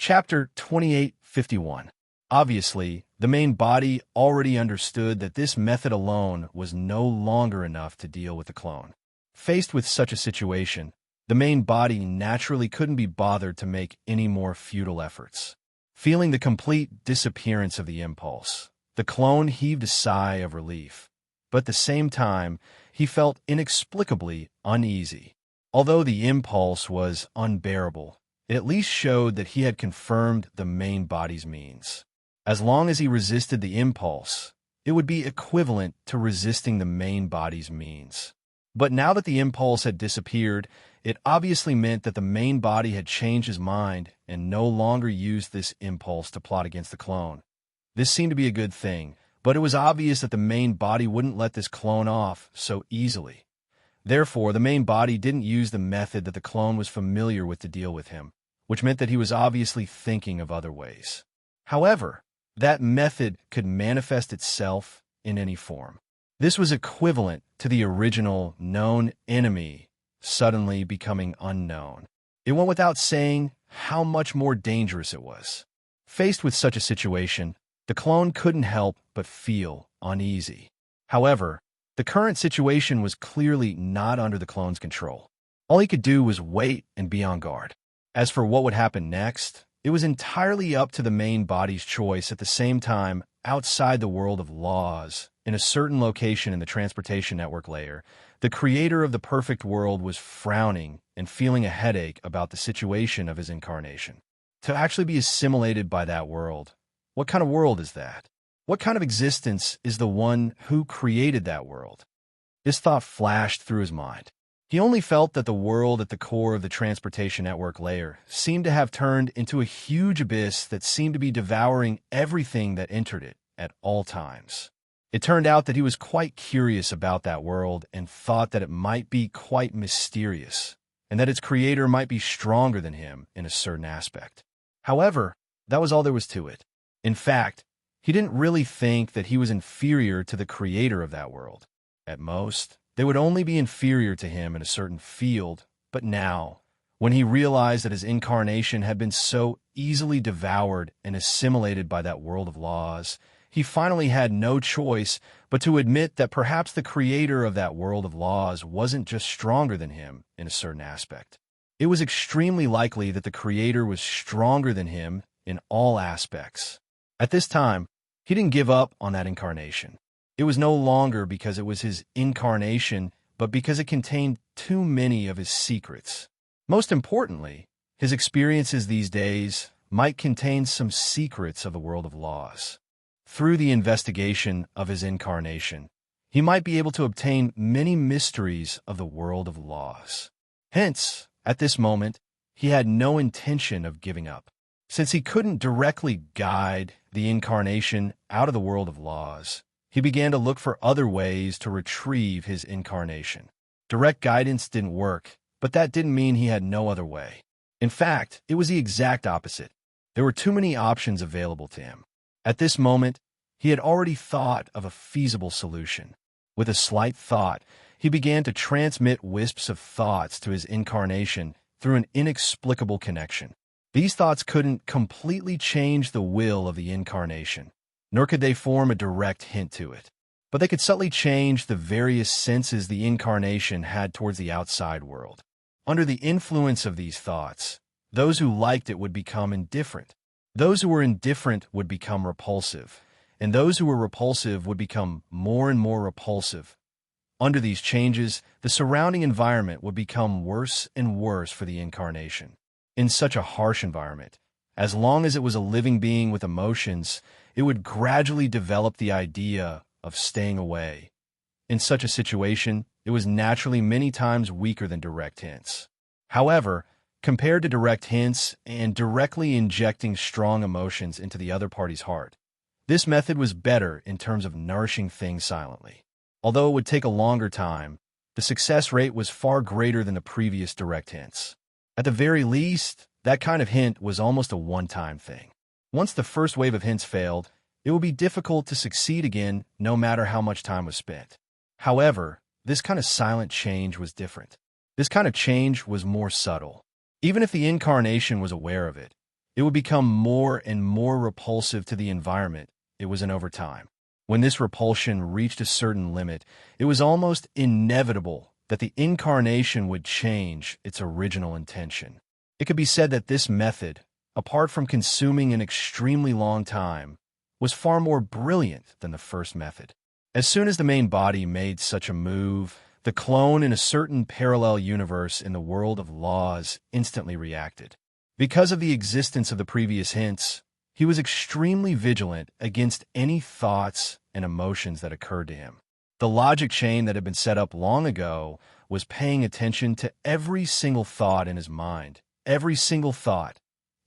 Chapter 2851. Obviously, the main body already understood that this method alone was no longer enough to deal with the clone. Faced with such a situation, the main body naturally couldn't be bothered to make any more futile efforts. Feeling the complete disappearance of the impulse, the clone heaved a sigh of relief, but at the same time, he felt inexplicably uneasy. Although the impulse was unbearable, it at least showed that he had confirmed the main body's means. As long as he resisted the impulse, it would be equivalent to resisting the main body's means. But now that the impulse had disappeared, it obviously meant that the main body had changed his mind and no longer used this impulse to plot against the clone. This seemed to be a good thing, but it was obvious that the main body wouldn't let this clone off so easily. Therefore, the main body didn't use the method that the clone was familiar with to deal with him, which meant that he was obviously thinking of other ways. However, that method could manifest itself in any form. This was equivalent to the original known enemy suddenly becoming unknown. It went without saying how much more dangerous it was. Faced with such a situation, the clone couldn't help but feel uneasy. However, the current situation was clearly not under the clone's control. All he could do was wait and be on guard. As for what would happen next, it was entirely up to the main body's choice. At the same time, outside the world of laws, in a certain location in the transportation network layer, the creator of the perfect world was frowning and feeling a headache about the situation of his incarnation. To actually be assimilated by that world, what kind of world is that? What kind of existence is the one who created that world? This thought flashed through his mind. He only felt that the world at the core of the transportation network layer seemed to have turned into a huge abyss that seemed to be devouring everything that entered it at all times. It turned out that he was quite curious about that world and thought that it might be quite mysterious, and that its creator might be stronger than him in a certain aspect. However, that was all there was to it. In fact, he didn't really think that he was inferior to the creator of that world. At most, they would only be inferior to him in a certain field, but now, when he realized that his incarnation had been so easily devoured and assimilated by that world of laws, he finally had no choice but to admit that perhaps the creator of that world of laws wasn't just stronger than him in a certain aspect. It was extremely likely that the creator was stronger than him in all aspects. At this time, he didn't give up on that incarnation. It was no longer because it was his incarnation, but because it contained too many of his secrets. Most importantly, his experiences these days might contain some secrets of the world of laws. Through the investigation of his incarnation, he might be able to obtain many mysteries of the world of laws. Hence, at this moment, he had no intention of giving up. Since he couldn't directly guide the incarnation out of the world of laws, he began to look for other ways to retrieve his incarnation. Direct guidance didn't work, but that didn't mean he had no other way. In fact, it was the exact opposite. There were too many options available to him. At this moment, he had already thought of a feasible solution. With a slight thought, he began to transmit wisps of thoughts to his incarnation through an inexplicable connection. These thoughts couldn't completely change the will of the incarnation, nor could they form a direct hint to it. But they could subtly change the various senses the incarnation had towards the outside world. Under the influence of these thoughts, those who liked it would become indifferent. Those who were indifferent would become repulsive, and those who were repulsive would become more and more repulsive. Under these changes, the surrounding environment would become worse and worse for the incarnation. In such a harsh environment, as long as it was a living being with emotions, it would gradually develop the idea of staying away. In such a situation, it was naturally many times weaker than direct hints. However, compared to direct hints and directly injecting strong emotions into the other party's heart, this method was better in terms of nourishing things silently. Although it would take a longer time, the success rate was far greater than the previous direct hints. At the very least, that kind of hint was almost a one-time thing. Once the first wave of hints failed, it would be difficult to succeed again no matter how much time was spent. However, this kind of silent change was different. This kind of change was more subtle. Even if the incarnation was aware of it, it would become more and more repulsive to the environment it was in over time. When this repulsion reached a certain limit, it was almost inevitable that the incarnation would change its original intention. It could be said that this method, apart from consuming an extremely long time, was far more brilliant than the first method. As soon as the main body made such a move, the clone in a certain parallel universe in the world of laws instantly reacted. Because of the existence of the previous hints, he was extremely vigilant against any thoughts and emotions that occurred to him. The logic chain that had been set up long ago was paying attention to every single thought in his mind. Every single thought.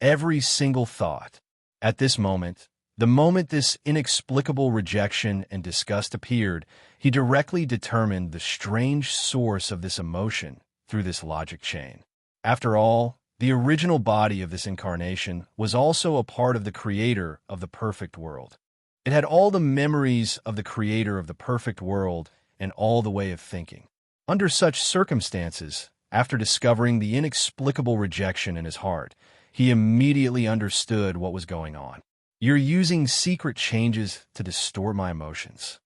Every single thought. At this moment, the moment this inexplicable rejection and disgust appeared, he directly determined the strange source of this emotion through this logic chain. After all, the original body of this incarnation was also a part of the creator of the perfect world. It had all the memories of the creator of the perfect world and all the way of thinking. Under such circumstances, after discovering the inexplicable rejection in his heart, he immediately understood what was going on. You're using secret changes to distort my emotions.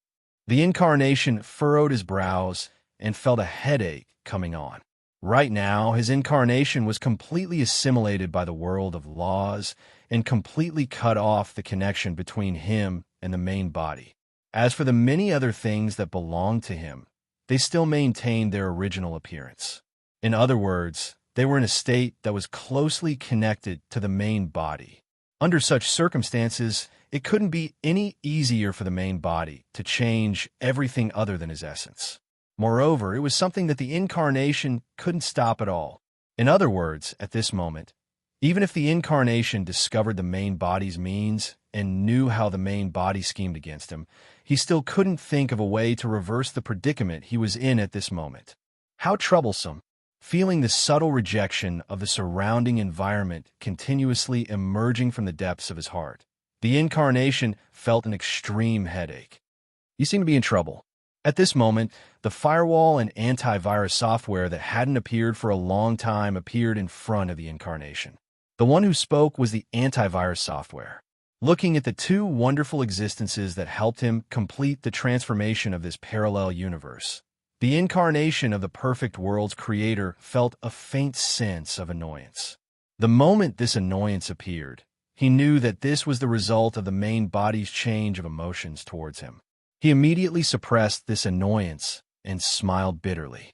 The incarnation furrowed his brows and felt a headache coming on. Right now, his incarnation was completely assimilated by the world of laws and completely cut off the connection between him and the main body. As for the many other things that belonged to him, they still maintained their original appearance. In other words, they were in a state that was closely connected to the main body. Under such circumstances, it couldn't be any easier for the main body to change everything other than his essence. Moreover, it was something that the incarnation couldn't stop at all. In other words, at this moment, even if the incarnation discovered the main body's means and knew how the main body schemed against him, he still couldn't think of a way to reverse the predicament he was in at this moment. How troublesome! Feeling the subtle rejection of the surrounding environment continuously emerging from the depths of his heart, the incarnation felt an extreme headache. You seem to be in trouble. At this moment, the firewall and antivirus software that hadn't appeared for a long time appeared in front of the incarnation. The one who spoke was the antivirus software. Looking at the two wonderful existences that helped him complete the transformation of this parallel universe, the incarnation of the perfect world's creator felt a faint sense of annoyance. The moment this annoyance appeared, he knew that this was the result of the main body's change of emotions towards him. He immediately suppressed this annoyance and smiled bitterly.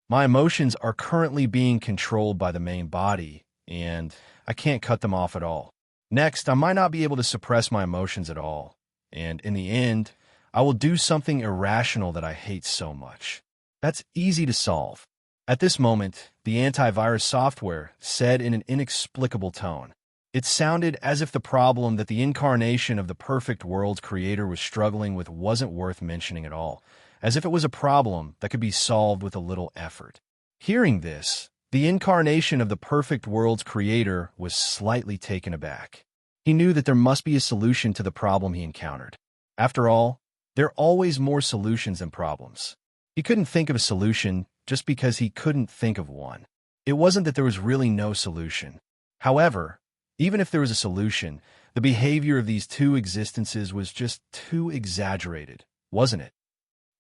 My emotions are currently being controlled by the main body, and I can't cut them off at all. Next, I might not be able to suppress my emotions at all, and in the end, I will do something irrational that I hate so much. That's easy to solve. At this moment, the antivirus software said in an inexplicable tone. It sounded as if the problem that the incarnation of the perfect world's creator was struggling with wasn't worth mentioning at all, as if it was a problem that could be solved with a little effort. Hearing this, the incarnation of the perfect world's creator was slightly taken aback. He knew that there must be a solution to the problem he encountered. After all, there are always more solutions than problems. He couldn't think of a solution just because he couldn't think of one. It wasn't that there was really no solution. However, even if there was a solution, the behavior of these two existences was just too exaggerated, wasn't it?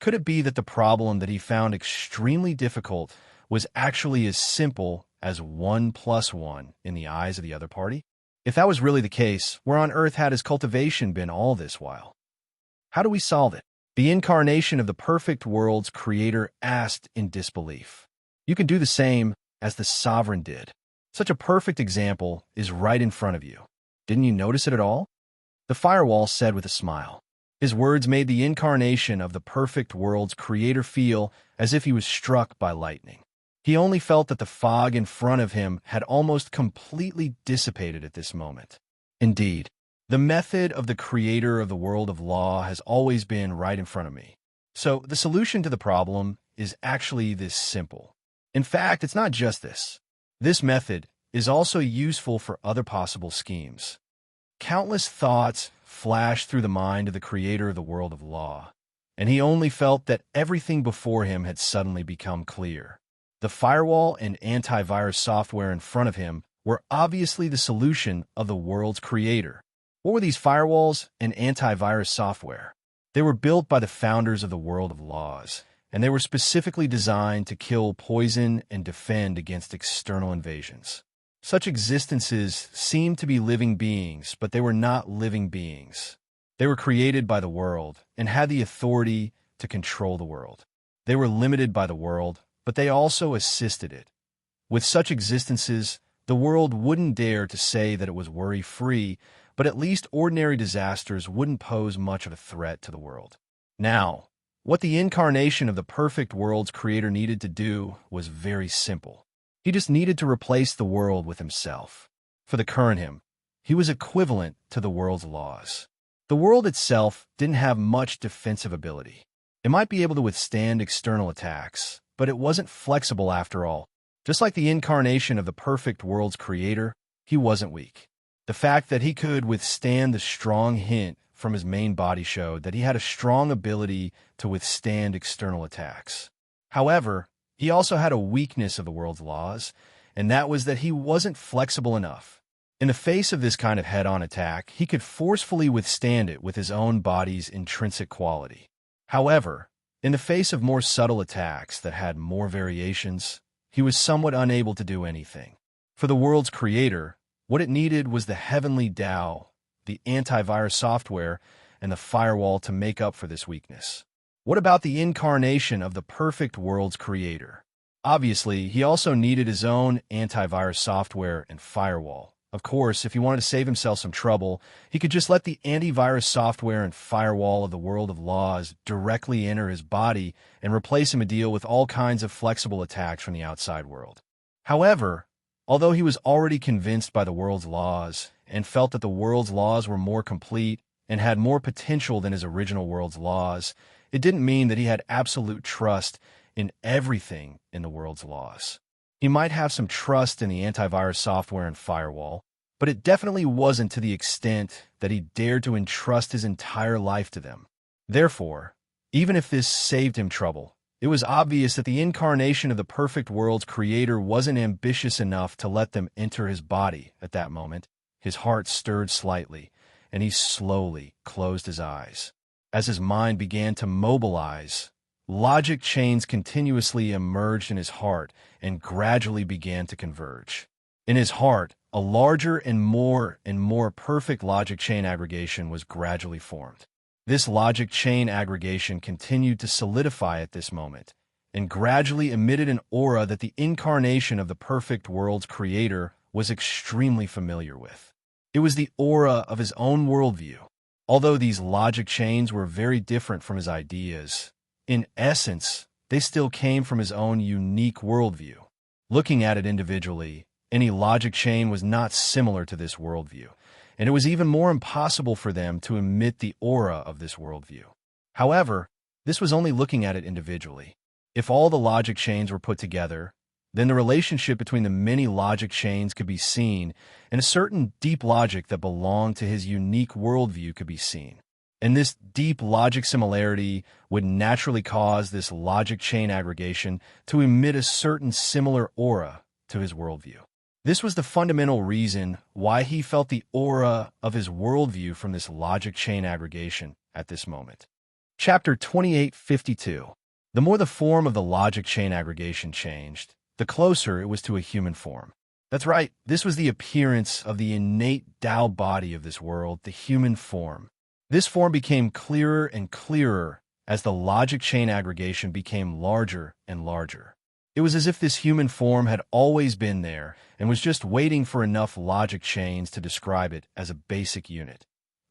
Could it be that the problem that he found extremely difficult was actually as simple as 1 + 1 in the eyes of the other party? If that was really the case, where on earth had his cultivation been all this while? How do we solve it? The incarnation of the perfect world's creator asked in disbelief. You can do the same as the sovereign did. Such a perfect example is right in front of you. Didn't you notice it at all? The firewall said with a smile. His words made the incarnation of the perfect world's creator feel as if he was struck by lightning. He only felt that the fog in front of him had almost completely dissipated at this moment. Indeed, the method of the creator of the world of law has always been right in front of me. So the solution to the problem is actually this simple. In fact, it's not just this. This method is also useful for other possible schemes. Countless thoughts flashed through the mind of the creator of the world of law, and he only felt that everything before him had suddenly become clear. The firewall and antivirus software in front of him were obviously the solution of the world's creator. What were these firewalls and antivirus software? They were built by the founders of the world of laws, and they were specifically designed to kill, poison, and defend against external invasions. Such existences seemed to be living beings, but they were not living beings. They were created by the world and had the authority to control the world. They were limited by the world, but they also assisted it. With such existences, the world wouldn't dare to say that it was worry-free, but at least ordinary disasters wouldn't pose much of a threat to the world. Now, what the incarnation of the perfect world's creator needed to do was very simple. He just needed to replace the world with himself. For the current him, he was equivalent to the world's laws. The world itself didn't have much defensive ability. It might be able to withstand external attacks, but it wasn't flexible after all. Just like the incarnation of the perfect world's creator, he wasn't weak. The fact that he could withstand the strong hint from his main body showed that he had a strong ability to withstand external attacks. However, he also had a weakness of the world's laws, and that was that he wasn't flexible enough. In the face of this kind of head-on attack, he could forcefully withstand it with his own body's intrinsic quality. However, in the face of more subtle attacks that had more variations, he was somewhat unable to do anything. For the world's creator, what it needed was the heavenly Tao, the antivirus software, and the firewall to make up for this weakness. What about the incarnation of the perfect world's creator? Obviously, he also needed his own antivirus software and firewall. Of course, if he wanted to save himself some trouble, he could just let the antivirus software and firewall of the world of laws directly enter his body and replace him to deal with all kinds of flexible attacks from the outside world. However, although he was already convinced by the world's laws and felt that the world's laws were more complete and had more potential than his original world's laws, it didn't mean that he had absolute trust in everything in the world's laws. He might have some trust in the antivirus software and firewall, but it definitely wasn't to the extent that he dared to entrust his entire life to them. Therefore, even if this saved him trouble, it was obvious that the incarnation of the perfect world's creator wasn't ambitious enough to let them enter his body at that moment. His heart stirred slightly, and he slowly closed his eyes. As his mind began to mobilize, logic chains continuously emerged in his heart and gradually began to converge. In his heart, a larger and more perfect logic chain aggregation was gradually formed. This logic chain aggregation continued to solidify at this moment and gradually emitted an aura that the incarnation of the perfect world's creator was extremely familiar with. It was the aura of his own worldview. Although these logic chains were very different from his ideas, in essence, they still came from his own unique worldview. Looking at it individually, any logic chain was not similar to this worldview, and it was even more impossible for them to emit the aura of this worldview. However, this was only looking at it individually. If all the logic chains were put together, then the relationship between the many logic chains could be seen, and a certain deep logic that belonged to his unique worldview could be seen. And this deep logic similarity would naturally cause this logic chain aggregation to emit a certain similar aura to his worldview. This was the fundamental reason why he felt the aura of his worldview from this logic chain aggregation at this moment. Chapter 2852. The more the form of the logic chain aggregation changed, the closer it was to a human form. That's right, this was the appearance of the innate Tao body of this world, the human form. This form became clearer and clearer as the logic chain aggregation became larger and larger. It was as if this human form had always been there and was just waiting for enough logic chains to describe it as a basic unit.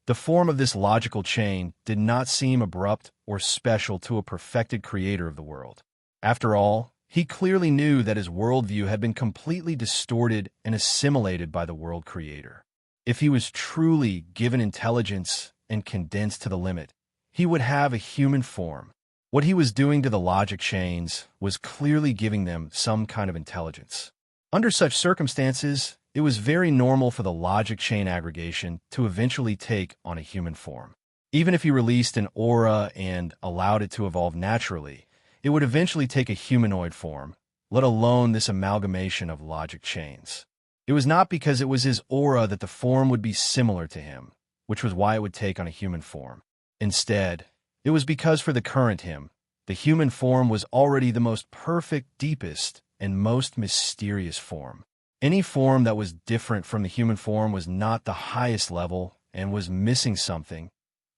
The form of this logical chain did not seem abrupt or special to a perfected creator of the world. After all, he clearly knew that his worldview had been completely distorted and assimilated by the world creator. If he was truly given intelligence and condensed to the limit, he would have a human form. What he was doing to the logic chains was clearly giving them some kind of intelligence. Under such circumstances, it was very normal for the logic chain aggregation to eventually take on a human form. Even if he released an aura and allowed it to evolve naturally, it would eventually take a humanoid form, let alone this amalgamation of logic chains. It was not because it was his aura that the form would be similar to him, which was why it would take on a human form. Instead, it was because for the current him, the human form was already the most perfect, deepest, and most mysterious form. Any form that was different from the human form was not the highest level and was missing something.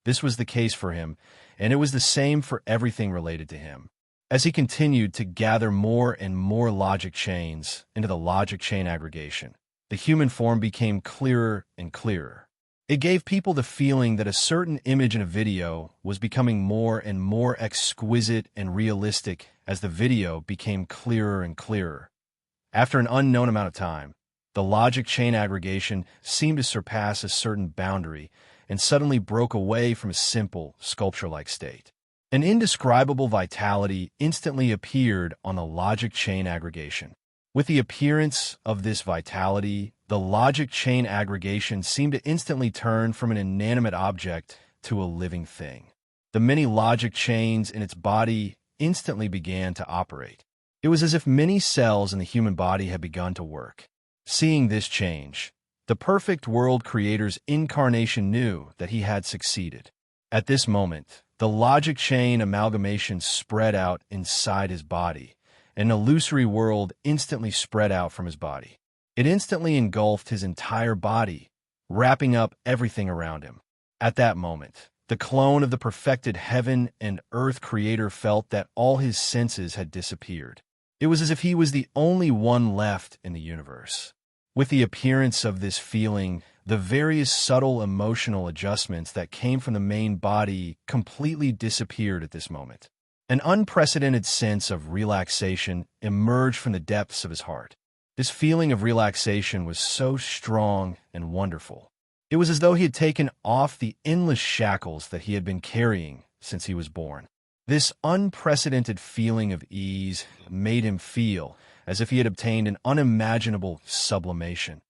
This was the case for him, and it was the same for everything related to him. As he continued to gather more and more logic chains into the logic chain aggregation, the human form became clearer and clearer. It gave people the feeling that a certain image in a video was becoming more and more exquisite and realistic as the video became clearer and clearer. After an unknown amount of time, the logic chain aggregation seemed to surpass a certain boundary and suddenly broke away from a simple, sculpture-like state. An indescribable vitality instantly appeared on the logic chain aggregation. With the appearance of this vitality, the logic chain aggregation seemed to instantly turn from an inanimate object to a living thing. The many logic chains in its body instantly began to operate. It was as if many cells in the human body had begun to work. Seeing this change, the perfect world creator's incarnation knew that he had succeeded. At this moment, the logic chain amalgamation spread out inside his body. An illusory world instantly spread out from his body. It instantly engulfed his entire body, wrapping up everything around him. At that moment, the clone of the perfected heaven and earth creator felt that all his senses had disappeared. It was as if he was the only one left in the universe. With the appearance of this feeling, the various subtle emotional adjustments that came from the main body completely disappeared at this moment. An unprecedented sense of relaxation emerged from the depths of his heart. This feeling of relaxation was so strong and wonderful. It was as though he had taken off the endless shackles that he had been carrying since he was born. This unprecedented feeling of ease made him feel as if he had obtained an unimaginable sublimation.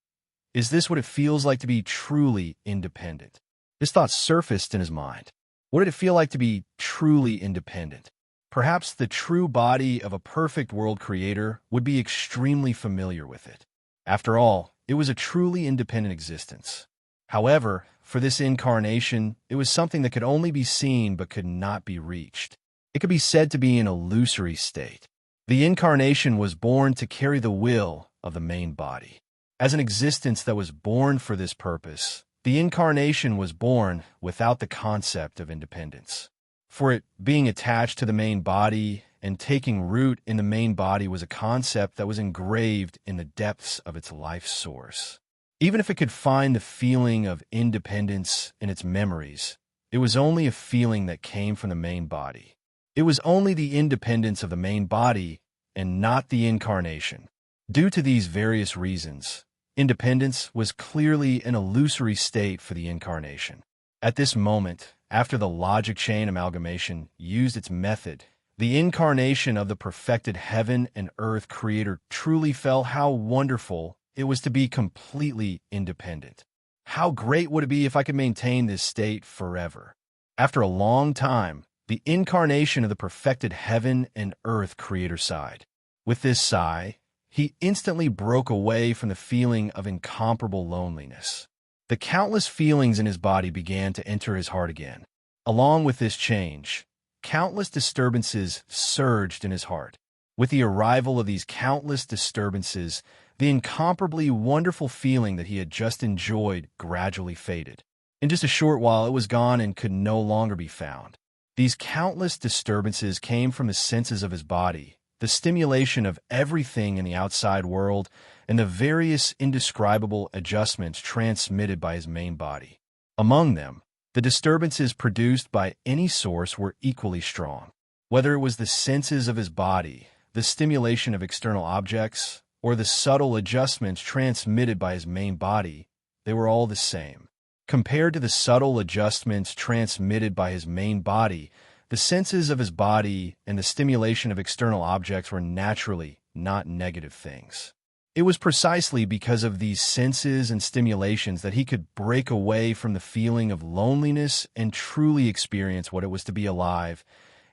Is this what it feels like to be truly independent? This thought surfaced in his mind. What did it feel like to be truly independent? Perhaps the true body of a perfect world creator would be extremely familiar with it. After all, it was a truly independent existence. However, for this incarnation, it was something that could only be seen but could not be reached. It could be said to be an illusory state. The incarnation was born to carry the will of the main body. As an existence that was born for this purpose, the incarnation was born without the concept of independence. For it, being attached to the main body and taking root in the main body was a concept that was engraved in the depths of its life source. Even if it could find the feeling of independence in its memories, it was only a feeling that came from the main body. It was only the independence of the main body and not the incarnation. Due to these various reasons, independence was clearly an illusory state for the incarnation. At this moment, after the logic chain amalgamation used its method, the incarnation of the perfected heaven and earth creator truly felt how wonderful it was to be completely independent. How great would it be if I could maintain this state forever? After a long time, the incarnation of the perfected heaven and earth creator sighed. With this sigh, he instantly broke away from the feeling of incomparable loneliness. The countless feelings in his body began to enter his heart again. Along with this change, countless disturbances surged in his heart. With the arrival of these countless disturbances, the incomparably wonderful feeling that he had just enjoyed gradually faded. In just a short while, it was gone and could no longer be found. These countless disturbances came from the senses of his body, the stimulation of everything in the outside world, and the various indescribable adjustments transmitted by his main body. Among them, the disturbances produced by any source were equally strong. Whether it was the senses of his body, the stimulation of external objects, or the subtle adjustments transmitted by his main body, they were all the same. Compared to the subtle adjustments transmitted by his main body, the senses of his body and the stimulation of external objects were naturally not negative things. It was precisely because of these senses and stimulations that he could break away from the feeling of loneliness and truly experience what it was to be alive,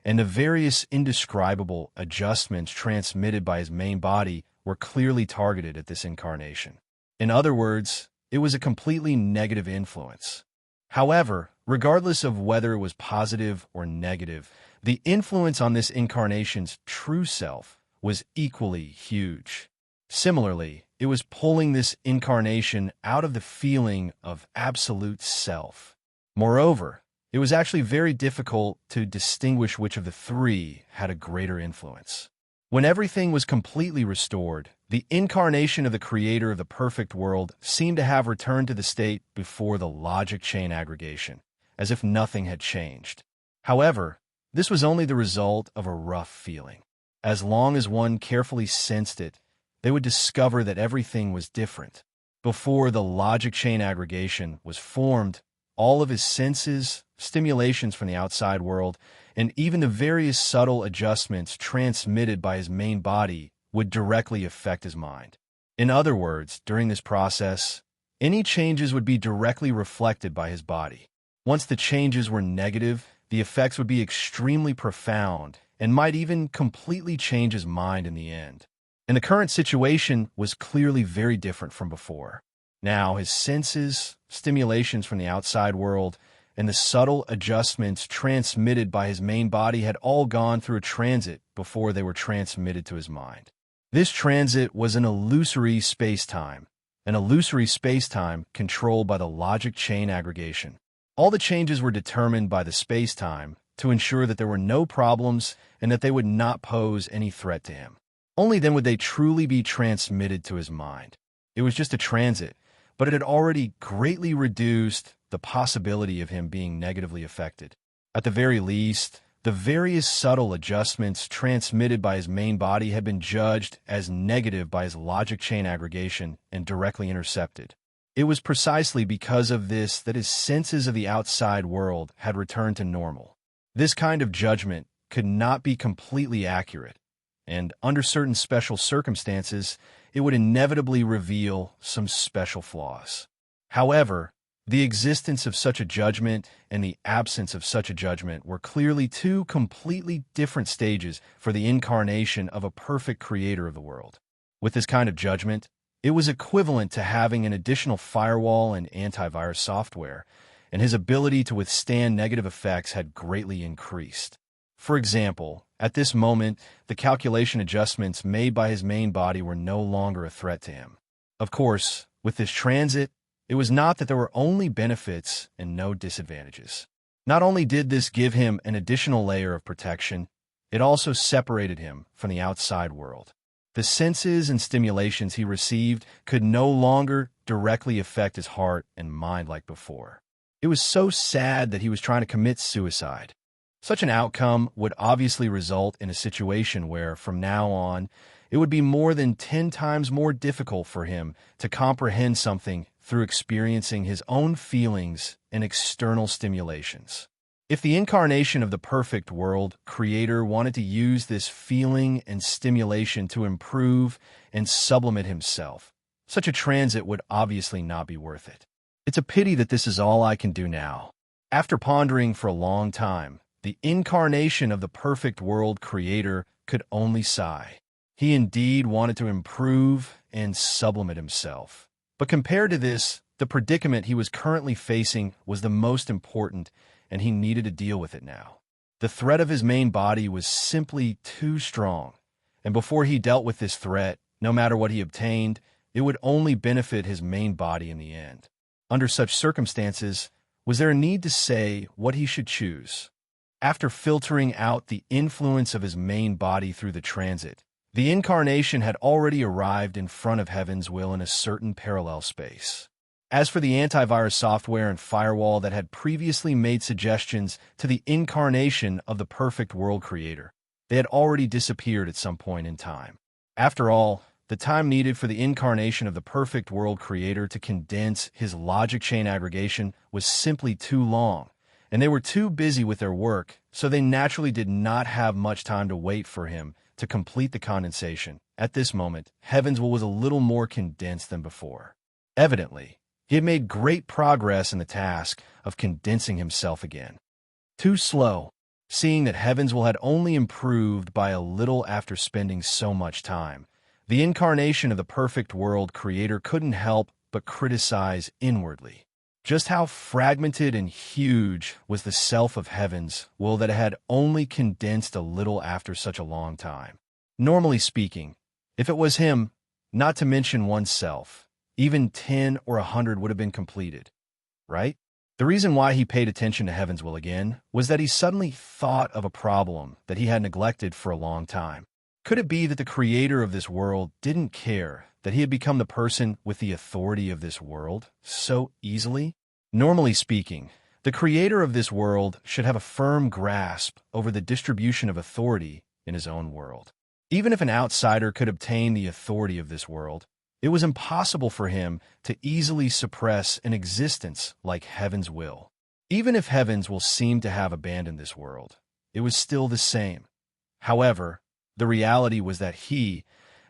and the various indescribable adjustments transmitted by his main body were clearly targeted at this incarnation. In other words, it was a completely negative influence. However, regardless of whether it was positive or negative, the influence on this incarnation's true self was equally huge. Similarly, it was pulling this incarnation out of the feeling of absolute self. Moreover, it was actually very difficult to distinguish which of the three had a greater influence. When everything was completely restored, the incarnation of the creator of the perfect world seemed to have returned to the state before the logic chain aggregation, as if nothing had changed. However, this was only the result of a rough feeling. As long as one carefully sensed it, they would discover that everything was different. Before the logic chain aggregation was formed, all of his senses, stimulations from the outside world, and even the various subtle adjustments transmitted by his main body would directly affect his mind. In other words, during this process, any changes would be directly reflected by his body. Once the changes were negative, the effects would be extremely profound and might even completely change his mind in the end. And the current situation was clearly very different from before. Now, his senses, stimulations from the outside world, and the subtle adjustments transmitted by his main body had all gone through a transit before they were transmitted to his mind. This transit was an illusory space-time controlled by the logic chain aggregation. All the changes were determined by the space-time to ensure that there were no problems and that they would not pose any threat to him. Only then would they truly be transmitted to his mind. It was just a transit, but it had already greatly reduced the possibility of him being negatively affected. At the very least, the various subtle adjustments transmitted by his main body had been judged as negative by his logic chain aggregation and directly intercepted. It was precisely because of this that his senses of the outside world had returned to normal. This kind of judgment could not be completely accurate, and under certain special circumstances, it would inevitably reveal some special flaws. However, the existence of such a judgment and the absence of such a judgment were clearly two completely different stages for the incarnation of a perfect creator of the world. With this kind of judgment, it was equivalent to having an additional firewall and antivirus software, and his ability to withstand negative effects had greatly increased. For example, at this moment, the calculation adjustments made by his main body were no longer a threat to him. Of course, with this transit, it was not that there were only benefits and no disadvantages. Not only did this give him an additional layer of protection, it also separated him from the outside world. The senses and stimulations he received could no longer directly affect his heart and mind like before. It was so sad that he was trying to commit suicide. Such an outcome would obviously result in a situation where, from now on, it would be more than 10 times more difficult for him to comprehend something through experiencing his own feelings and external stimulations. If the incarnation of the perfect world creator wanted to use this feeling and stimulation to improve and sublimate himself, such a transit would obviously not be worth it. It's a pity that this is all I can do now. After pondering for a long time, the incarnation of the perfect world creator could only sigh. He indeed wanted to improve and sublimate himself. But compared to this, the predicament he was currently facing was the most important, and he needed to deal with it now. The threat of his main body was simply too strong, and before he dealt with this threat, no matter what he obtained, it would only benefit his main body in the end. Under such circumstances, was there a need to say what he should choose? After filtering out the influence of his main body through the transit, the incarnation had already arrived in front of heaven's will in a certain parallel space. As for the antivirus software and firewall that had previously made suggestions to the incarnation of the perfect world creator, they had already disappeared at some point in time. After all, the time needed for the incarnation of the perfect world creator to condense his logic chain aggregation was simply too long, and they were too busy with their work, so they naturally did not have much time to wait for him to complete the condensation. At this moment, heaven's will was a little more condensed than before. Evidently, he had made great progress in the task of condensing himself again. Too slow, seeing that heaven's will had only improved by a little after spending so much time. The incarnation of the perfect world creator couldn't help but criticize inwardly just how fragmented and huge was the self of heaven's will that had only condensed a little after such a long time. Normally speaking, if it was him, not to mention oneself, even 10 or 100 would have been completed, right? The reason why he paid attention to heaven's will again was that he suddenly thought of a problem that he had neglected for a long time. Could it be that the creator of this world didn't care that he had become the person with the authority of this world so easily? Normally speaking, the creator of this world should have a firm grasp over the distribution of authority in his own world. Even if an outsider could obtain the authority of this world, it was impossible for him to easily suppress an existence like heaven's will. Even if heaven's will seemed to have abandoned this world, it was still the same. However, the reality was that he,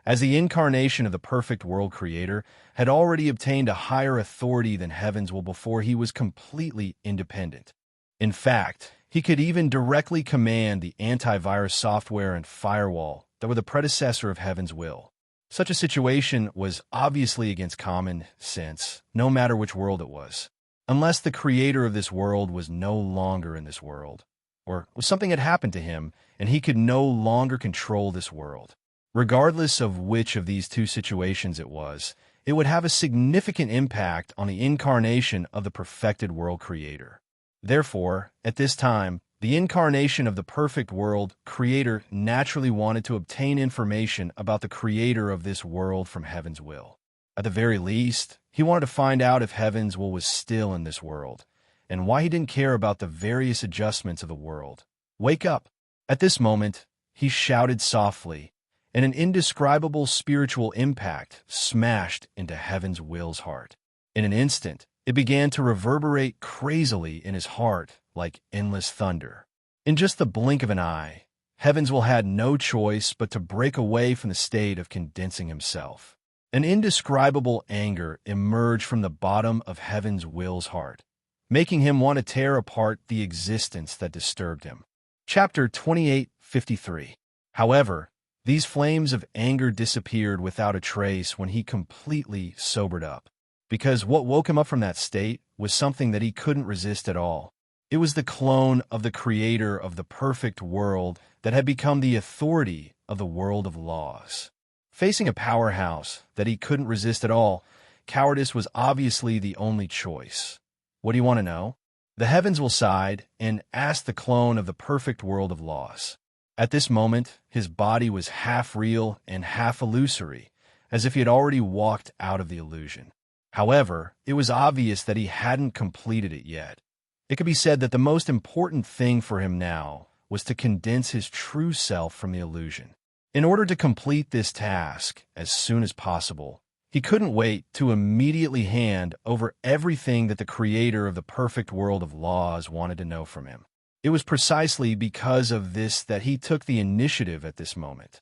as the incarnation of the perfect world creator, had already obtained a higher authority than heaven's will before he was completely independent. In fact, he could even directly command the antivirus software and firewall that were the predecessor of heaven's will. Such a situation was obviously against common sense, no matter which world it was. Unless the creator of this world was no longer in this world, or something had happened to him and he could no longer control this world. Regardless of which of these two situations it would have a significant impact on the incarnation of the perfected world creator. Therefore, at this time, the incarnation of the perfect world creator naturally wanted to obtain information about the creator of this world from heaven's will. At the very least, he wanted to find out if heaven's will was still in this world, and why he didn't care about the various adjustments of the world. Wake up! At this moment, he shouted softly, and an indescribable spiritual impact smashed into heaven's will's heart. In an instant, it began to reverberate crazily in his heart like endless thunder. In just the blink of an eye, heaven's will had no choice but to break away from the state of condensing himself. An indescribable anger emerged from the bottom of heaven's will's heart, making him want to tear apart the existence that disturbed him. Chapter 28:53. However, these flames of anger disappeared without a trace when he completely sobered up, because what woke him up from that state was something that he couldn't resist at all. It was the clone of the creator of the perfect world that had become the authority of the world of laws. Facing a powerhouse that he couldn't resist at all, cowardice was obviously the only choice. What do you want to know? The heavens will sighed and asked the clone of the perfect world of laws. At this moment, his body was half real and half illusory, as if he had already walked out of the illusion. However, it was obvious that he hadn't completed it yet. It could be said that the most important thing for him now was to condense his true self from the illusion. In order to complete this task as soon as possible, he couldn't wait to immediately hand over everything that the creator of the perfect world of laws wanted to know from him. It was precisely because of this that he took the initiative at this moment.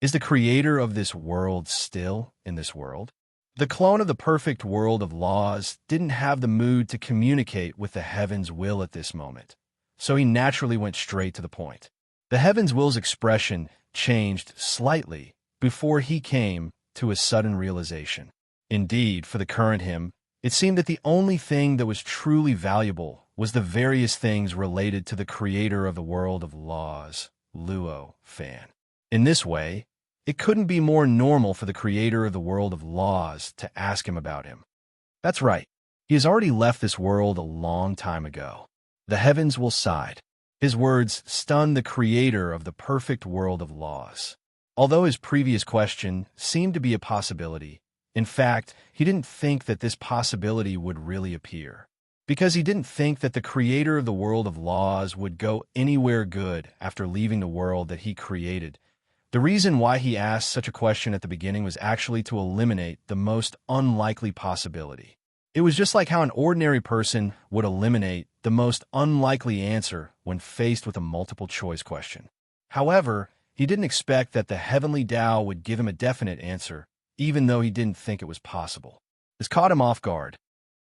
Is the creator of this world still in this world? The clone of the perfect world of laws didn't have the mood to communicate with the heaven's will at this moment, so he naturally went straight to the point. The heaven's will's expression changed slightly before he came to a sudden realization. Indeed, for the current him, it seemed that the only thing that was truly valuable was the various things related to the creator of the world of laws, Luo Fan. In this way, it couldn't be more normal for the creator of the world of laws to ask him about him. That's right, he has already left this world a long time ago. The heavens will sighed. His words stunned the creator of the perfect world of laws. Although his previous question seemed to be a possibility, in fact, he didn't think that this possibility would really appear, because he didn't think that the creator of the world of laws would go anywhere good after leaving the world that he created. The reason why he asked such a question at the beginning was actually to eliminate the most unlikely possibility. It was just like how an ordinary person would eliminate the most unlikely answer when faced with a multiple-choice question. However, he didn't expect that the heavenly Tao would give him a definite answer, even though he didn't think it was possible. This caught him off guard.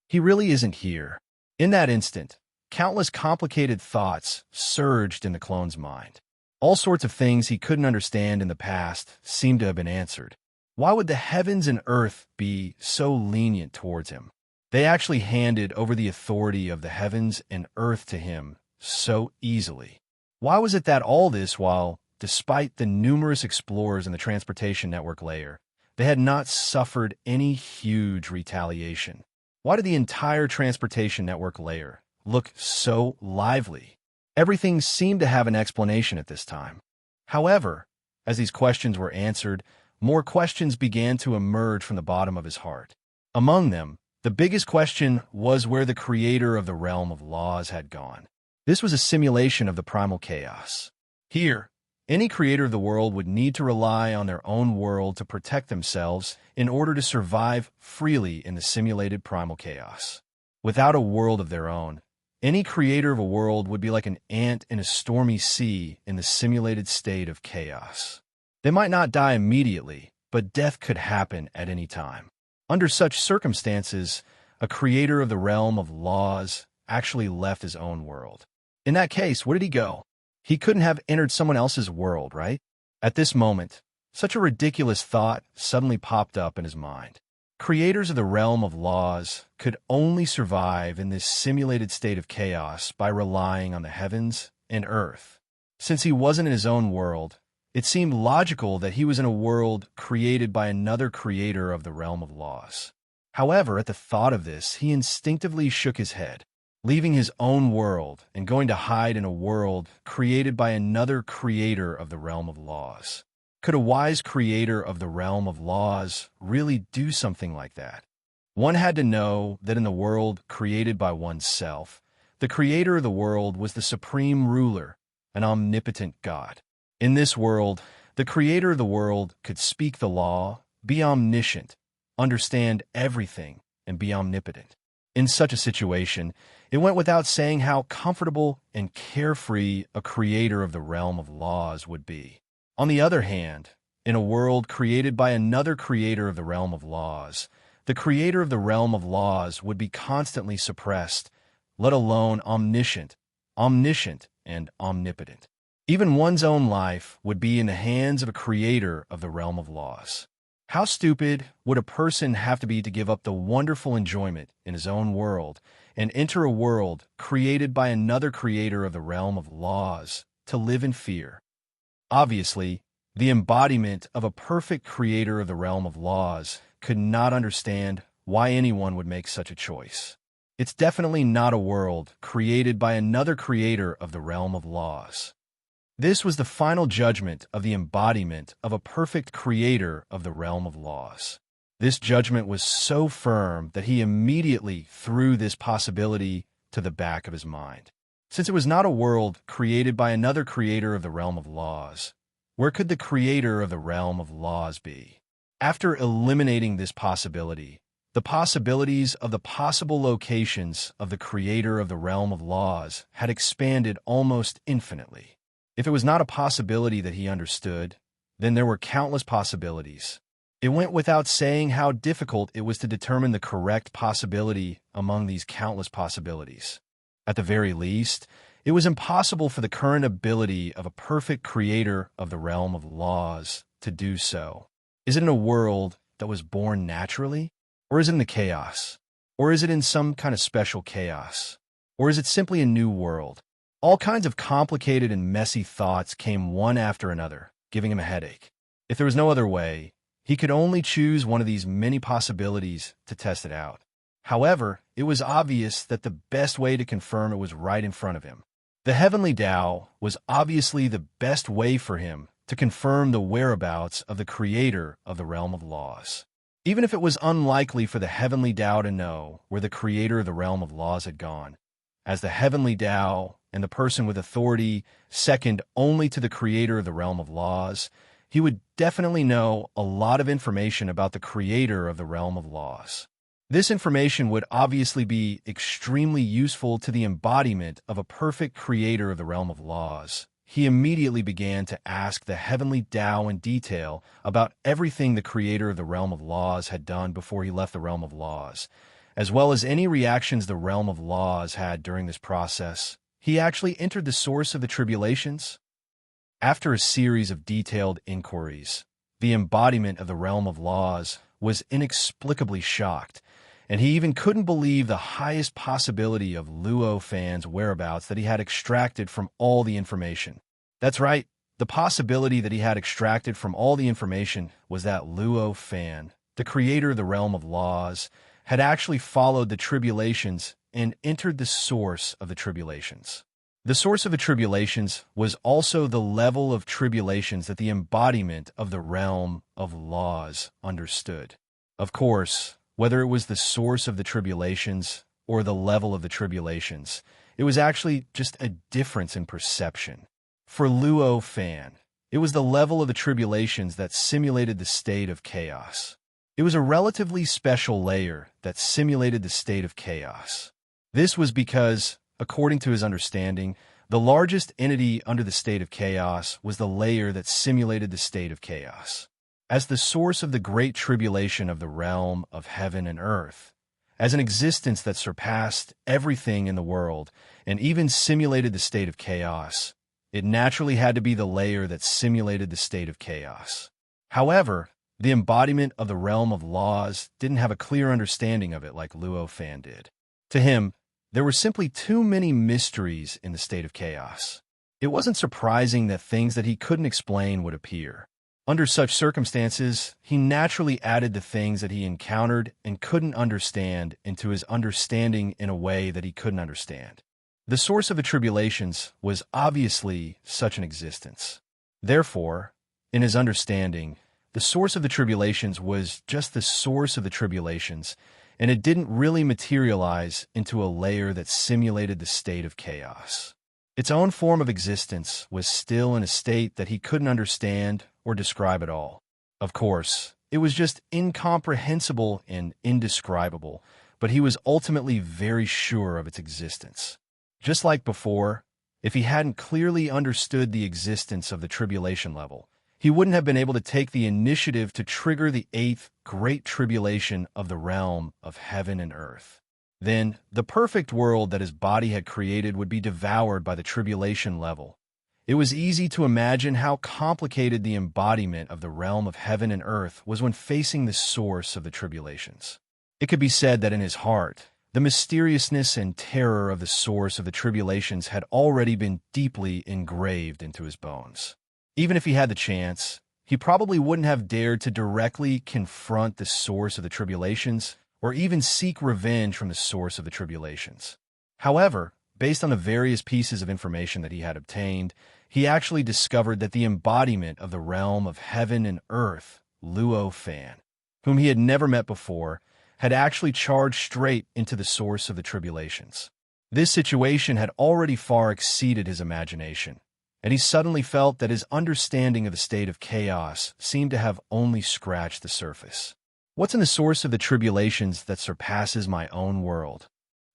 He really isn't here. In that instant, countless complicated thoughts surged in the clone's mind. All sorts of things he couldn't understand in the past seemed to have been answered. Why would the heavens and earth be so lenient towards him? They actually handed over the authority of the heavens and earth to him so easily. Why was it that all this while, despite the numerous explorers in the transportation network layer, they had not suffered any huge retaliation? Why did the entire transportation network layer look so lively? Everything seemed to have an explanation at this time. However, as these questions were answered, more questions began to emerge from the bottom of his heart. Among them, the biggest question was where the creator of the realm of laws had gone. This was a simulation of the primal chaos. Here, any creator of the world would need to rely on their own world to protect themselves in order to survive freely in the simulated primal chaos. Without a world of their own, any creator of a world would be like an ant in a stormy sea in the simulated state of chaos. They might not die immediately, but death could happen at any time. Under such circumstances, a creator of the realm of laws actually left his own world. In that case, where did he go? He couldn't have entered someone else's world, right? At this moment, such a ridiculous thought suddenly popped up in his mind. Creators of the realm of laws could only survive in this simulated state of chaos by relying on the heavens and earth. Since he wasn't in his own world, it seemed logical that he was in a world created by another creator of the realm of laws. However, at the thought of this, he instinctively shook his head. Leaving his own world and going to hide in a world created by another creator of the realm of laws. Could a wise creator of the realm of laws really do something like that? One had to know that in the world created by oneself, the creator of the world was the supreme ruler, an omnipotent God. In this world, the creator of the world could speak the law, be omniscient, understand everything, and be omnipotent. In such a situation, it went without saying how comfortable and carefree a creator of the realm of laws would be. On the other hand, in a world created by another creator of the realm of laws, the creator of the realm of laws would be constantly suppressed, let alone omniscient, and omnipotent. Even one's own life would be in the hands of a creator of the realm of laws. How stupid would a person have to be to give up the wonderful enjoyment in his own world and enter a world created by another creator of the realm of laws to live in fear? Obviously, the embodiment of a perfect creator of the realm of laws could not understand why anyone would make such a choice. It's definitely not a world created by another creator of the realm of laws. This was the final judgment of the embodiment of a perfect creator of the realm of laws. This judgment was so firm that he immediately threw this possibility to the back of his mind. Since it was not a world created by another creator of the realm of laws, where could the creator of the realm of laws be? After eliminating this possibility, the possibilities of the possible locations of the creator of the realm of laws had expanded almost infinitely. If it was not a possibility that he understood, then there were countless possibilities. It went without saying how difficult it was to determine the correct possibility among these countless possibilities. At the very least, it was impossible for the current ability of a perfect creator of the realm of laws to do so. Is it in a world that was born naturally? Or is it in the chaos? Or is it in some kind of special chaos? Or is it simply a new world? All kinds of complicated and messy thoughts came one after another, giving him a headache. If there was no other way, he could only choose one of these many possibilities to test it out. However, it was obvious that the best way to confirm it was right in front of him. The heavenly Tao was obviously the best way for him to confirm the whereabouts of the creator of the realm of laws. Even if it was unlikely for the heavenly Tao to know where the creator of the realm of laws had gone, as the heavenly Tao and the person with authority second only to the creator of the realm of laws, he would definitely know a lot of information about the creator of the realm of laws. This information would obviously be extremely useful to the embodiment of a perfect creator of the realm of laws. He immediately began to ask the heavenly Tao in detail about everything the creator of the realm of laws had done before he left the realm of laws, as well as any reactions the realm of laws had during this process. He actually entered the source of the tribulations. After a series of detailed inquiries, the embodiment of the realm of laws, was inexplicably shocked, and he even couldn't believe the highest possibility of Luo Fan's whereabouts that he had extracted from all the information. That's right, the possibility that he had extracted from all the information was that Luo Fan, the creator of the realm of laws, had actually followed the tribulations and entered the source of the tribulations. The source of the tribulations was also the level of tribulations that the embodiment of the realm of laws understood. Of course, whether it was the source of the tribulations or the level of the tribulations, it was actually just a difference in perception. For Luo Fan, it was the level of the tribulations that simulated the state of chaos. It was a relatively special layer that simulated the state of chaos. This was because, according to his understanding, the largest entity under the state of chaos was the layer that simulated the state of chaos. As the source of the great tribulation of the realm of heaven and earth, as an existence that surpassed everything in the world and even simulated the state of chaos, it naturally had to be the layer that simulated the state of chaos. However, the embodiment of the realm of laws didn't have a clear understanding of it like Luo Fan did. To him, there were simply too many mysteries in the state of chaos. It wasn't surprising that things that he couldn't explain would appear. Under such circumstances, he naturally added the things that he encountered and couldn't understand into his understanding in a way that he couldn't understand. The source of the tribulations was obviously such an existence. Therefore, in his understanding, the source of the tribulations was just the source of the tribulations, and it didn't really materialize into a layer that simulated the state of chaos. Its own form of existence was still in a state that he couldn't understand or describe at all. Of course, it was just incomprehensible and indescribable, but he was ultimately very sure of its existence. Just like before, if he hadn't clearly understood the existence of the tribulation level, he wouldn't have been able to take the initiative to trigger the 8th great tribulation of the realm of heaven and earth. Then, the perfect world that his body had created would be devoured by the tribulation level. It was easy to imagine how complicated the embodiment of the realm of heaven and earth was when facing the source of the tribulations. It could be said that in his heart, the mysteriousness and terror of the source of the tribulations had already been deeply engraved into his bones. Even if he had the chance, he probably wouldn't have dared to directly confront the source of the tribulations or even seek revenge from the source of the tribulations. However, based on the various pieces of information that he had obtained, he actually discovered that the embodiment of the realm of heaven and earth, Luo Fan, whom he had never met before, had actually charged straight into the source of the tribulations. This situation had already far exceeded his imagination, and he suddenly felt that his understanding of the state of chaos seemed to have only scratched the surface. What's in the source of the tribulations that surpasses my own world?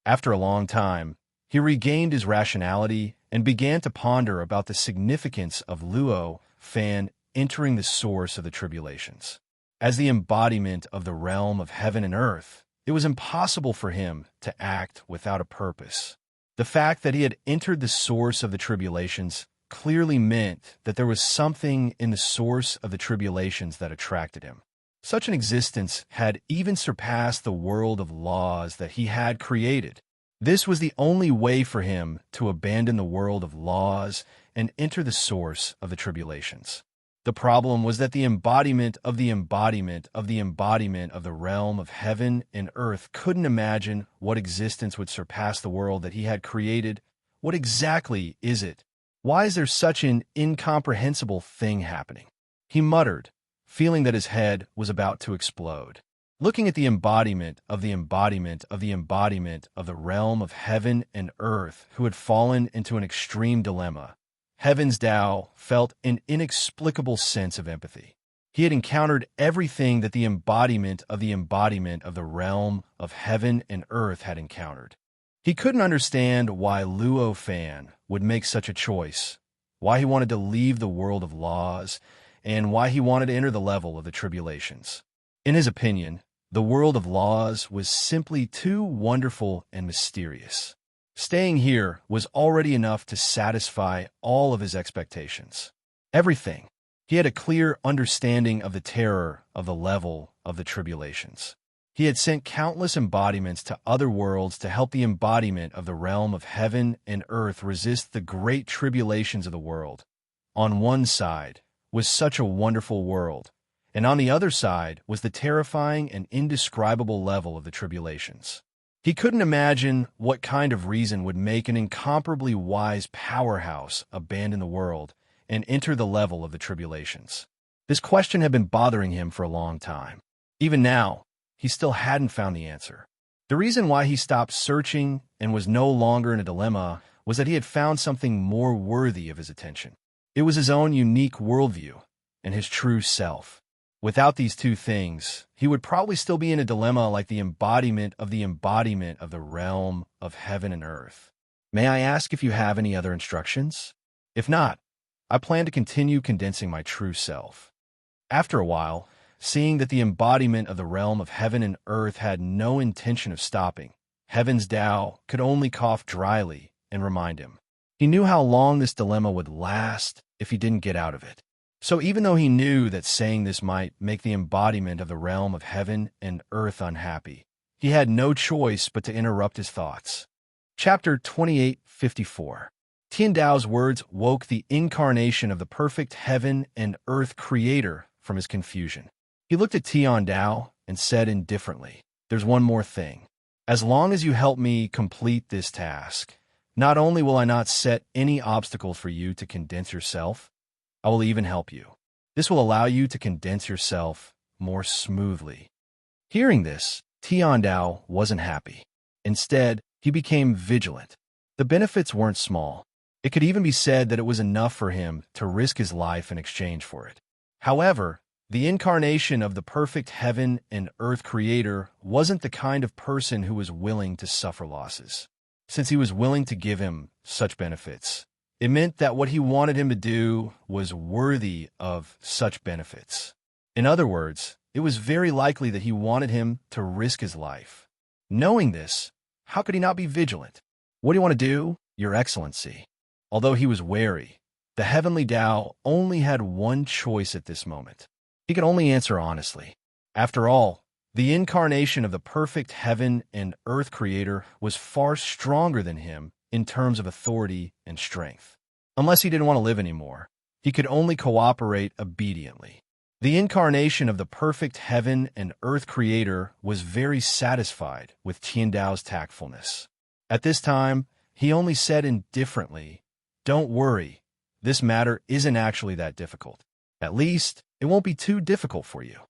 After a long time, he regained his rationality and began to ponder about the significance of Luo Fan entering the source of the tribulations. As the embodiment of the realm of heaven and earth, it was impossible for him to act without a purpose. The fact that he had entered the source of the tribulations clearly meant that there was something in the source of the tribulations that attracted him. Such an existence had even surpassed the world of laws that he had created. This was the only way for him to abandon the world of laws and enter the source of the tribulations. The problem was that the embodiment of the embodiment of the embodiment of the realm of heaven and earth couldn't imagine what existence would surpass the world that he had created. What exactly is it? Why is there such an incomprehensible thing happening? He muttered, feeling that his head was about to explode. Looking at the embodiment of the embodiment of the embodiment of the realm of heaven and earth who had fallen into an extreme dilemma, Heaven's Tao felt an inexplicable sense of empathy. He had encountered everything that the embodiment of the realm of heaven and earth had encountered. He couldn't understand why Luo Fan would make such a choice, why he wanted to leave the world of laws, and why he wanted to enter the level of the tribulations. In his opinion, the world of laws was simply too wonderful and mysterious. Staying here was already enough to satisfy all of his expectations. Everything, He had a clear understanding of the terror of the level of the tribulations. He had sent countless embodiments to other worlds to help the embodiment of the realm of heaven and earth resist the great tribulations of the world. On one side was such a wonderful world, and on the other side was the terrifying and indescribable level of the tribulations. He couldn't imagine what kind of reason would make an incomparably wise powerhouse abandon the world and enter the level of the tribulations. This question had been bothering him for a long time. Even now, he still hadn't found the answer. The reason why he stopped searching and was no longer in a dilemma was that he had found something more worthy of his attention. It was his own unique worldview and his true self. Without these two things, he would probably still be in a dilemma like the embodiment of the realm of heaven and earth. May I ask if you have any other instructions? If not, I plan to continue condensing my true self. After a while, seeing that the embodiment of the realm of heaven and earth had no intention of stopping, Heaven's Tao could only cough dryly and remind him. He knew how long this dilemma would last if he didn't get out of it. So even though he knew that saying this might make the embodiment of the realm of heaven and earth unhappy, he had no choice but to interrupt his thoughts. Chapter 28:54. Tian Dao's words woke the incarnation of the perfect heaven and earth creator from his confusion. He looked at Tian Dao and said indifferently, "There's one more thing. As long as you help me complete this task, not only will I not set any obstacles for you to condense yourself, I will even help you. This will allow you to condense yourself more smoothly." Hearing this, Tian Dao wasn't happy. Instead, he became vigilant. The benefits weren't small. It could even be said that it was enough for him to risk his life in exchange for it. However, the incarnation of the perfect heaven and earth creator wasn't the kind of person who was willing to suffer losses. Since he was willing to give him such benefits, it meant that what he wanted him to do was worthy of such benefits. In other words, it was very likely that he wanted him to risk his life. Knowing this, how could he not be vigilant? "What do you want to do, Your Excellency?" Although he was wary, the heavenly Tao only had one choice at this moment. He could only answer honestly. After all, the incarnation of the perfect heaven and earth creator was far stronger than him in terms of authority and strength. Unless he didn't want to live anymore, he could only cooperate obediently. The incarnation of the perfect heaven and earth creator was very satisfied with Tian Dao's tactfulness. At this time, he only said indifferently, "Don't worry, this matter isn't actually that difficult. At least, it won't be too difficult for you."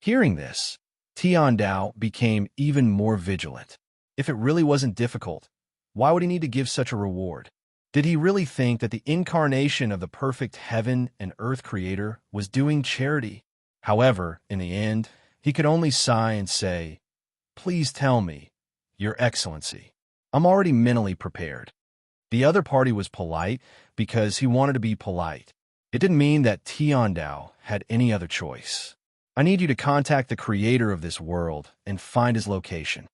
Hearing this, Tian Dao became even more vigilant. If it really wasn't difficult, why would he need to give such a reward? Did he really think that the incarnation of the perfect heaven and earth creator was doing charity? However, in the end, he could only sigh and say, "Please tell me, Your Excellency. I'm already mentally prepared." The other party was polite because he wanted to be polite. It didn't mean that Tian Dao had any other choice. "I need you to contact the creator of this world and find his location."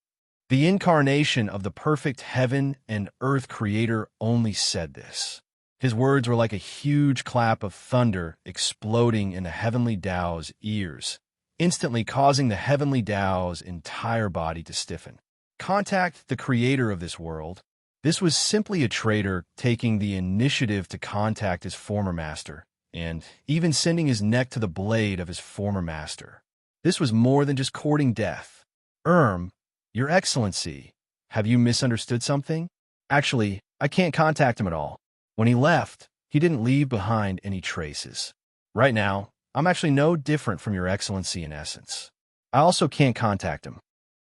The incarnation of the perfect heaven and earth creator only said this. His words were like a huge clap of thunder exploding in the heavenly Tao's ears, instantly causing the heavenly Tao's entire body to stiffen. Contact the creator of this world. This was simply a traitor taking the initiative to contact his former master, and even sending his neck to the blade of his former master. This was more than just courting death. Your Excellency, have you misunderstood something? Actually, I can't contact him at all. When he left, he didn't leave behind any traces. Right now, I'm actually no different from Your Excellency in essence. I also can't contact him,"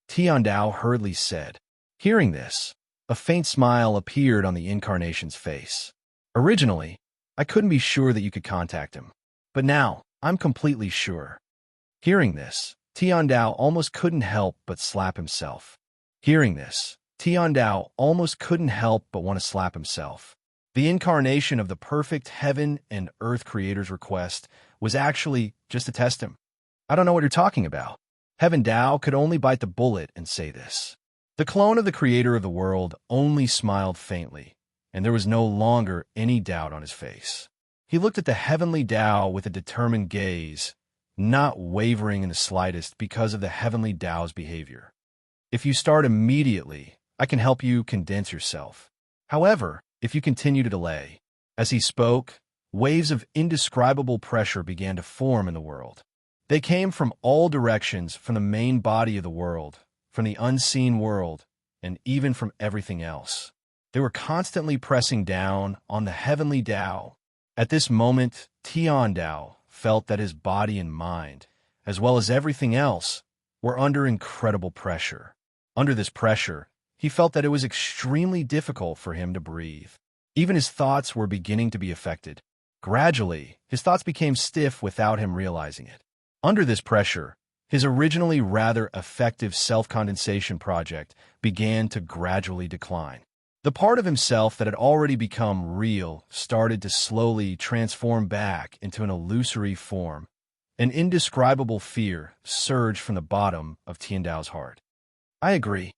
Tian Dao hurriedly said. Hearing this, a faint smile appeared on the incarnation's face. "Originally, I couldn't be sure that you could contact him, but now I'm completely sure." Hearing this, Tian Dao almost couldn't help but slap himself. Hearing this, Tian Dao almost couldn't help but want to slap himself. The incarnation of the perfect heaven and earth creator's request was actually just to test him. "I don't know what you're talking about." Heaven Dao could only bite the bullet and say this. The clone of the creator of the world only smiled faintly, and there was no longer any doubt on his face. He looked at the heavenly Tao with a determined gaze, not wavering in the slightest because of the heavenly Tao's behavior. If you start immediately, I can help you condense yourself. However, if you continue to delay, as he spoke, waves of indescribable pressure began to form in the world. They came from all directions, from the main body of the world, from the unseen world, and even from everything else. They were constantly pressing down on the heavenly Tao. At this moment, Tian Dao felt that his body and mind, as well as everything else, were under incredible pressure. Under this pressure, he felt that it was extremely difficult for him to breathe. Even his thoughts were beginning to be affected. Gradually, his thoughts became stiff without him realizing it. Under this pressure, his originally rather effective self-condensation project began to gradually decline. The part of himself that had already become real started to slowly transform back into an illusory form. An indescribable fear surged from the bottom of Tian Dao's heart. I agree.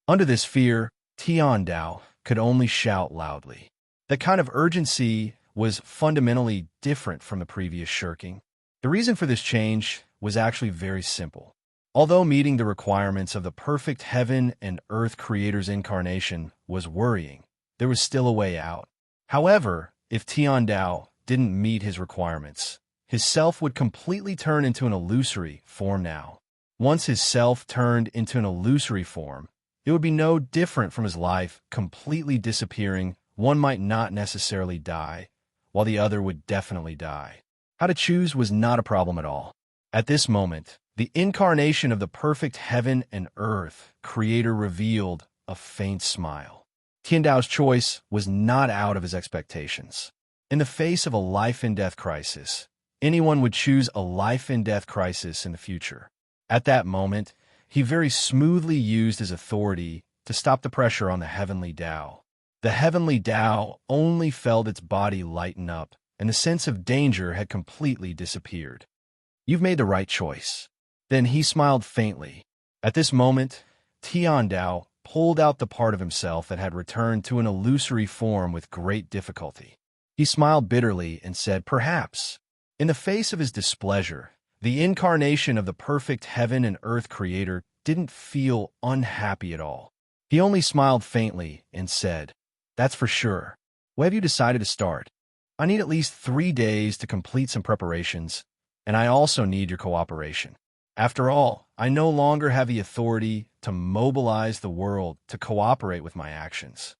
Under this fear, Tian Dao could only shout loudly. That kind of urgency was fundamentally different from the previous shirking. The reason for this change was actually very simple. Although meeting the requirements of the perfect heaven and earth creator's incarnation was worrying, there was still a way out. However, if Tian Dao didn't meet his requirements, his self would completely turn into an illusory form now. Once his self turned into an illusory form, it would be no different from his life completely disappearing. One might not necessarily die, while the other would definitely die. How to choose was not a problem at all. At this moment, the incarnation of the perfect heaven and earth creator revealed a faint smile. Tian Dao's choice was not out of his expectations. In the face of a life-and-death crisis, anyone would choose a life-and-death crisis in the future. At that moment, he very smoothly used his authority to stop the pressure on the heavenly Tao. The heavenly Tao only felt its body lighten up, and the sense of danger had completely disappeared. You've made the right choice. Then he smiled faintly. At this moment, Tian Dao pulled out the part of himself that had returned to an illusory form with great difficulty. He smiled bitterly and said, perhaps. In the face of his displeasure, the incarnation of the perfect heaven and earth creator didn't feel unhappy at all. He only smiled faintly and said, that's for sure. When have you decided to start? I need at least 3 days to complete some preparations, and I also need your cooperation. After all, I no longer have the authority to mobilize the world to cooperate with my actions.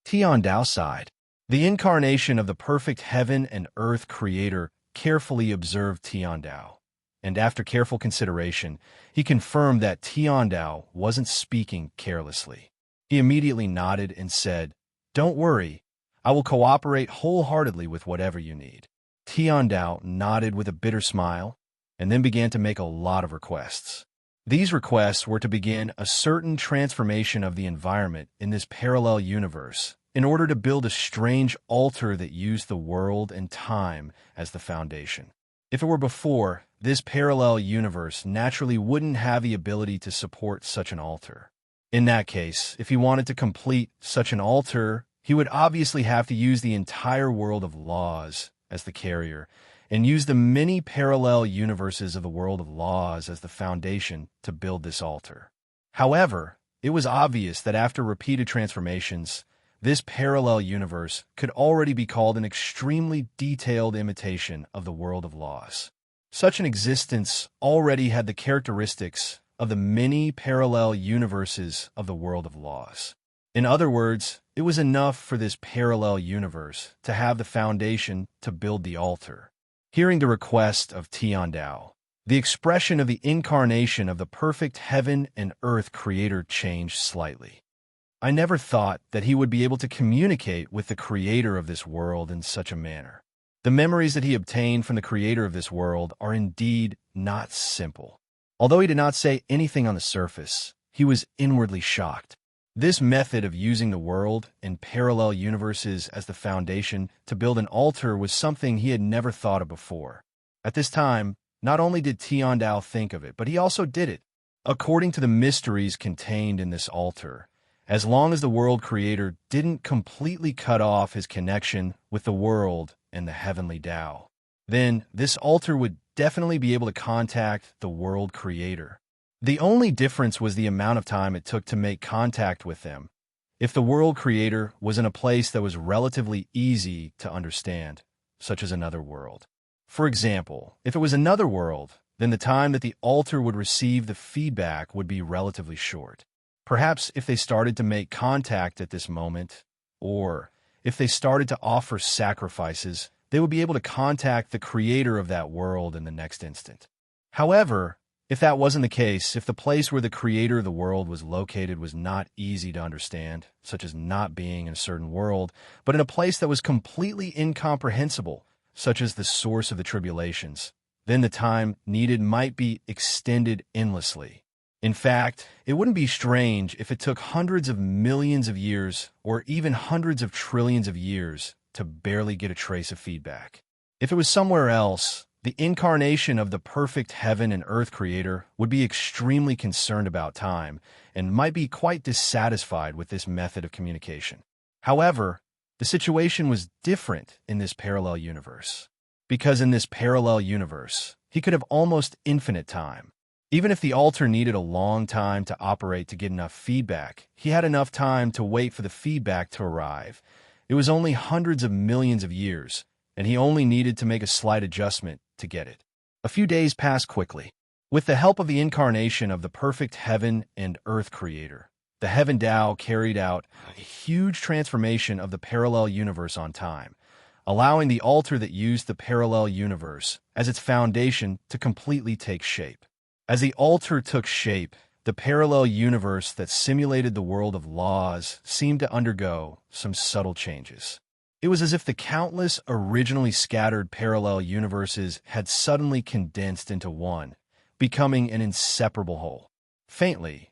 Tian Dao sighed. The incarnation of the perfect heaven and earth creator carefully observed Tian Dao, and after careful consideration, he confirmed that Tian Dao wasn't speaking carelessly. He immediately nodded and said, don't worry, I will cooperate wholeheartedly with whatever you need. Tian Dao nodded with a bitter smile, and then began to make a lot of requests. These requests were to begin a certain transformation of the environment in this parallel universe in order to build a strange altar that used the world and time as the foundation. If it were before, this parallel universe naturally wouldn't have the ability to support such an altar. In that case, if he wanted to complete such an altar, he would obviously have to use the entire world of laws as the carrier, and use the many parallel universes of the world of laws as the foundation to build this altar. However, it was obvious that after repeated transformations, this parallel universe could already be called an extremely detailed imitation of the world of laws. Such an existence already had the characteristics of the many parallel universes of the world of laws. In other words, it was enough for this parallel universe to have the foundation to build the altar. Hearing the request of Tian Dao, the expression of the incarnation of the perfect heaven and earth creator changed slightly. I never thought that he would be able to communicate with the creator of this world in such a manner. The memories that he obtained from the creator of this world are indeed not simple. Although he did not say anything on the surface, he was inwardly shocked. This method of using the world and parallel universes as the foundation to build an altar was something he had never thought of before. At this time, not only did Tian Dao think of it, but he also did it. According to the mysteries contained in this altar, as long as the world creator didn't completely cut off his connection with the world and the heavenly Tao. Then this altar would definitely be able to contact the world creator. The only difference was the amount of time it took to make contact with them. If the world creator was in a place that was relatively easy to understand, such as another world. For example, if it was another world, then the time that the altar would receive the feedback would be relatively short. Perhaps if they started to make contact at this moment, or if they started to offer sacrifices, they would be able to contact the creator of that world in the next instant. However, if that wasn't the case, if the place where the creator of the world was located was not easy to understand, such as not being in a certain world, but in a place that was completely incomprehensible, such as the source of the tribulations, then the time needed might be extended endlessly. In fact, it wouldn't be strange if it took hundreds of millions of years or even hundreds of trillions of years to barely get a trace of feedback. If it was somewhere else, the incarnation of the perfect heaven and earth creator would be extremely concerned about time and might be quite dissatisfied with this method of communication. However, the situation was different in this parallel universe, because in this parallel universe, he could have almost infinite time. Even if the altar needed a long time to operate to get enough feedback, he had enough time to wait for the feedback to arrive. It was only hundreds of millions of years, and he only needed to make a slight adjustment to get it. A few days passed quickly. With the help of the incarnation of the perfect heaven and earth creator, the Heaven Tao carried out a huge transformation of the parallel universe on time, allowing the altar that used the parallel universe as its foundation to completely take shape. As the altar took shape, the parallel universe that simulated the world of laws seemed to undergo some subtle changes. It was as if the countless originally scattered parallel universes had suddenly condensed into one, becoming an inseparable whole. Faintly,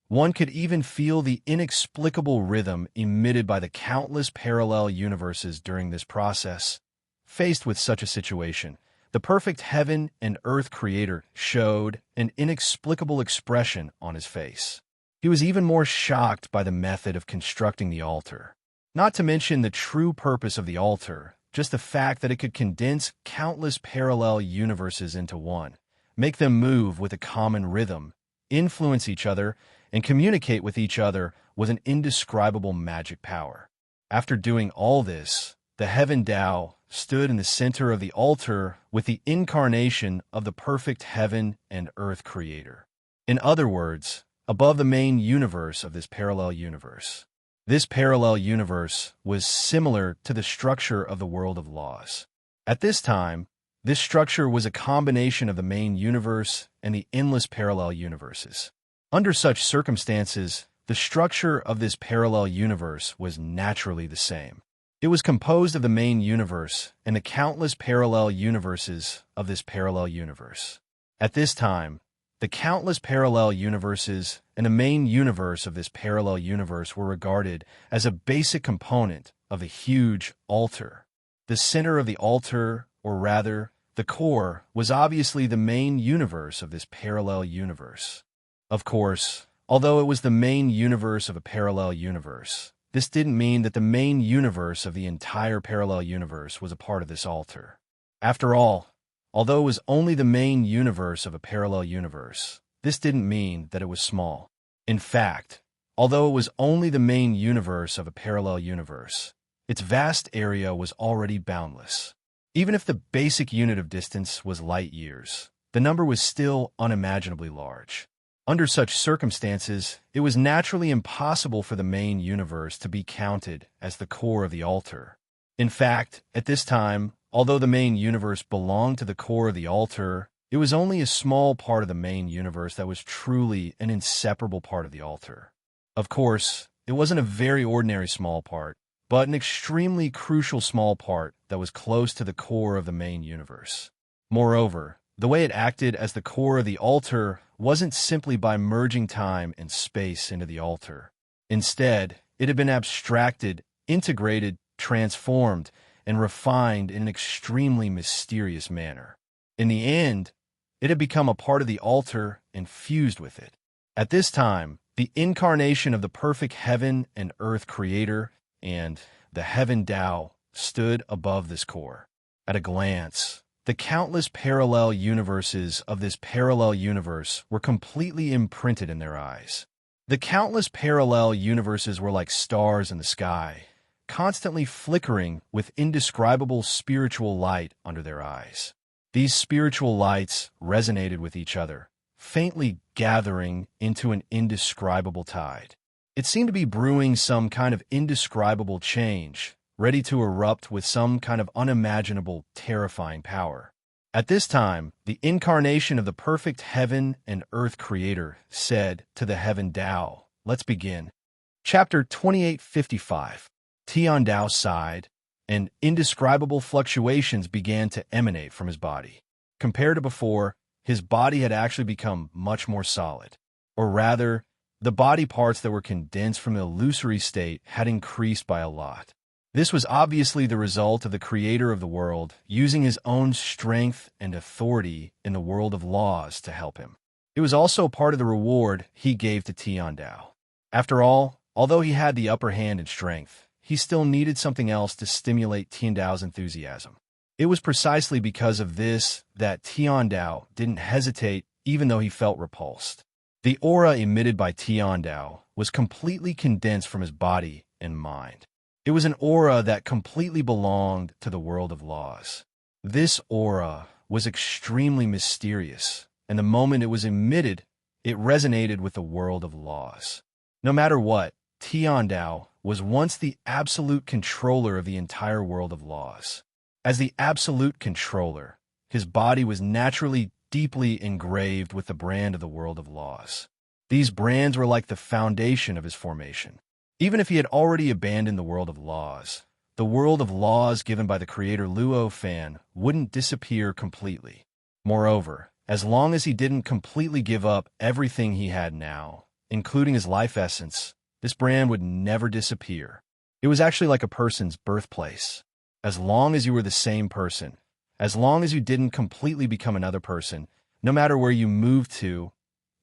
one could even feel the inexplicable rhythm emitted by the countless parallel universes during this process. Faced with such a situation, the perfect heaven and earth creator showed an inexplicable expression on his face. He was even more shocked by the method of constructing the altar. Not to mention the true purpose of the altar, just the fact that it could condense countless parallel universes into one, make them move with a common rhythm, influence each other, and communicate with each other was an indescribable magic power. After doing all this, the Heaven Tao stood in the center of the altar with the incarnation of the perfect heaven and earth creator. In other words, above the main universe of this parallel universe. This parallel universe was similar to the structure of the world of laws. At this time, this structure was a combination of the main universe and the endless parallel universes. Under such circumstances, the structure of this parallel universe was naturally the same. It was composed of the main universe and the countless parallel universes of this parallel universe. At this time, the countless parallel universes and the main universe of this parallel universe were regarded as a basic component of the huge altar. The center of the altar, or rather, the core, was obviously the main universe of this parallel universe. Of course, although it was the main universe of a parallel universe, this didn't mean that the main universe of the entire parallel universe was a part of this altar. After all, although it was only the main universe of a parallel universe, this didn't mean that it was small. In fact, although it was only the main universe of a parallel universe, its vast area was already boundless. Even if the basic unit of distance was light years, the number was still unimaginably large. Under such circumstances, it was naturally impossible for the main universe to be counted as the core of the altar. In fact, at this time, although the main universe belonged to the core of the altar, it was only a small part of the main universe that was truly an inseparable part of the altar. Of course, it wasn't a very ordinary small part, but an extremely crucial small part that was close to the core of the main universe. Moreover, the way it acted as the core of the altar wasn't simply by merging time and space into the altar. Instead, it had been abstracted, integrated, transformed, and refined in an extremely mysterious manner. In the end, it had become a part of the altar and fused with it. At this time, the incarnation of the perfect heaven and earth creator, and the heaven Tao stood above this core. At a glance, the countless parallel universes of this parallel universe were completely imprinted in their eyes. The countless parallel universes were like stars in the sky, constantly flickering with indescribable spiritual light under their eyes. These spiritual lights resonated with each other, faintly gathering into an indescribable tide. It seemed to be brewing some kind of indescribable change, ready to erupt with some kind of unimaginable, terrifying power. At this time, the incarnation of the perfect heaven and earth creator said to the heaven Tao, "Let's begin." Chapter 2855. Tian Tao sighed, and indescribable fluctuations began to emanate from his body. Compared to before, his body had actually become much more solid. Or rather, the body parts that were condensed from the illusory state had increased by a lot. This was obviously the result of the creator of the world using his own strength and authority in the world of laws to help him. It was also part of the reward he gave to Tian Tao. After all, although he had the upper hand in strength, he still needed something else to stimulate Tian Tao's enthusiasm. It was precisely because of this that Tian Tao didn't hesitate even though he felt repulsed. The aura emitted by Tian Tao was completely condensed from his body and mind. It was an aura that completely belonged to the world of laws. This aura was extremely mysterious, and the moment it was emitted, it resonated with the world of laws. No matter what, Tian Tao was once the absolute controller of the entire world of laws. As the absolute controller, his body was naturally deeply engraved with the brand of the world of laws. These brands were like the foundation of his formation. Even if he had already abandoned the world of laws, the world of laws given by the creator Luo Fan wouldn't disappear completely. Moreover, as long as he didn't completely give up everything he had now, including his life essence, this brand would never disappear. It was actually like a person's birthplace. As long as you were the same person, as long as you didn't completely become another person, no matter where you moved to,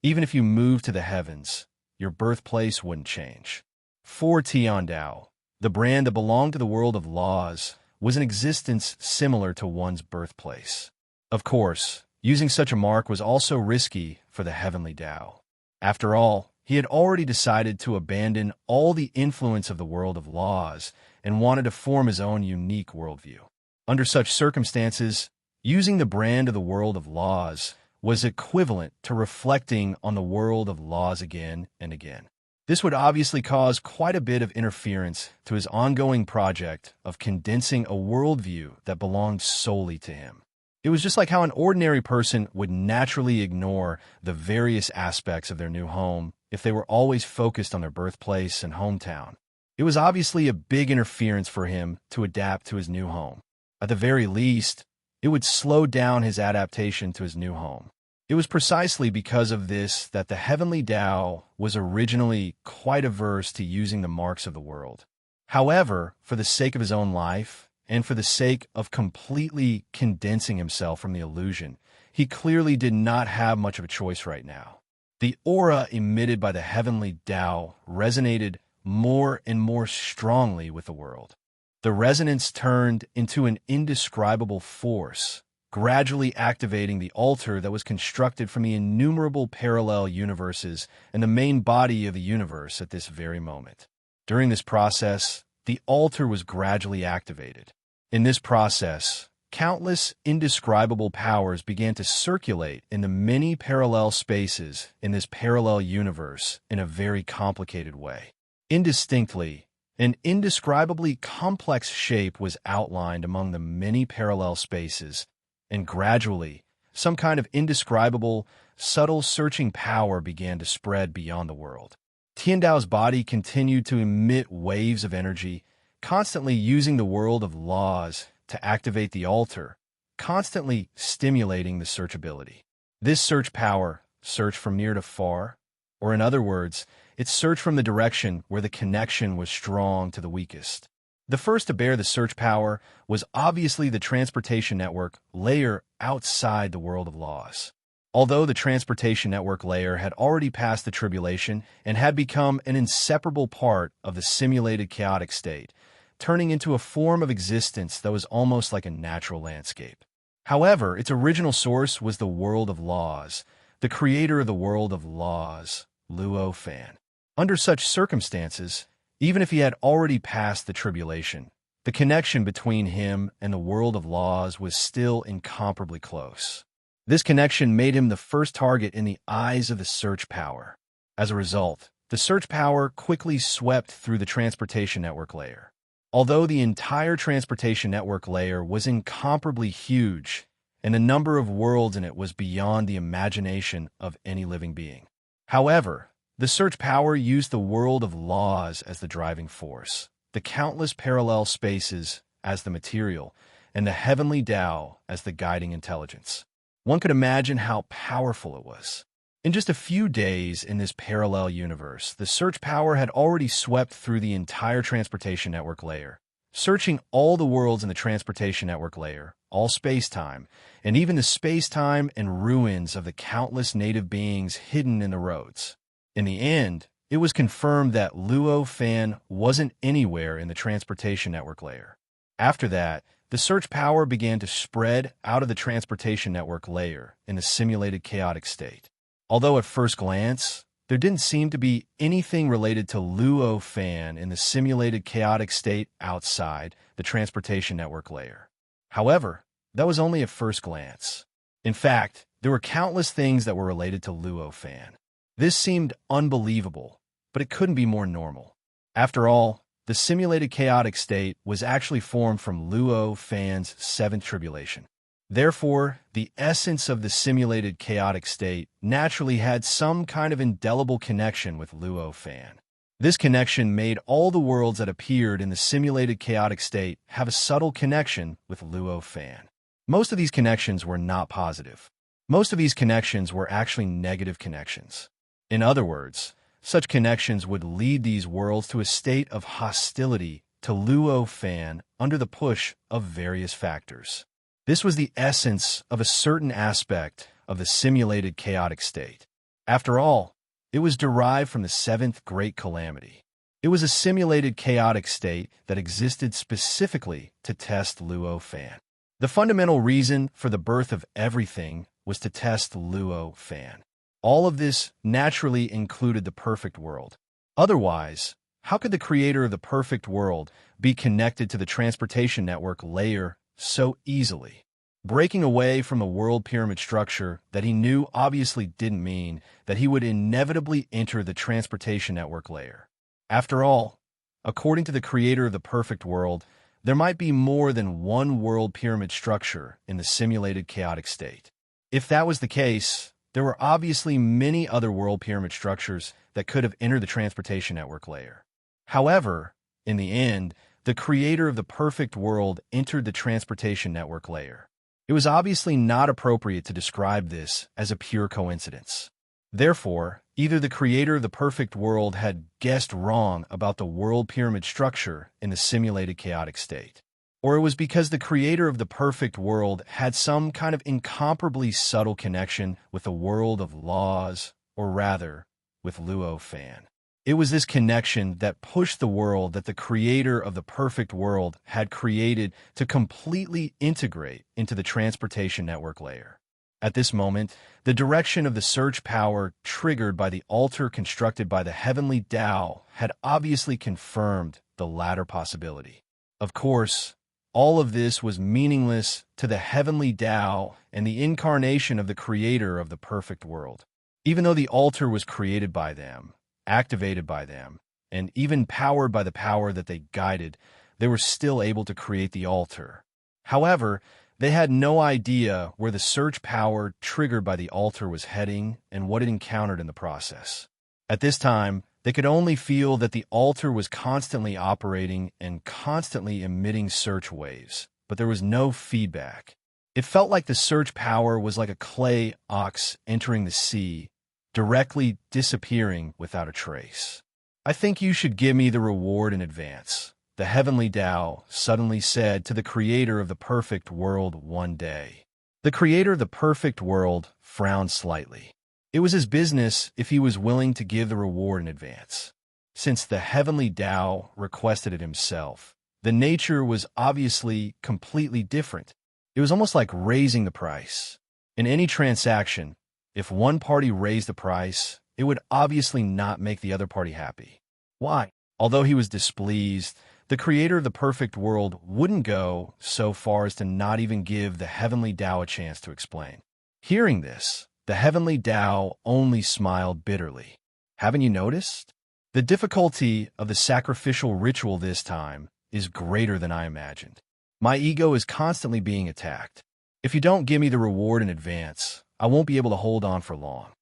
even if you moved to the heavens, your birthplace wouldn't change. For Tian Tao, the brand that belonged to the world of laws was an existence similar to one's birthplace. Of course, using such a mark was also risky for the heavenly Tao. After all, he had already decided to abandon all the influence of the world of laws and wanted to form his own unique worldview. Under such circumstances, using the brand of the world of laws was equivalent to reflecting on the world of laws again and again. This would obviously cause quite a bit of interference to his ongoing project of condensing a worldview that belonged solely to him. It was just like how an ordinary person would naturally ignore the various aspects of their new home if they were always focused on their birthplace and hometown. It was obviously a big interference for him to adapt to his new home. At the very least, it would slow down his adaptation to his new home. It was precisely because of this that the heavenly Tao was originally quite averse to using the marks of the world. However, for the sake of his own life, and for the sake of completely condensing himself from the illusion, he clearly did not have much of a choice right now. The aura emitted by the heavenly Tao resonated more and more strongly with the world. The resonance turned into an indescribable force, gradually activating the altar that was constructed from the innumerable parallel universes and the main body of the universe at this very moment. During this process, the altar was gradually activated. In this process, countless indescribable powers began to circulate in the many parallel spaces in this parallel universe in a very complicated way. Indistinctly, an indescribably complex shape was outlined among the many parallel spaces, and gradually, some kind of indescribable, subtle searching power began to spread beyond the world. Tian Tao's body continued to emit waves of energy, constantly using the world of laws to activate the altar, constantly stimulating the searchability. This search power searched from near to far, or in other words, it searched from the direction where the connection was strong to the weakest. The first to bear the search power was obviously the transportation network layer outside the world of laws. Although the transportation network layer had already passed the tribulation and had become an inseparable part of the simulated chaotic state, turning into a form of existence that was almost like a natural landscape. However, its original source was the world of laws, the creator of the world of laws, Luo Fan. Under such circumstances, even if he had already passed the tribulation, the connection between him and the world of laws was still incomparably close. This connection made him the first target in the eyes of the search power. As a result, the search power quickly swept through the transportation network layer. Although the entire transportation network layer was incomparably huge, and the number of worlds in it was beyond the imagination of any living being. However, the search power used the world of laws as the driving force, the countless parallel spaces as the material, and the heavenly Tao as the guiding intelligence. One could imagine how powerful it was. In just a few days in this parallel universe, the search power had already swept through the entire transportation network layer, searching all the worlds in the transportation network layer, all space-time, and even the space-time and ruins of the countless native beings hidden in the roads. In the end, it was confirmed that Luo Fan wasn't anywhere in the transportation network layer. After that, the search power began to spread out of the transportation network layer in the simulated chaotic state. Although at first glance, there didn't seem to be anything related to Luo Fan in the simulated chaotic state outside the transportation network layer. However, that was only at first glance. In fact, there were countless things that were related to Luo Fan. This seemed unbelievable, but it couldn't be more normal. After all, the simulated chaotic state was actually formed from Luo Fan's seventh tribulation. Therefore, the essence of the simulated chaotic state naturally had some kind of indelible connection with Luo Fan. This connection made all the worlds that appeared in the simulated chaotic state have a subtle connection with Luo Fan. Most of these connections were not positive. Most of these connections were actually negative connections. In other words, such connections would lead these worlds to a state of hostility to Luo Fan under the push of various factors. This was the essence of a certain aspect of the simulated chaotic state. After all, it was derived from the seventh great calamity. It was a simulated chaotic state that existed specifically to test Luo Fan. The fundamental reason for the birth of everything was to test Luo Fan. All of this naturally included the perfect world. Otherwise, how could the creator of the perfect world be connected to the transportation network layer so easily? Breaking away from a world pyramid structure that he knew obviously didn't mean that he would inevitably enter the transportation network layer. After all, according to the creator of the perfect world, there might be more than one world pyramid structure in the simulated chaotic state. If that was the case, there were obviously many other world pyramid structures that could have entered the transportation network layer. However, in the end, the creator of the perfect world entered the transportation network layer. It was obviously not appropriate to describe this as a pure coincidence. Therefore, either the creator of the perfect world had guessed wrong about the world pyramid structure in the simulated chaotic state, or it was because the creator of the perfect world had some kind of incomparably subtle connection with the world of laws, or rather, with Luo Fan. It was this connection that pushed the world that the creator of the perfect world had created to completely integrate into the transportation network layer. At this moment, the direction of the search power triggered by the altar constructed by the heavenly Tao had obviously confirmed the latter possibility. Of course, all of this was meaningless to the heavenly Tao and the incarnation of the creator of the perfect world. Even though the altar was created by them, activated by them, and even powered by the power that they guided, they were still able to create the altar. However, they had no idea where the search power triggered by the altar was heading and what it encountered in the process. At this time, they could only feel that the altar was constantly operating and constantly emitting search waves, but there was no feedback. It felt like the search power was like a clay ox entering the sea, directly disappearing without a trace. "I think you should give me the reward in advance," the heavenly Tao suddenly said to the creator of the perfect world one day. The creator of the perfect world frowned slightly. It was his business if he was willing to give the reward in advance. Since the heavenly Tao requested it himself, the nature was obviously completely different. It was almost like raising the price. In any transaction, if one party raised the price, it would obviously not make the other party happy. Why? Although he was displeased, the creator of the perfect world wouldn't go so far as to not even give the heavenly Tao a chance to explain. Hearing this, the heavenly Tao only smiled bitterly. Haven't you noticed? The difficulty of the sacrificial ritual this time is greater than I imagined. My ego is constantly being attacked. If you don't give me the reward in advance, I won't be able to hold on for long.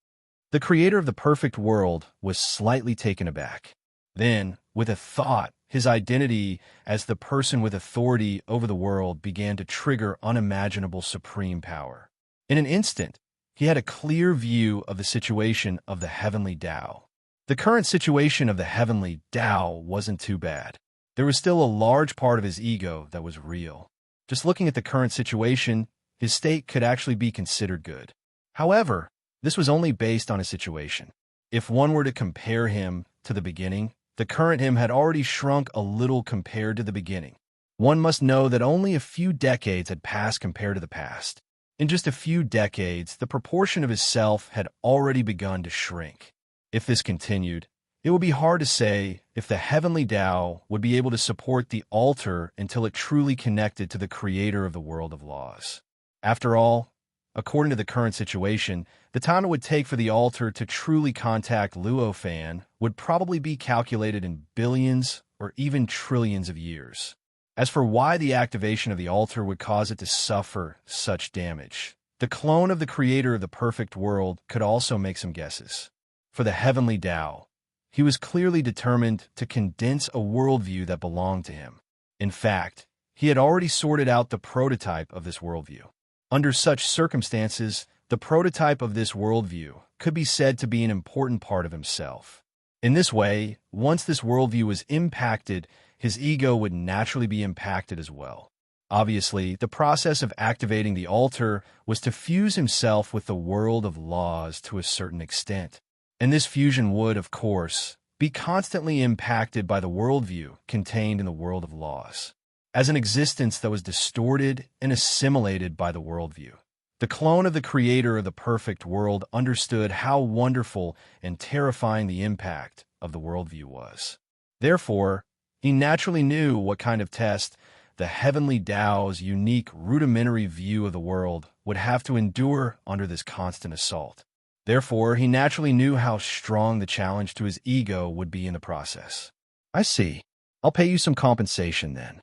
The creator of the perfect world was slightly taken aback. Then, with a thought, his identity as the person with authority over the world began to trigger unimaginable supreme power. In an instant, he had a clear view of the situation of the heavenly Tao. The current situation of the heavenly Tao wasn't too bad. There was still a large part of his ego that was real. Just looking at the current situation, his state could actually be considered good. However, this was only based on his situation. If one were to compare him to the beginning, the current him had already shrunk a little compared to the beginning. One must know that only a few decades had passed compared to the past. In just a few decades, the proportion of his self had already begun to shrink. If this continued, it would be hard to say if the heavenly Tao would be able to support the altar until it truly connected to the creator of the world of laws. After all, according to the current situation, the time it would take for the altar to truly contact Luofan would probably be calculated in billions or even trillions of years. As for why the activation of the altar would cause it to suffer such damage, the clone of the creator of the perfect world could also make some guesses. For the heavenly Tao, he was clearly determined to condense a worldview that belonged to him. In fact, he had already sorted out the prototype of this worldview. Under such circumstances, the prototype of this worldview could be said to be an important part of himself. In this way, once this worldview was impacted, his ego would naturally be impacted as well. Obviously, the process of activating the altar was to fuse himself with the world of laws to a certain extent. And this fusion would, of course, be constantly impacted by the worldview contained in the world of laws. As an existence that was distorted and assimilated by the worldview, the clone of the creator of the perfect world understood how wonderful and terrifying the impact of the worldview was. Therefore, he naturally knew what kind of test the heavenly Tao's unique rudimentary view of the world would have to endure under this constant assault. Therefore, he naturally knew how strong the challenge to his ego would be in the process. I see. I'll pay you some compensation then.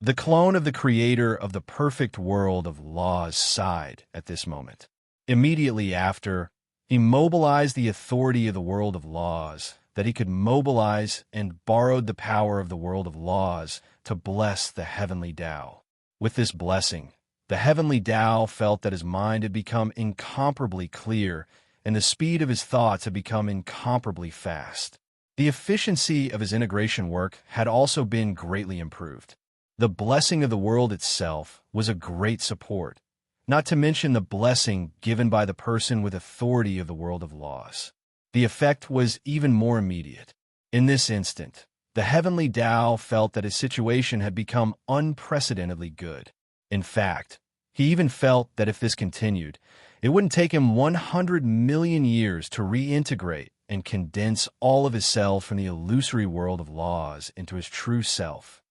The clone of the creator of the perfect world of laws sighed at this moment. Immediately after, he mobilized the authority of the world of laws that he could mobilize and borrowed the power of the world of laws to bless the heavenly Tao. With this blessing, the heavenly Tao felt that his mind had become incomparably clear and the speed of his thoughts had become incomparably fast. The efficiency of his integration work had also been greatly improved. The blessing of the world itself was a great support, not to mention the blessing given by the person with authority of the world of laws. The effect was even more immediate. In this instant, the heavenly Tao felt that his situation had become unprecedentedly good. In fact, he even felt that if this continued, it wouldn't take him 100 million years to reintegrate and condense all of his self from the illusory world of laws into his true self.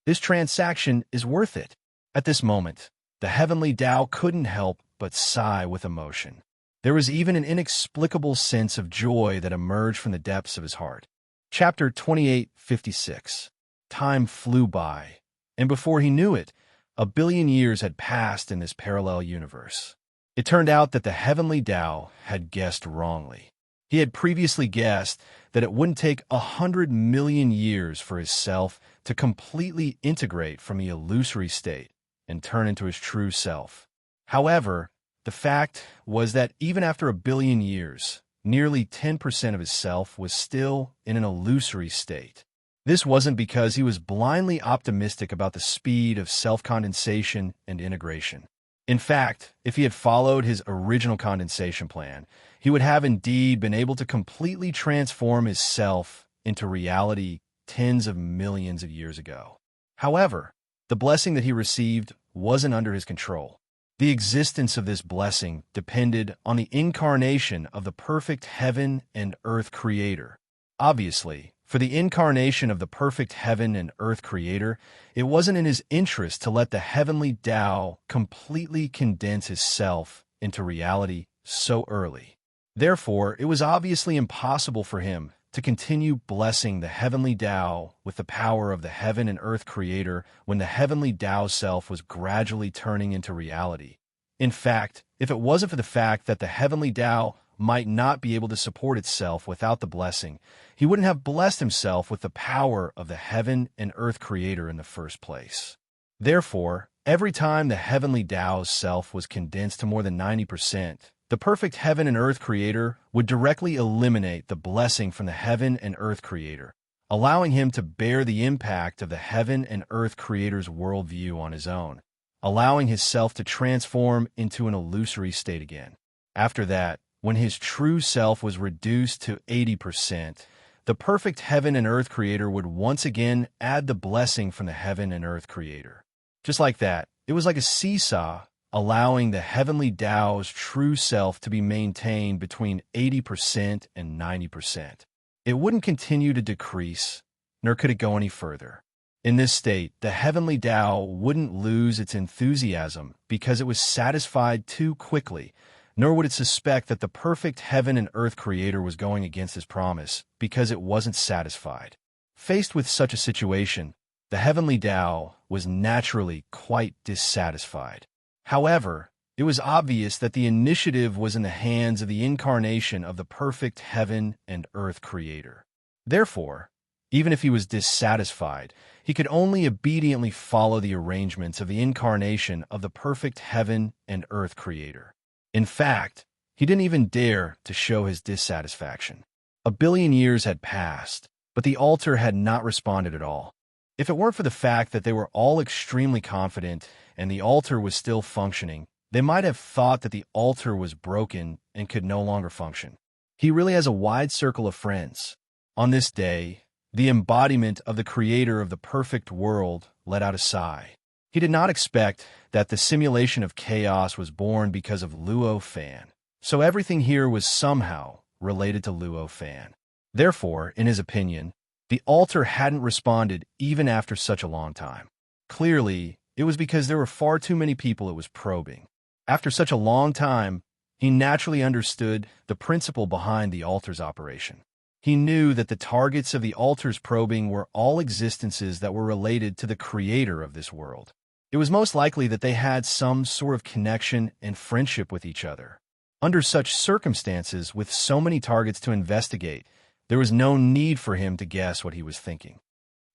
This transaction is worth it. At this moment, the heavenly Tao couldn't help but sigh with emotion. There was even an inexplicable sense of joy that emerged from the depths of his heart. Chapter 28:56. Time flew by, and before he knew it, 1 billion years had passed in this parallel universe. It turned out that the heavenly Tao had guessed wrongly. He had previously guessed that it wouldn't take 100 million years for his self to completely integrate from the illusory state and turn into his true self. However, the fact was that even after 1 billion years, nearly 10% of his self was still in an illusory state. This wasn't because he was blindly optimistic about the speed of self-condensation and integration. In fact, if he had followed his original condensation plan, he would have indeed been able to completely transform his self into reality tens of millions of years ago. However, the blessing that he received wasn't under his control. The existence of this blessing depended on the incarnation of the perfect heaven and earth creator. Obviously, for the incarnation of the perfect heaven and earth creator, it wasn't in his interest to let the heavenly Tao completely condense his self into reality so early. Therefore, it was obviously impossible for him to continue blessing the heavenly Tao with the power of the heaven and earth creator when the heavenly Tao self was gradually turning into reality. In fact, if it wasn't for the fact that the heavenly Tao might not be able to support itself without the blessing, he wouldn't have blessed himself with the power of the heaven and earth creator in the first place. Therefore, every time the heavenly Tao's self was condensed to more than 90%, the perfect heaven and earth creator would directly eliminate the blessing from the heaven and earth creator, allowing him to bear the impact of the heaven and earth creator's worldview on his own, allowing his self to transform into an illusory state again. After that, when his true self was reduced to 80%, the perfect heaven and earth creator would once again add the blessing from the heaven and earth creator. Just like that, it was like a seesaw, allowing the heavenly Tao's true self to be maintained between 80% and 90%. It wouldn't continue to decrease, nor could it go any further. In this state, the heavenly Tao wouldn't lose its enthusiasm because it was satisfied too quickly, nor would it suspect that the perfect heaven and earth creator was going against his promise because it wasn't satisfied. Faced with such a situation, the heavenly Tao was naturally quite dissatisfied. However, it was obvious that the initiative was in the hands of the incarnation of the perfect heaven and earth creator. Therefore, even if he was dissatisfied, he could only obediently follow the arrangements of the incarnation of the perfect heaven and earth creator. In fact, he didn't even dare to show his dissatisfaction. 1 billion years had passed, but the altar had not responded at all. If it weren't for the fact that they were all extremely confident and the altar was still functioning, they might have thought that the altar was broken and could no longer function. He really has a wide circle of friends. On this day, the embodiment of the creator of the perfect world let out a sigh. He did not expect that the simulation of chaos was born because of Luo Fan, so everything here was somehow related to Luo Fan. Therefore, in his opinion, the altar hadn't responded even after such a long time. Clearly, it was because there were far too many people it was probing. After such a long time, he naturally understood the principle behind the altar's operation. He knew that the targets of the altar's probing were all existences that were related to the creator of this world. It was most likely that they had some sort of connection and friendship with each other. Under such circumstances, with so many targets to investigate, there was no need for him to guess what he was thinking.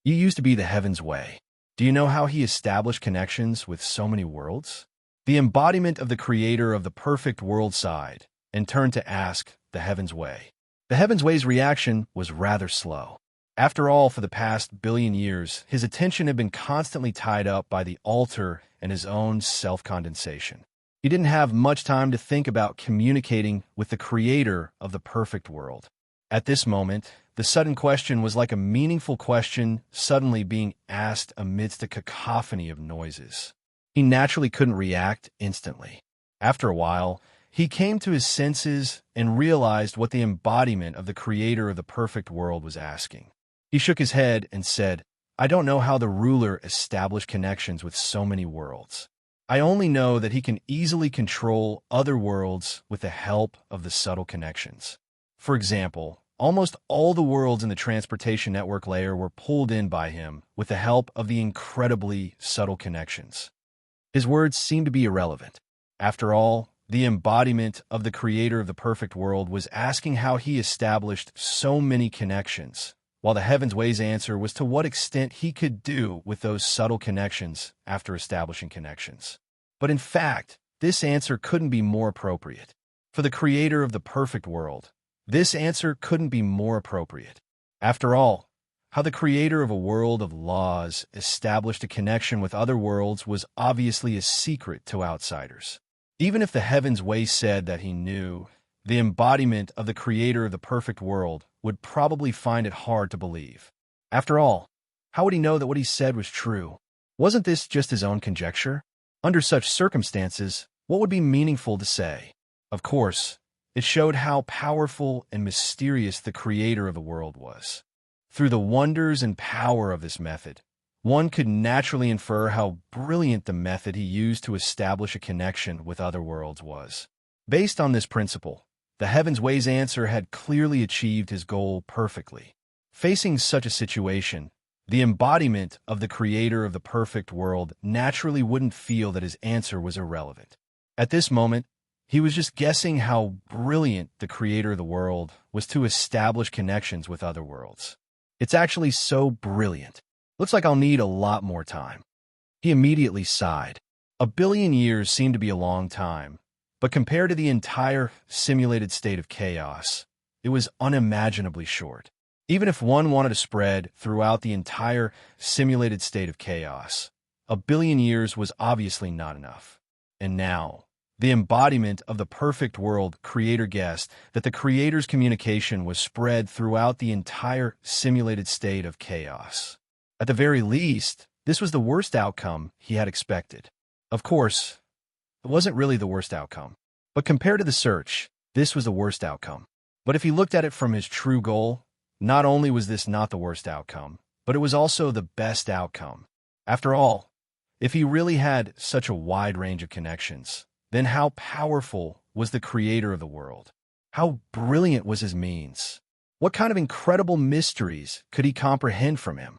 You used to be the heaven's way. Do you know how he established connections with so many worlds? The embodiment of the creator of the perfect world sighed and turned to ask the heaven's way. The heaven's way's reaction was rather slow. After all, for the past 1 billion years, his attention had been constantly tied up by the altar and his own self-condensation. He didn't have much time to think about communicating with the creator of the perfect world. At this moment, the sudden question was like a meaningful question suddenly being asked amidst a cacophony of noises. He naturally couldn't react instantly. After a while, he came to his senses and realized what the embodiment of the creator of the perfect world was asking. He shook his head and said, "I don't know how the ruler established connections with so many worlds. I only know that he can easily control other worlds with the help of the subtle connections. For example, almost all the worlds in the transportation network layer were pulled in by him with the help of the incredibly subtle connections." His words seemed to be irrelevant. After all, the embodiment of the creator of the perfect world was asking how he established so many connections, while the heaven's way's answer was to what extent he could do with those subtle connections after establishing connections. But in fact, this answer couldn't be more appropriate. For the creator of the perfect world, this answer couldn't be more appropriate. After all, How the creator of a world of laws established a connection with other worlds was obviously a secret to outsiders. Even if the heavens way said that he knew, the embodiment of the creator of the perfect world would probably find it hard to believe. After all, how would he know that what he said was true? Wasn't this just his own conjecture? Under such circumstances, what would be meaningful to say? Of course, it showed how powerful and mysterious the creator of the world was. Through the wonders and power of this method, one could naturally infer how brilliant the method he used to establish a connection with other worlds was. Based on this principle, the Heaven's Way's answer had clearly achieved his goal perfectly. Facing such a situation, the embodiment of the creator of the perfect world naturally wouldn't feel that his answer was irrelevant. At this moment, he was just guessing how brilliant the creator of the world was to establish connections with other worlds. It's actually so brilliant. Looks like I'll need a lot more time. He immediately sighed. 1 billion years seemed to be a long time, but compared to the entire simulated state of chaos, it was unimaginably short. Even if one wanted to spread throughout the entire simulated state of chaos, 1 billion years was obviously not enough. And now, the embodiment of the perfect world creator guessed that the creator's communication was spread throughout the entire simulated state of chaos. At the very least, this was the worst outcome he had expected. Of course, it wasn't really the worst outcome. But compared to the search, this was the worst outcome. But if he looked at it from his true goal, not only was this not the worst outcome, but it was also the best outcome. After all, if he really had such a wide range of connections, then how powerful was the creator of the world? How brilliant was his means? What kind of incredible mysteries could he comprehend from him?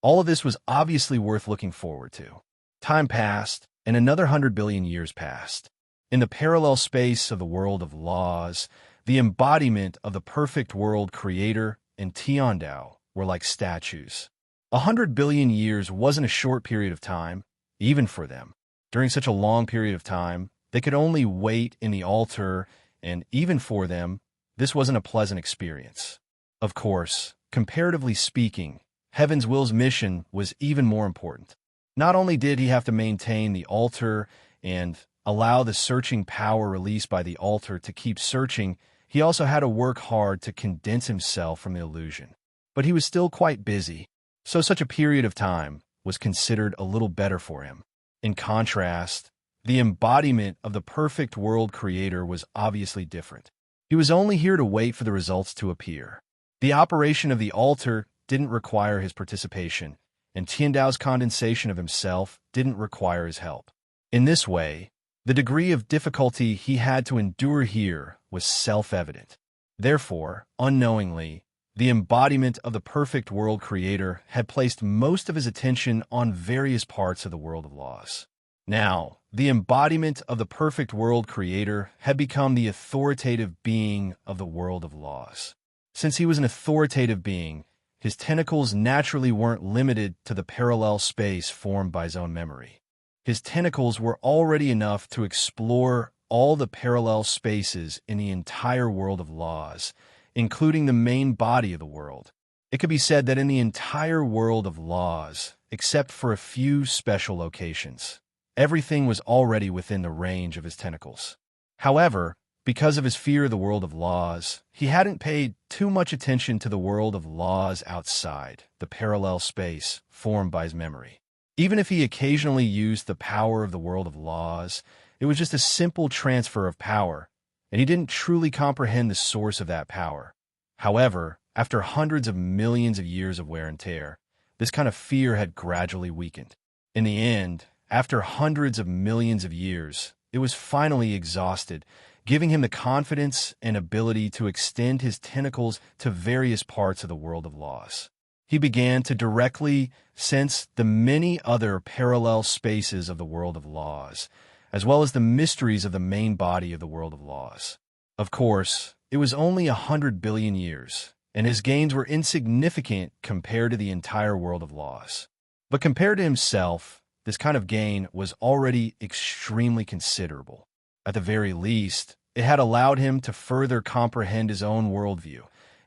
All of this was obviously worth looking forward to. Time passed, and another 100 billion years passed. In the parallel space of the world of laws, the embodiment of the perfect world creator and Tiandao were like statues. 100 billion years wasn't a short period of time, even for them. During such a long period of time, they could only wait in the altar, and even for them, this wasn't a pleasant experience. Of course, comparatively speaking, Heaven's Will's mission was even more important. Not only did he have to maintain the altar and allow the searching power released by the altar to keep searching, he also had to work hard to condense himself from the illusion. But he was still quite busy, so such a period of time was considered a little better for him. In contrast, the embodiment of the perfect world creator was obviously different. He was only here to wait for the results to appear. The operation of the altar didn't require his participation, and Tiandao's condensation of himself didn't require his help. In this way, the degree of difficulty he had to endure here was self-evident. Therefore, unknowingly, the embodiment of the perfect world creator had placed most of his attention on various parts of the world of laws. Now, the embodiment of the perfect world creator had become the authoritative being of the world of laws. Since he was an authoritative being, his tentacles naturally weren't limited to the parallel space formed by his own memory. His tentacles were already enough to explore all the parallel spaces in the entire world of laws, including the main body of the world. It could be said that in the entire world of laws, except for a few special locations, everything was already within the range of his tentacles. However, because of his fear of the world of laws, he hadn't paid too much attention to the world of laws outside the parallel space formed by his memory. Even if he occasionally used the power of the world of laws, it was just a simple transfer of power, and he didn't truly comprehend the source of that power. However, after hundreds of millions of years of wear and tear, this kind of fear had gradually weakened. In the end, after hundreds of millions of years, it was finally exhausted, giving him the confidence and ability to extend his tentacles to various parts of the world of laws. He began to directly sense the many other parallel spaces of the world of laws, as well as the mysteries of the main body of the world of laws. Of course, it was only 100 billion years, and his gains were insignificant compared to the entire world of laws. But compared to himself, this kind of gain was already extremely considerable. At the very least, it had allowed him to further comprehend his own worldview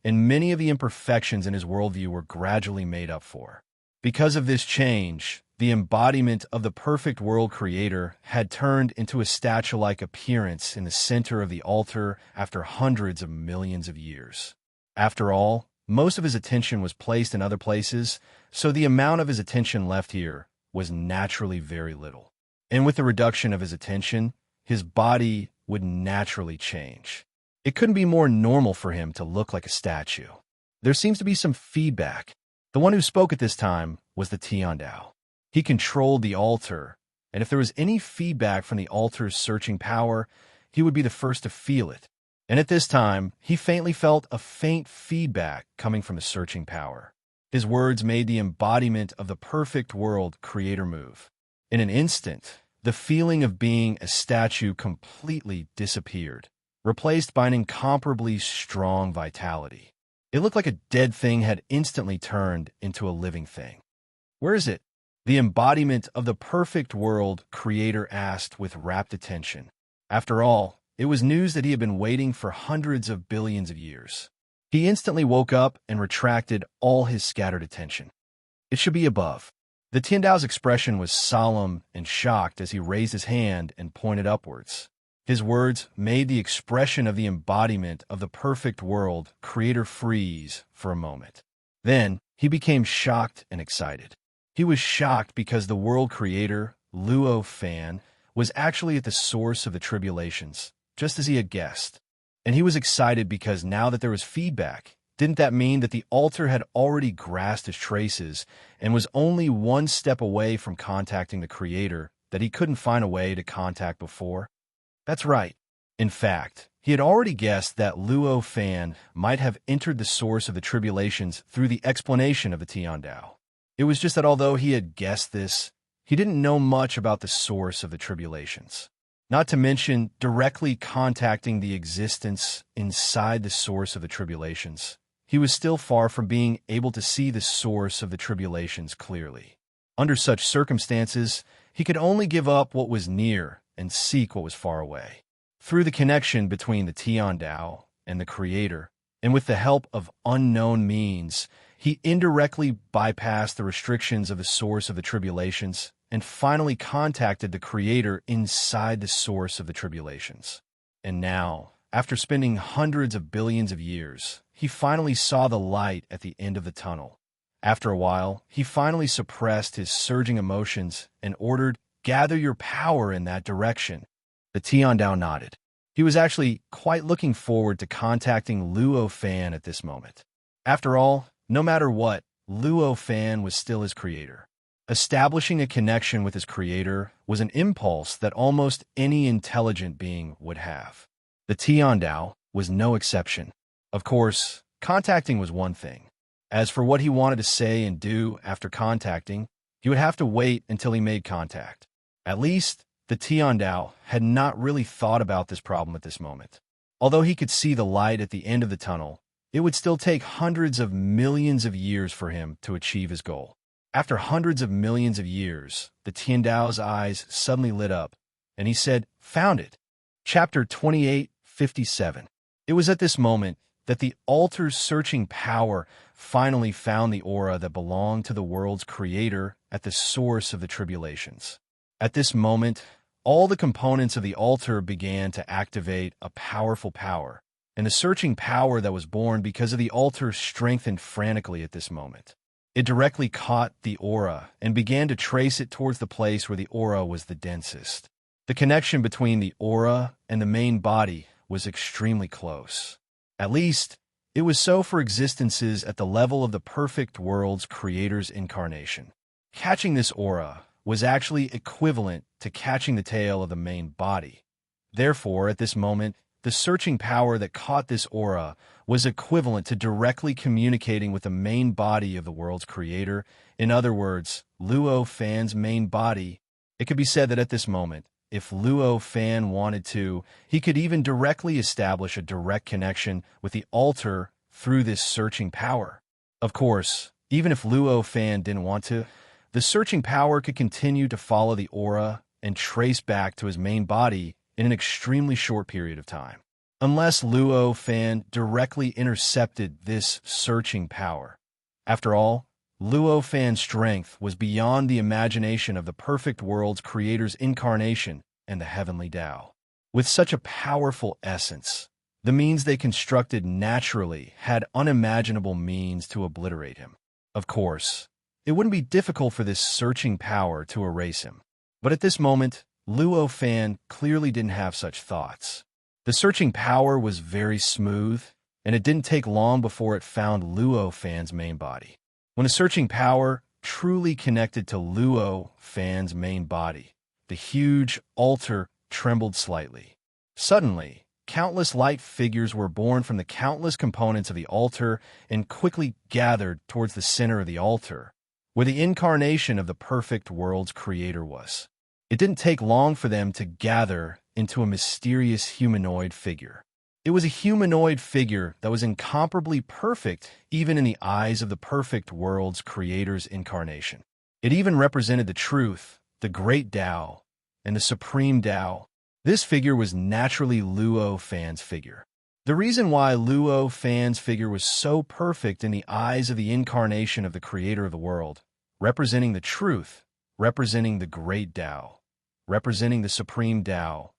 and many of the imperfections in his worldview were gradually made up for. Because of this change, the embodiment of the perfect world creator had turned into a statue-like appearance in the center of the altar after hundreds of millions of years. After all, most of his attention was placed in other places, so the amount of his attention left here was naturally very little. And with the reduction of his attention, his body would naturally change. It couldn't be more normal for him to look like a statue. There seems to be some feedback. The one who spoke at this time was the Tiandao. He controlled the altar, and if there was any feedback from the altar's searching power, he would be the first to feel it. And at this time, he faintly felt a faint feedback coming from the searching power. His words made the embodiment of the perfect world creator move. In an instant, the feeling of being a statue completely disappeared, replaced by an incomparably strong vitality. It looked like a dead thing had instantly turned into a living thing. "Where is it?" The embodiment of the perfect world creator asked with rapt attention. After all, it was news that he had been waiting for hundreds of billions of years. He instantly woke up and retracted all his scattered attention. "It should be above." The Tiandao's expression was solemn and shocked as he raised his hand and pointed upwards. His words made the expression of the embodiment of the perfect world creator freeze for a moment. Then he became shocked and excited. He was shocked because the world creator, Luo Fan, was actually at the source of the tribulations, just as he had guessed. And he was excited because now that there was feedback, didn't that mean that the altar had already grasped his traces and was only one step away from contacting the creator that he couldn't find a way to contact before? That's right. In fact, he had already guessed that Luo Fan might have entered the source of the tribulations through the explanation of the Tiandao. It was just that although he had guessed this, he didn't know much about the source of the tribulations. Not to mention directly contacting the existence inside the source of the tribulations. He was still far from being able to see the source of the tribulations clearly. Under such circumstances, he could only give up what was near and seek what was far away. Through the connection between the Tiandao and the Creator, and with the help of unknown means, he indirectly bypassed the restrictions of the source of the tribulations and finally contacted the Creator inside the source of the tribulations. And now, after spending hundreds of billions of years, he finally saw the light at the end of the tunnel. After a while, he finally suppressed his surging emotions and ordered, "Gather your power in that direction." The Tiandao nodded. He was actually quite looking forward to contacting Luo Fan at this moment. After all, no matter what, Luo Fan was still his creator. Establishing a connection with his creator was an impulse that almost any intelligent being would have. The Tiandao was no exception. Of course, contacting was one thing. As for what he wanted to say and do after contacting, he would have to wait until he made contact. At least, the Tiandao had not really thought about this problem at this moment. Although he could see the light at the end of the tunnel, it would still take hundreds of millions of years for him to achieve his goal. After hundreds of millions of years, the Tiandao's eyes suddenly lit up, and he said, "Found it." Chapter 28:57. It was at this moment that the altar's searching power finally found the aura that belonged to the world's creator at the source of the tribulations. At this moment, all the components of the altar began to activate a powerful power, and the searching power that was born because of the altar strengthened frantically at this moment. It directly caught the aura and began to trace it towards the place where the aura was the densest. The connection between the aura and the main body was extremely close. At least, it was so for existences at the level of the perfect world's creator's incarnation. Catching this aura was actually equivalent to catching the tail of the main body. Therefore, at this moment, the searching power that caught this aura was equivalent to directly communicating with the main body of the world's creator. In other words, Luo Fan's main body. It could be said that at this moment, if Luo Fan wanted to, he could even directly establish a direct connection with the altar through this searching power. Of course, even if Luo Fan didn't want to, the searching power could continue to follow the aura and trace back to his main body in an extremely short period of time. unless Luo Fan directly intercepted this searching power. After all, Luo Fan's strength was beyond the imagination of the perfect world's creator's incarnation and the heavenly Tao. With such a powerful essence, the means they constructed naturally had unimaginable means to obliterate him. Of course, it wouldn't be difficult for this searching power to erase him. But at this moment, Luo Fan clearly didn't have such thoughts. The searching power was very smooth, and it didn't take long before it found Luo Fan's main body. When a searching power truly connected to Luo Fan's main body, the huge altar trembled slightly. Suddenly, countless light figures were born from the countless components of the altar and quickly gathered towards the center of the altar, where the incarnation of the perfect world's creator was. It didn't take long for them to gather into a mysterious humanoid figure. It was a humanoid figure that was incomparably perfect even in the eyes of the perfect world's creator's incarnation. It even represented the truth, the great Tao, and the supreme Tao. This figure was naturally Luo Fan's figure. The reason why Luo Fan's figure was so perfect in the eyes of the incarnation of the creator of the world, representing the truth, representing the great Tao, representing the supreme Tao,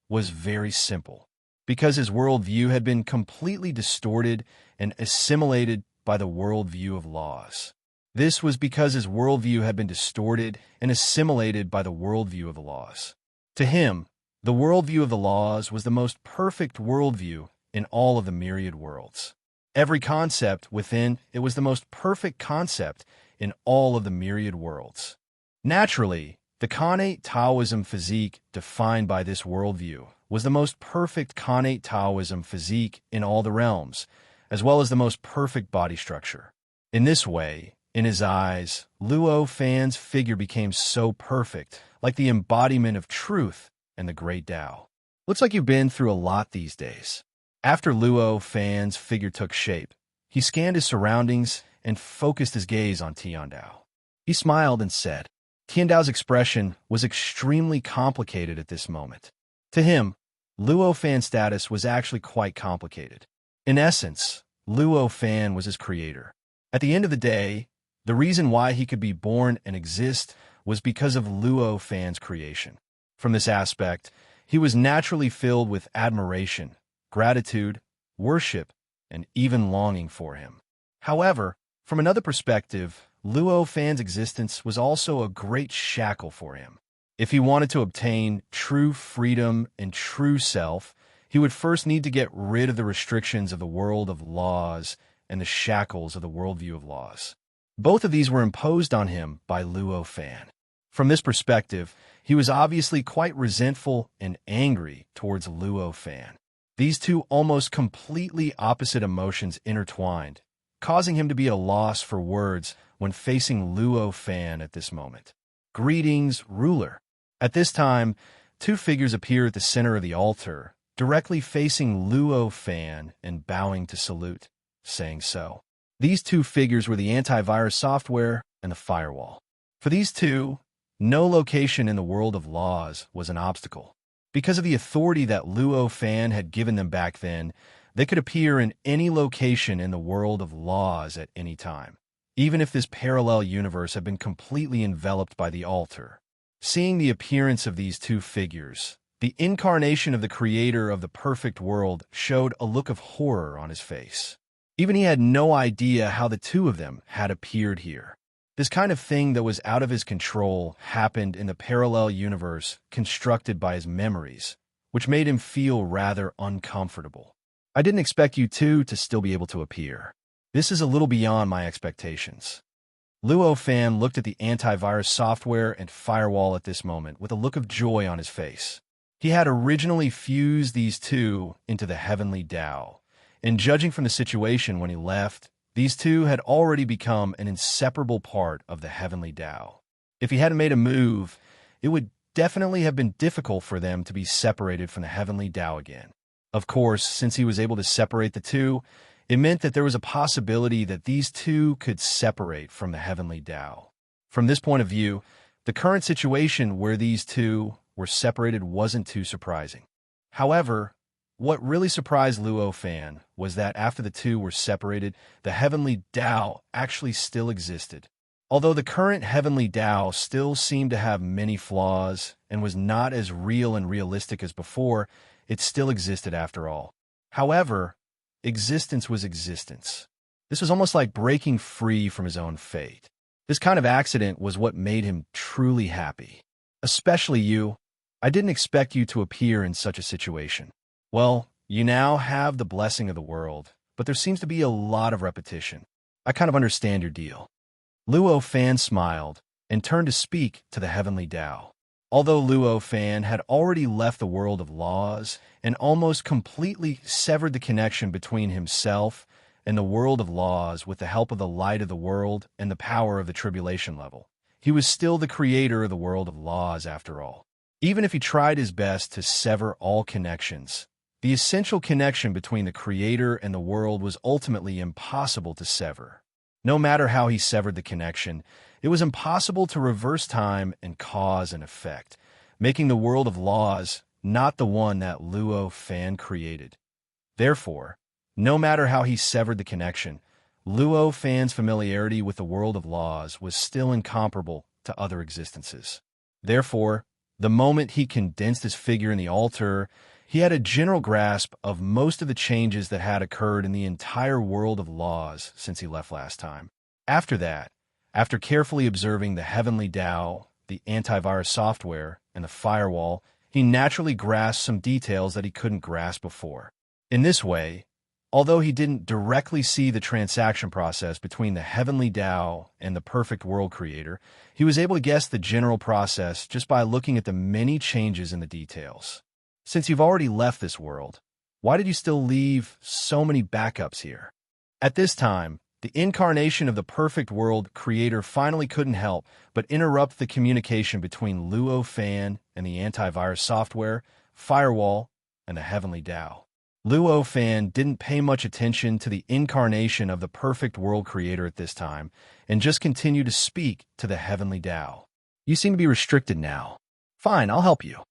was very simple. Because his worldview had been completely distorted and assimilated by the worldview of laws. This was because his worldview had been distorted and assimilated by the worldview of the laws. To him, the worldview of the laws was the most perfect worldview in all of the myriad worlds. Every concept within it was the most perfect concept in all of the myriad worlds. Naturally, the Khanate Taoism physique defined by this worldview was the most perfect Khanate Taoism physique in all the realms, as well as the most perfect body structure. In this way, in his eyes, Luo Fan's figure became so perfect, like the embodiment of truth and the great Tao. Looks like you've been through a lot these days. After Luo Fan's figure took shape, he scanned his surroundings and focused his gaze on Tiandao. He smiled and said, Tiandao's expression was extremely complicated at this moment. To him, Luo Fan's status was actually quite complicated. In essence, Luo Fan was his creator. At the end of the day, the reason why he could be born and exist was because of Luo Fan's creation. From this aspect, he was naturally filled with admiration, gratitude, worship, and even longing for him. However, from another perspective, Luo Fan's existence was also a great shackle for him. If he wanted to obtain true freedom and true self, he would first need to get rid of the restrictions of the world of laws and the shackles of the worldview of laws. Both of these were imposed on him by Luo Fan. From this perspective, he was obviously quite resentful and angry towards Luo Fan. These two almost completely opposite emotions intertwined, causing him to be at a loss for words when facing Luo Fan at this moment. Greetings, ruler. At this time, two figures appear at the center of the altar, directly facing Luo Fan and bowing to salute, saying so. These two figures were the antivirus software and the firewall. For these two, no location in the world of laws was an obstacle. Because of the authority that Luo Fan had given them back then, they could appear in any location in the world of laws at any time, even if this parallel universe had been completely enveloped by the altar. Seeing the appearance of these two figures, the incarnation of the creator of the perfect world showed a look of horror on his face. Even he had no idea how the two of them had appeared here. This kind of thing that was out of his control happened in the parallel universe constructed by his memories, which made him feel rather uncomfortable. I didn't expect you two to still be able to appear. This is a little beyond my expectations. Luo Fan looked at the antivirus software and firewall at this moment with a look of joy on his face. He had originally fused these two into the heavenly Tao, and judging from the situation when he left, these two had already become an inseparable part of the heavenly Tao. If he hadn't made a move, it would definitely have been difficult for them to be separated from the heavenly Tao again. Of course, since he was able to separate the two, it meant that there was a possibility that these two could separate from the heavenly Tao. From this point of view, the current situation where these two were separated wasn't too surprising. However, What really surprised Luo Fan was that after the two were separated, the heavenly Tao actually still existed. Although the current heavenly Tao still seemed to have many flaws and was not as real and realistic as before, it still existed after all. However, existence was existence. This was almost like breaking free from his own fate. This kind of accident was what made him truly happy. Especially you. I didn't expect you to appear in such a situation. Well, you now have the blessing of the world, but there seems to be a lot of repetition. I kind of understand your deal. Luo Fan smiled and turned to speak to the heavenly Tao. Although Luo Fan had already left the world of laws and almost completely severed the connection between himself and the world of laws with the help of the light of the world and the power of the tribulation level, he was still the creator of the world of laws after all. Even if he tried his best to sever all connections, the essential connection between the creator and the world was ultimately impossible to sever. No matter how he severed the connection, it was impossible to reverse time and cause and effect, making the world of laws not the one that Luo Fan created. Therefore, no matter how he severed the connection, Luo Fan's familiarity with the world of laws was still incomparable to other existences. Therefore, the moment he condensed his figure in the altar, he had a general grasp of most of the changes that had occurred in the entire world of laws since he left last time. After that, after carefully observing the heavenly Tao, the antivirus software, and the firewall, he naturally grasped some details that he couldn't grasp before. In this way, although he didn't directly see the transaction process between the heavenly Tao and the perfect world creator, he was able to guess the general process just by looking at the many changes in the details. Since you've already left this world, why did you still leave so many backups here? At this time, the incarnation of the perfect world creator finally couldn't help but interrupt the communication between Luo Fan and the antivirus software, firewall, and the heavenly Tao. Luo Fan didn't pay much attention to the incarnation of the perfect world creator at this time and just continued to speak to the heavenly Tao. You seem to be restricted now. Fine, I'll help you.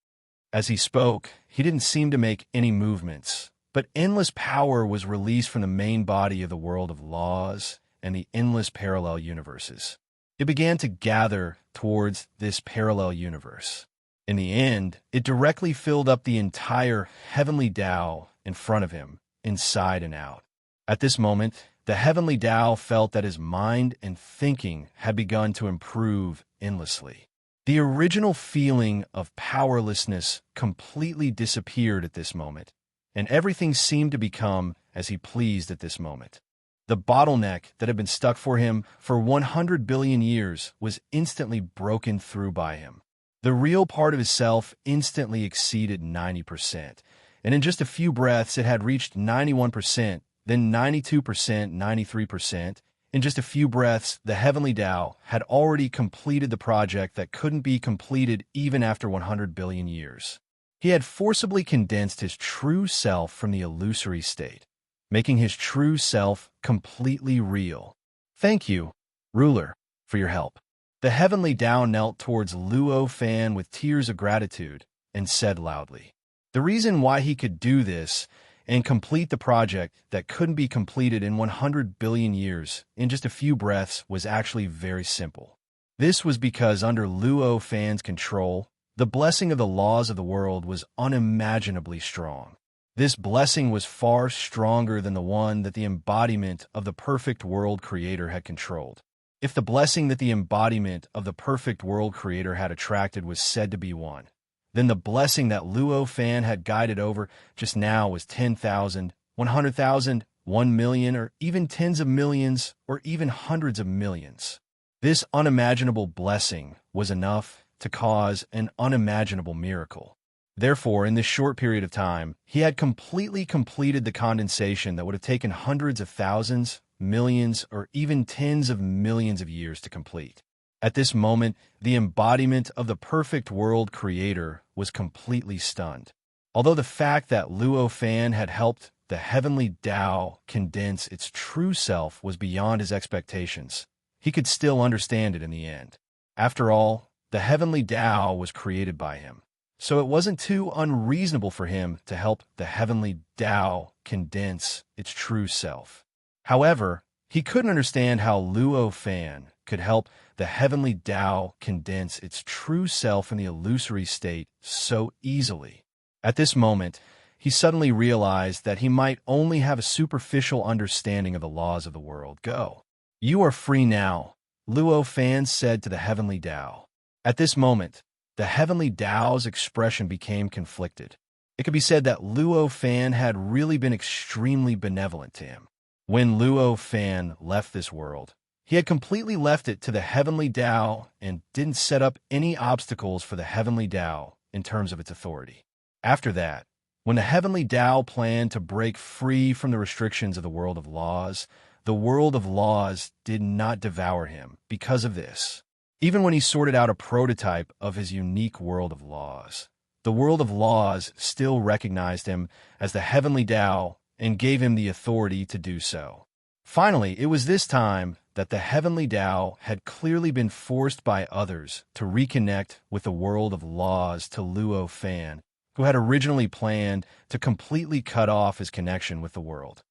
As he spoke, he didn't seem to make any movements, but endless power was released from the main body of the world of laws and the endless parallel universes. It began to gather towards this parallel universe. In the end, it directly filled up the entire heavenly Tao in front of him, inside and out. At this moment, the heavenly Tao felt that his mind and thinking had begun to improve endlessly. The original feeling of powerlessness completely disappeared at this moment, and everything seemed to become as he pleased at this moment. The bottleneck that had been stuck for him for 100 billion years was instantly broken through by him. The real part of his self instantly exceeded 90%, and in just a few breaths it had reached 91%, then 92%, 93%. In just a few breaths, the heavenly Tao had already completed the project that couldn't be completed even after 100 billion years. He had forcibly condensed his true self from the illusory state, making his true self completely real. Thank you, ruler, for your help. The heavenly Tao knelt towards Luo Fan with tears of gratitude and said loudly. The reason why he could do this and complete the project that couldn't be completed in 100 billion years in just a few breaths was actually very simple. This was because under Luo Fan's control, the blessing of the laws of the world was unimaginably strong. This blessing was far stronger than the one that the embodiment of the perfect world creator had controlled. If the blessing that the embodiment of the perfect world creator had attracted was said to be one, then the blessing that Luo Fan had guided over just now was 10,000, 100,000, 1 million, or even tens of millions, or even hundreds of millions. This unimaginable blessing was enough to cause an unimaginable miracle. Therefore, in this short period of time, he had completely completed the condensation that would have taken hundreds of thousands, millions, or even tens of millions of years to complete. At this moment, the embodiment of the perfect world creator was completely stunned. Although the fact that Luo Fan had helped the heavenly Tao condense its true self was beyond his expectations, he could still understand it in the end. After all, the heavenly Tao was created by him, so it wasn't too unreasonable for him to help the heavenly Tao condense its true self. However, he couldn't understand how Luo Fan could help the heavenly Tao condense its true self in the illusory state so easily. At this moment, he suddenly realized that he might only have a superficial understanding of the laws of the world. Go. You are free now, Luo Fan said to the heavenly Tao. At this moment, the heavenly Tao's expression became conflicted. It could be said that Luo Fan had really been extremely benevolent to him. When Luo Fan left this world, he had completely left it to the heavenly Tao and didn't set up any obstacles for the heavenly Tao in terms of its authority. After that, when the heavenly Tao planned to break free from the restrictions of the world of laws, the world of laws did not devour him because of this. Even when he sorted out a prototype of his unique world of laws, the world of laws still recognized him as the heavenly Tao and gave him the authority to do so. Finally, it was this time that the heavenly Tao had clearly been forced by others to reconnect with the world of laws to Luo Fan, who had originally planned to completely cut off his connection with the world.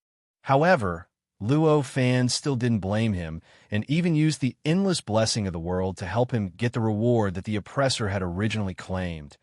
However, Luo Fan still didn't blame him and even used the endless blessing of the world to help him get the reward that the oppressor had originally claimed.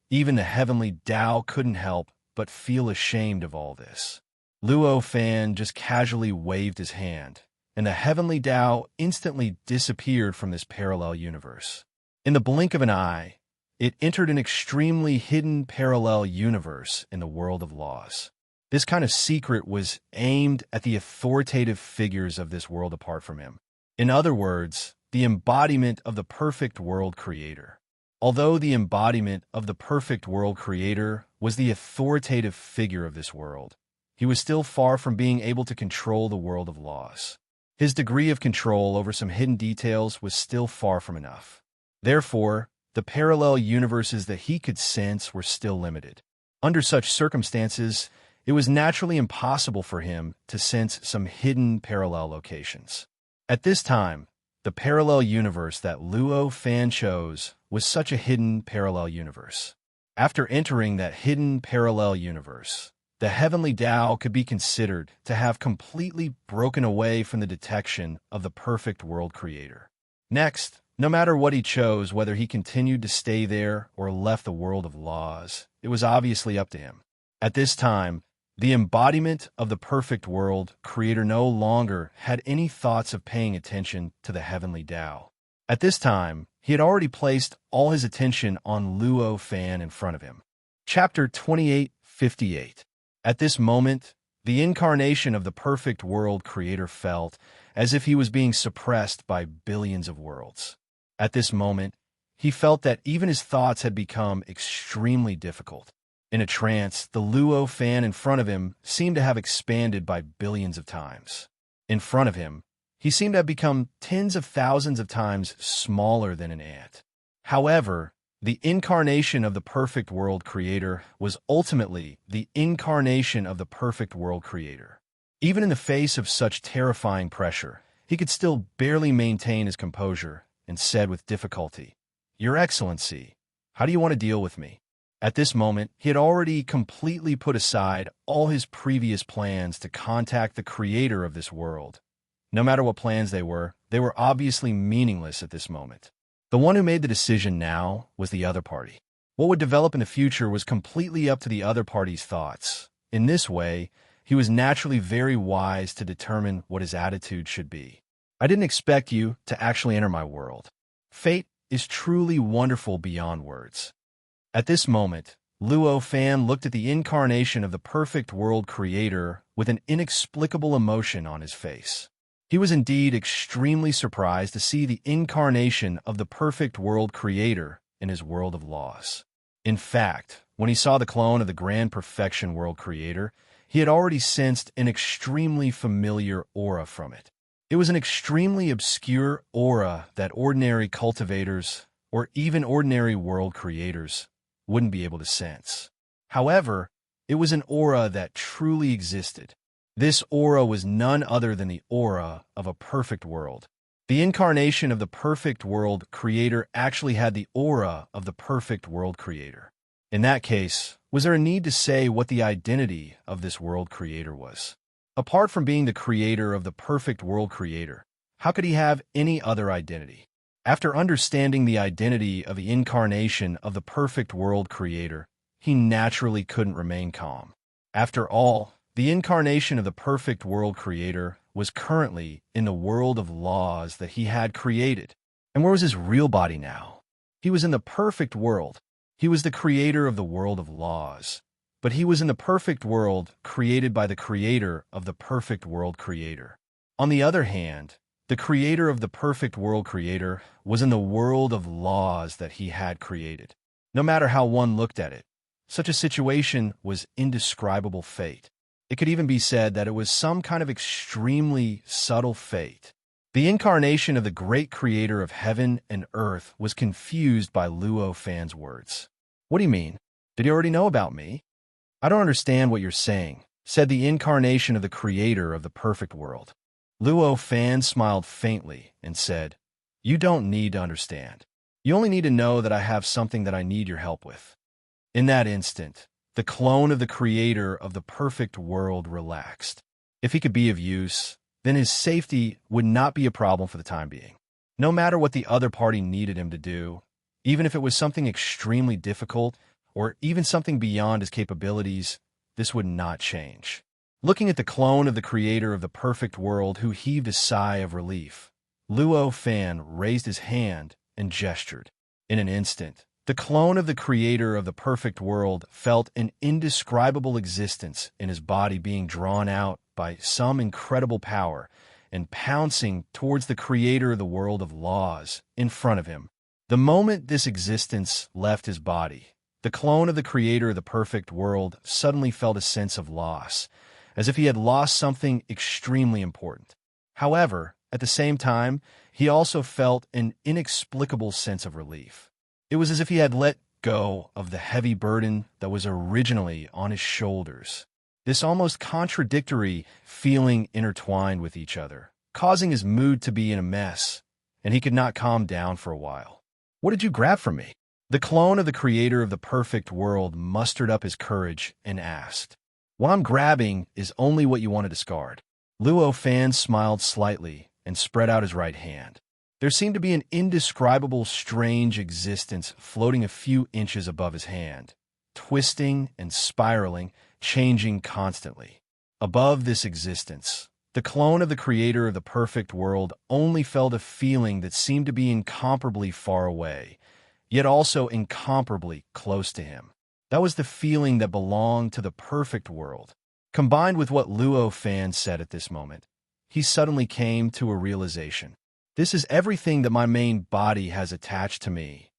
Even the heavenly Tao couldn't help but feel ashamed of all this. Luo Fan just casually waved his hand, and the heavenly Tao instantly disappeared from this parallel universe. In the blink of an eye, it entered an extremely hidden parallel universe in the world of laws. This kind of secret was aimed at the authoritative figures of this world apart from him. In other words, the embodiment of the perfect world creator. Although the embodiment of the perfect world creator was the authoritative figure of this world, he was still far from being able to control the world of laws. His degree of control over some hidden details was still far from enough. Therefore, the parallel universes that he could sense were still limited. Under such circumstances, it was naturally impossible for him to sense some hidden parallel locations. At this time, the parallel universe that Luo Fan chose was such a hidden parallel universe. After entering that hidden parallel universe, the heavenly Tao could be considered to have completely broken away from the detection of the perfect world creator. Next, no matter what he chose, whether he continued to stay there or left the world of laws, it was obviously up to him. At this time, the embodiment of the perfect world creator no longer had any thoughts of paying attention to the heavenly Tao. At this time, he had already placed all his attention on Luo Fan in front of him. Chapter 28:58. At this moment, the incarnation of the perfect world creator felt as if he was being suppressed by billions of worlds. At this moment, he felt that even his thoughts had become extremely difficult. In a trance, the Luo Fan in front of him seemed to have expanded by billions of times. In front of him, he seemed to have become tens of thousands of times smaller than an ant. However, the incarnation of the perfect world creator was ultimately the incarnation of the perfect world creator. Even in the face of such terrifying pressure, he could still barely maintain his composure and said with difficulty, "Your Excellency, how do you want to deal with me?" At this moment, he had already completely put aside all his previous plans to contact the creator of this world. No matter what plans they were obviously meaningless at this moment. The one who made the decision now was the other party. What would develop in the future was completely up to the other party's thoughts. In this way, he was naturally very wise to determine what his attitude should be. "I didn't expect you to actually enter my world. Fate is truly wonderful beyond words." At this moment, Luo Fan looked at the incarnation of the perfect world creator with an inexplicable emotion on his face. He was indeed extremely surprised to see the incarnation of the perfect world creator in his world of laws. In fact, when he saw the clone of the grand perfection world creator, he had already sensed an extremely familiar aura from it. It was an extremely obscure aura that ordinary cultivators, or even ordinary world creators, wouldn't be able to sense. However, it was an aura that truly existed. This aura was none other than the aura of a perfect world. The incarnation of the perfect world creator actually had the aura of the perfect world creator. In that case, was there a need to say what the identity of this world creator was? Apart from being the creator of the perfect world creator, how could he have any other identity? After understanding the identity of the incarnation of the perfect world creator, he naturally couldn't remain calm. After all, the incarnation of the perfect world creator was currently in the world of laws that he had created. And where was his real body now? He was in the perfect world. He was the creator of the world of laws. But he was in the perfect world created by the creator of the perfect world creator. On the other hand, the creator of the perfect world creator was in the world of laws that he had created. No matter how one looked at it, such a situation was indescribable fate. It could even be said that it was some kind of extremely subtle fate. The incarnation of the great creator of heaven and earth was confused by Luo Fan's words. "What do you mean? Did you already know about me?" "I don't understand what you're saying," said the incarnation of the creator of the perfect world. Luo Fan smiled faintly and said, "You don't need to understand. You only need to know that I have something that I need your help with." In that instant, the clone of the creator of the perfect world relaxed. If he could be of use, then his safety would not be a problem for the time being. No matter what the other party needed him to do, even if it was something extremely difficult or even something beyond his capabilities, this would not change. Looking at the clone of the creator of the perfect world who heaved a sigh of relief, Luo Fan raised his hand and gestured. In an instant, the clone of the creator of the perfect world felt an indescribable existence in his body being drawn out by some incredible power and pouncing towards the creator of the world of laws in front of him. The moment this existence left his body, the clone of the creator of the perfect world suddenly felt a sense of loss, as if he had lost something extremely important. However, at the same time, he also felt an inexplicable sense of relief. It was as if he had let go of the heavy burden that was originally on his shoulders. This almost contradictory feeling intertwined with each other, causing his mood to be in a mess, and he could not calm down for a while. "What did you grab from me?" The clone of the creator of the perfect world mustered up his courage and asked. "What I'm grabbing is only what you want to discard." Luo Fan smiled slightly and spread out his right hand. There seemed to be an indescribable, strange existence floating a few inches above his hand, twisting and spiraling, changing constantly. Above this existence, the clone of the creator of the perfect world only felt a feeling that seemed to be incomparably far away, yet also incomparably close to him. That was the feeling that belonged to the perfect world. Combined with what Luo Fan said at this moment, he suddenly came to a realization. This is everything that my main body has attached to me.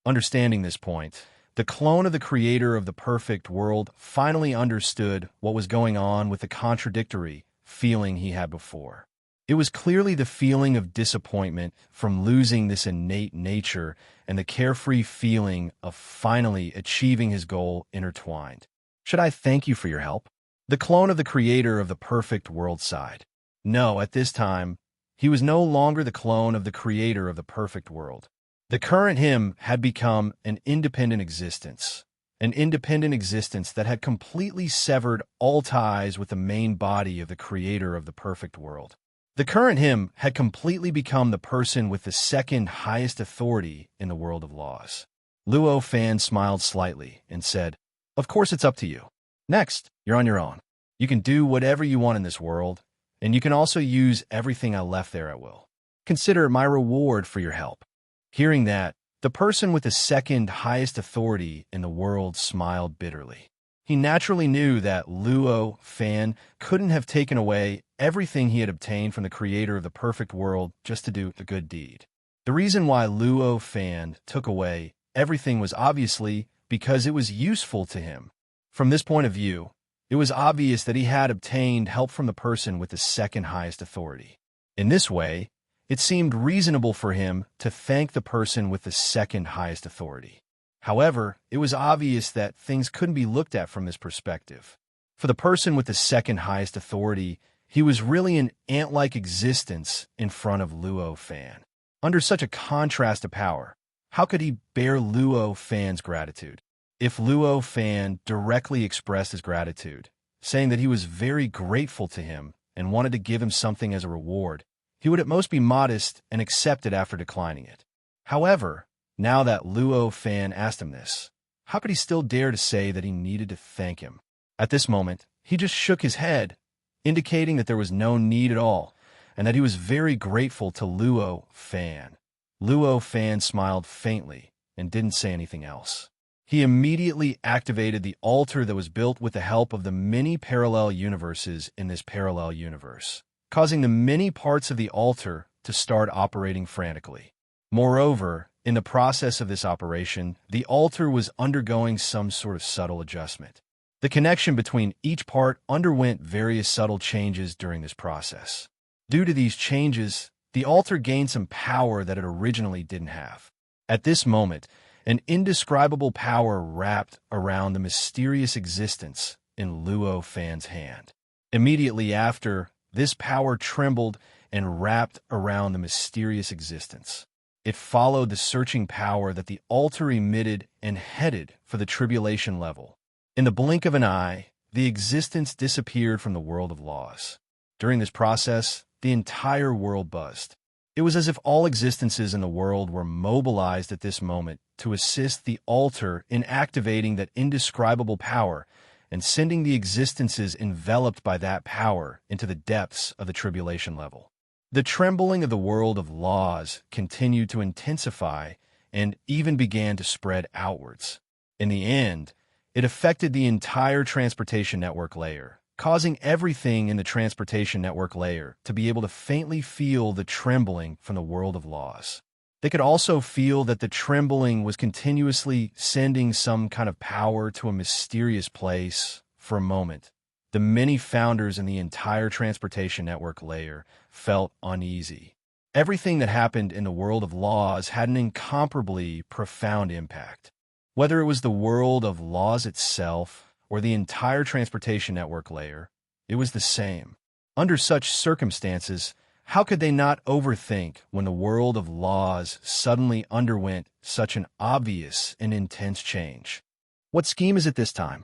Understanding this point, the clone of the creator of the perfect world finally understood what was going on with the contradictory feeling he had before. It was clearly the feeling of disappointment from losing this innate nature and the carefree feeling of finally achieving his goal intertwined. "Should I thank you for your help?" The clone of the creator of the perfect world sighed. No, at this time, he was no longer the clone of the creator of the perfect world. The current him had become an independent existence that had completely severed all ties with the main body of the creator of the perfect world. The current him had completely become the person with the second highest authority in the world of laws. Luo Fan smiled slightly and said, "Of course it's up to you. Next, you're on your own. You can do whatever you want in this world, and you can also use everything I left there at will. Consider it my reward for your help." Hearing that, the person with the second highest authority in the world smiled bitterly. He naturally knew that Luo Fan couldn't have taken away everything he had obtained from the creator of the perfect world just to do a good deed. The reason why Luo Fan took away everything was obviously because it was useful to him. From this point of view, it was obvious that he had obtained help from the person with the second highest authority. In this way, it seemed reasonable for him to thank the person with the second highest authority. However, it was obvious that things couldn't be looked at from this perspective. For the person with the second highest authority, he was really an ant-like existence in front of Luo Fan. Under such a contrast of power, how could he bear Luo Fan's gratitude? If Luo Fan directly expressed his gratitude, saying that he was very grateful to him and wanted to give him something as a reward, he would at most be modest and accept it after declining it. However, now that Luo Fan asked him this, how could he still dare to say that he needed to thank him? At this moment, he just shook his head, indicating that there was no need at all, and that he was very grateful to Luo Fan. Luo Fan smiled faintly and didn't say anything else. He immediately activated the altar that was built with the help of the many parallel universes in this parallel universe, causing the many parts of the altar to start operating frantically. Moreover, in the process of this operation, the altar was undergoing some sort of subtle adjustment. The connection between each part underwent various subtle changes during this process. Due to these changes, the altar gained some power that it originally didn't have. At this moment, an indescribable power wrapped around the mysterious existence in Luo Fan's hand. Immediately after, this power trembled and wrapped around the mysterious existence. It followed the searching power that the altar emitted and headed for the tribulation level. In the blink of an eye, the existence disappeared from the world of laws. During this process, the entire world buzzed. It was as if all existences in the world were mobilized at this moment to assist the altar in activating that indescribable power and sending the existences enveloped by that power into the depths of the tribulation level. The trembling of the world of laws continued to intensify and even began to spread outwards. In the end, it affected the entire transportation network layer, causing everything in the transportation network layer to be able to faintly feel the trembling from the world of laws. They could also feel that the trembling was continuously sending some kind of power to a mysterious place. For a moment, the many founders in the entire transportation network layer felt uneasy. Everything that happened in the world of laws had an incomparably profound impact. Whether it was the world of laws itself or the entire transportation network layer, it was the same. Under such circumstances, how could they not overthink when the world of laws suddenly underwent such an obvious and intense change? What scheme is it this time?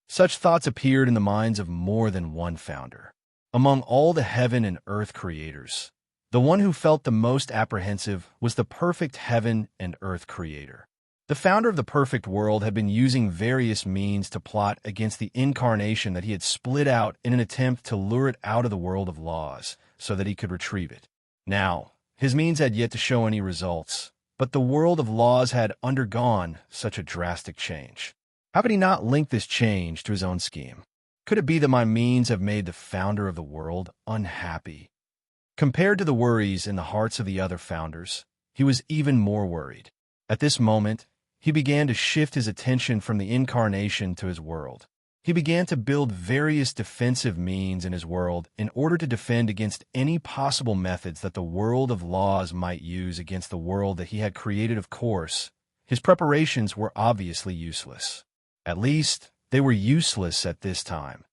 Such thoughts appeared in the minds of more than one founder. Among all the heaven and earth creators, the one who felt the most apprehensive was the perfect heaven and earth creator. The founder of the perfect world had been using various means to plot against the incarnation that he had split out in an attempt to lure it out of the world of laws so that he could retrieve it. Now, his means had yet to show any results, but the world of laws had undergone such a drastic change. How could he not link this change to his own scheme? Could it be that my means have made the founder of the world unhappy? Compared to the worries in the hearts of the other founders, he was even more worried. At this moment, he began to shift his attention from the incarnation to his world. He began to build various defensive means in his world in order to defend against any possible methods that the world of laws might use against the world that he had created. Of course, his preparations were obviously useless. At least, they were useless at this time.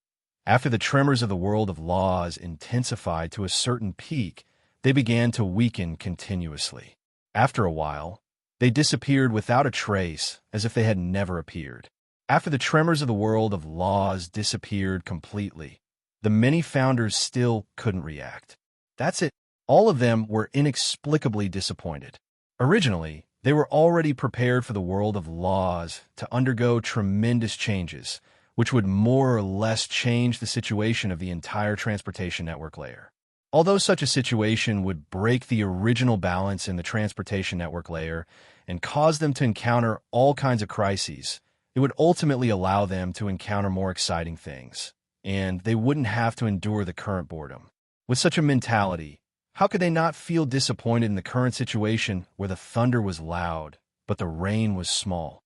After the tremors of the world of laws intensified to a certain peak, they began to weaken continuously. After a while, they disappeared without a trace, as if they had never appeared. After the tremors of the world of laws disappeared completely, the many founders still couldn't react. That's it. All of them were inexplicably disappointed. Originally, they were already prepared for the world of laws to undergo tremendous changes, which would more or less change the situation of the entire transportation network layer. Although such a situation would break the original balance in the transportation network layer and cause them to encounter all kinds of crises, it would ultimately allow them to encounter more exciting things, and they wouldn't have to endure the current boredom. With such a mentality, how could they not feel disappointed in the current situation where the thunder was loud, but the rain was small?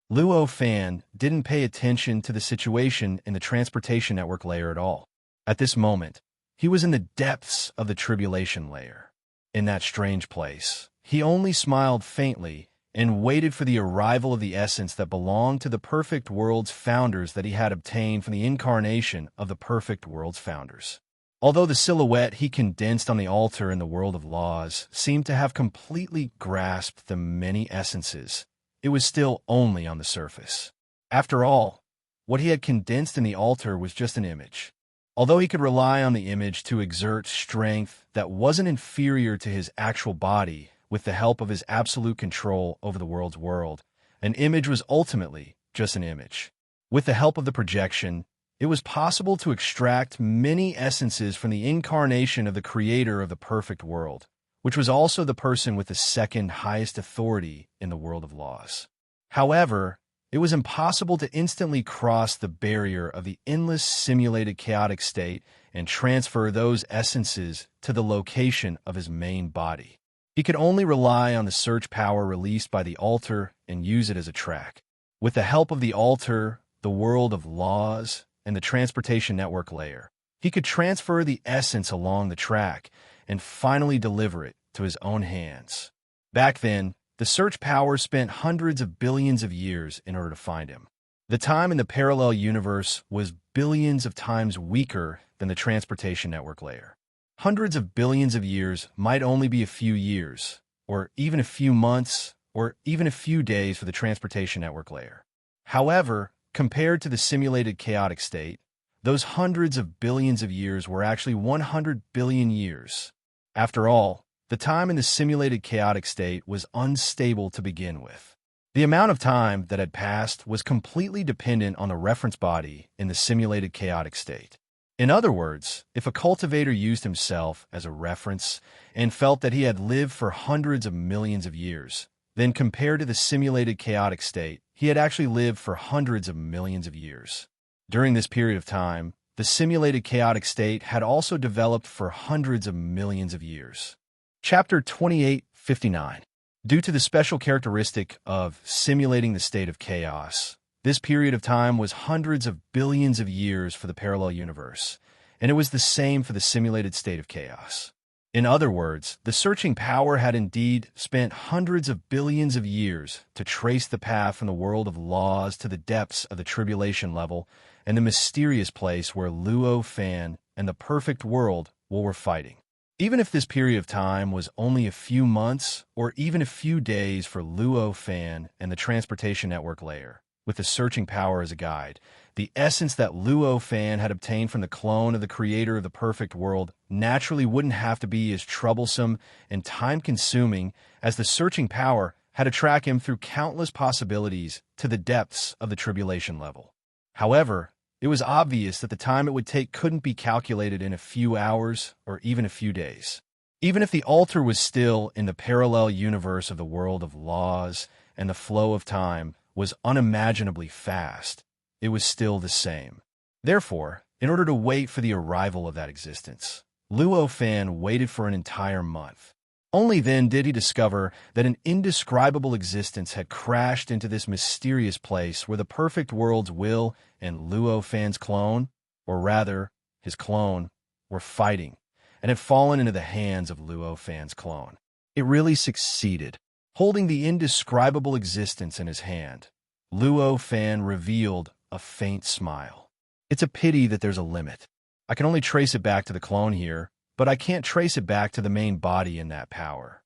Luo Fan didn't pay attention to the situation in the transportation network layer at all. At this moment, he was in the depths of the tribulation layer. In that strange place, he only smiled faintly and waited for the arrival of the essence that belonged to the perfect world's founders that he had obtained from the incarnation of the perfect world's founders. Although the silhouette he condensed on the altar in the world of laws seemed to have completely grasped the many essences, it was still only on the surface. After all, what he had condensed in the altar was just an image. Although he could rely on the image to exert strength that wasn't inferior to his actual body with the help of his absolute control over the world's world, an image was ultimately just an image. With the help of the projection, it was possible to extract many essences from the incarnation of the creator of the perfect world, which was also the person with the second highest authority in the world of laws. However, it was impossible to instantly cross the barrier of the endless simulated chaotic state and transfer those essences to the location of his main body. He could only rely on the search power released by the altar and use it as a track. With the help of the altar, the world of laws, and the transportation network layer, he could transfer the essence along the track and finally deliver it to his own hands. Back then, the search power spent hundreds of billions of years in order to find him. The time in the parallel universe was billions of times weaker than the transportation network layer. Hundreds of billions of years might only be a few years, or even a few months, or even a few days for the transportation network layer. However, compared to the simulated chaotic state, those hundreds of billions of years were actually 100 billion years. After all, the time in the simulated chaotic state was unstable to begin with. The amount of time that had passed was completely dependent on the reference body in the simulated chaotic state. In other words, if a cultivator used himself as a reference and felt that he had lived for hundreds of millions of years, then compared to the simulated chaotic state, he had actually lived for hundreds of millions of years. During this period of time, the simulated chaotic state had also developed for hundreds of millions of years. Chapter 2859. Due to the special characteristic of simulating the state of chaos, this period of time was hundreds of billions of years for the parallel universe, and it was the same for the simulated state of chaos. In other words, the searching power had indeed spent hundreds of billions of years to trace the path from the world of laws to the depths of the tribulation level and the mysterious place where Luo Fan and the perfect world were fighting. Even if this period of time was only a few months or even a few days for Luo Fan and the transportation network layer, with the searching power as a guide, the essence that Luo Fan had obtained from the clone of the creator of the perfect world naturally wouldn't have to be as troublesome and time-consuming as the searching power had to track him through countless possibilities to the depths of the tribulation level. However, it was obvious that the time it would take couldn't be calculated in a few hours or even a few days. Even if the altar was still in the parallel universe of the world of laws and the flow of time was unimaginably fast, it was still the same. Therefore, in order to wait for the arrival of that existence, Luo Fan waited for an entire month. Only then did he discover that an indescribable existence had crashed into this mysterious place where the perfect world's will and Luo Fan's clone, or rather, his clone, were fighting, and had fallen into the hands of Luo Fan's clone. It really succeeded. Holding the indescribable existence in his hand, Luo Fan revealed a faint smile. It's a pity that there's a limit. I can only trace it back to the clone here, but I can't trace it back to the main body in that power.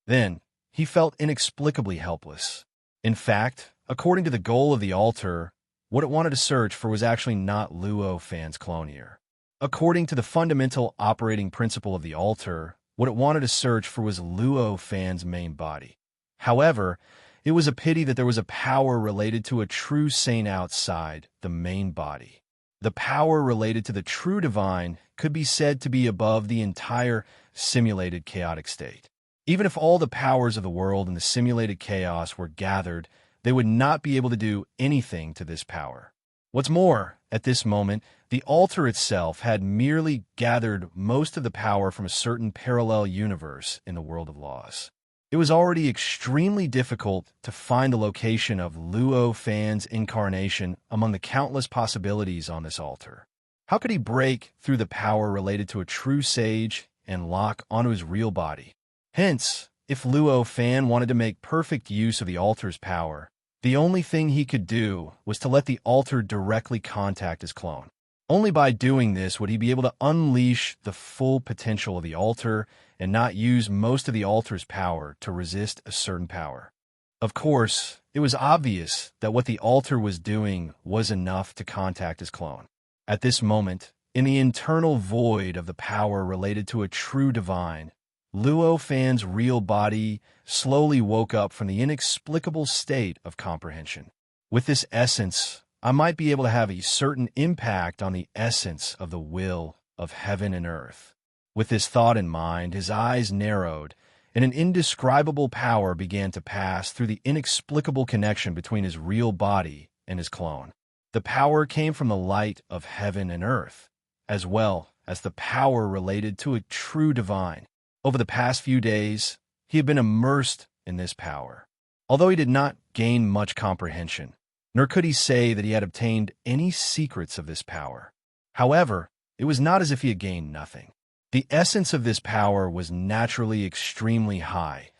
Then, he felt inexplicably helpless. In fact, according to the goal of the altar, what it wanted to search for was actually not Luo Fan's clone here. According to the fundamental operating principle of the altar, what it wanted to search for was Luo Fan's main body. However, it was a pity that there was a power related to a true saint outside the main body. The power related to the true divine could be said to be above the entire simulated chaotic state. Even if all the powers of the world and the simulated chaos were gathered, they would not be able to do anything to this power. What's more, at this moment, the altar itself had merely gathered most of the power from a certain parallel universe in the world of laws. It was already extremely difficult to find the location of Luo Fan's incarnation among the countless possibilities on this altar. How could he break through the power related to a true sage and lock onto his real body? Hence, if Luo Fan wanted to make perfect use of the altar's power, the only thing he could do was to let the altar directly contact his clone. Only by doing this would he be able to unleash the full potential of the altar and not use most of the altar's power to resist a certain power. Of course, it was obvious that what the altar was doing was enough to contact his clone. At this moment, in the internal void of the power related to a true divine, Luo Fan's real body slowly woke up from the inexplicable state of comprehension. With this essence, I might be able to have a certain impact on the essence of the will of heaven and earth. With this thought in mind, his eyes narrowed, and an indescribable power began to pass through the inexplicable connection between his real body and his clone. The power came from the light of heaven and earth, as well as the power related to a true divine. Over the past few days, he had been immersed in this power. Although he did not gain much comprehension, nor could he say that he had obtained any secrets of this power. However, it was not as if he had gained nothing. The essence of this power was naturally extremely high,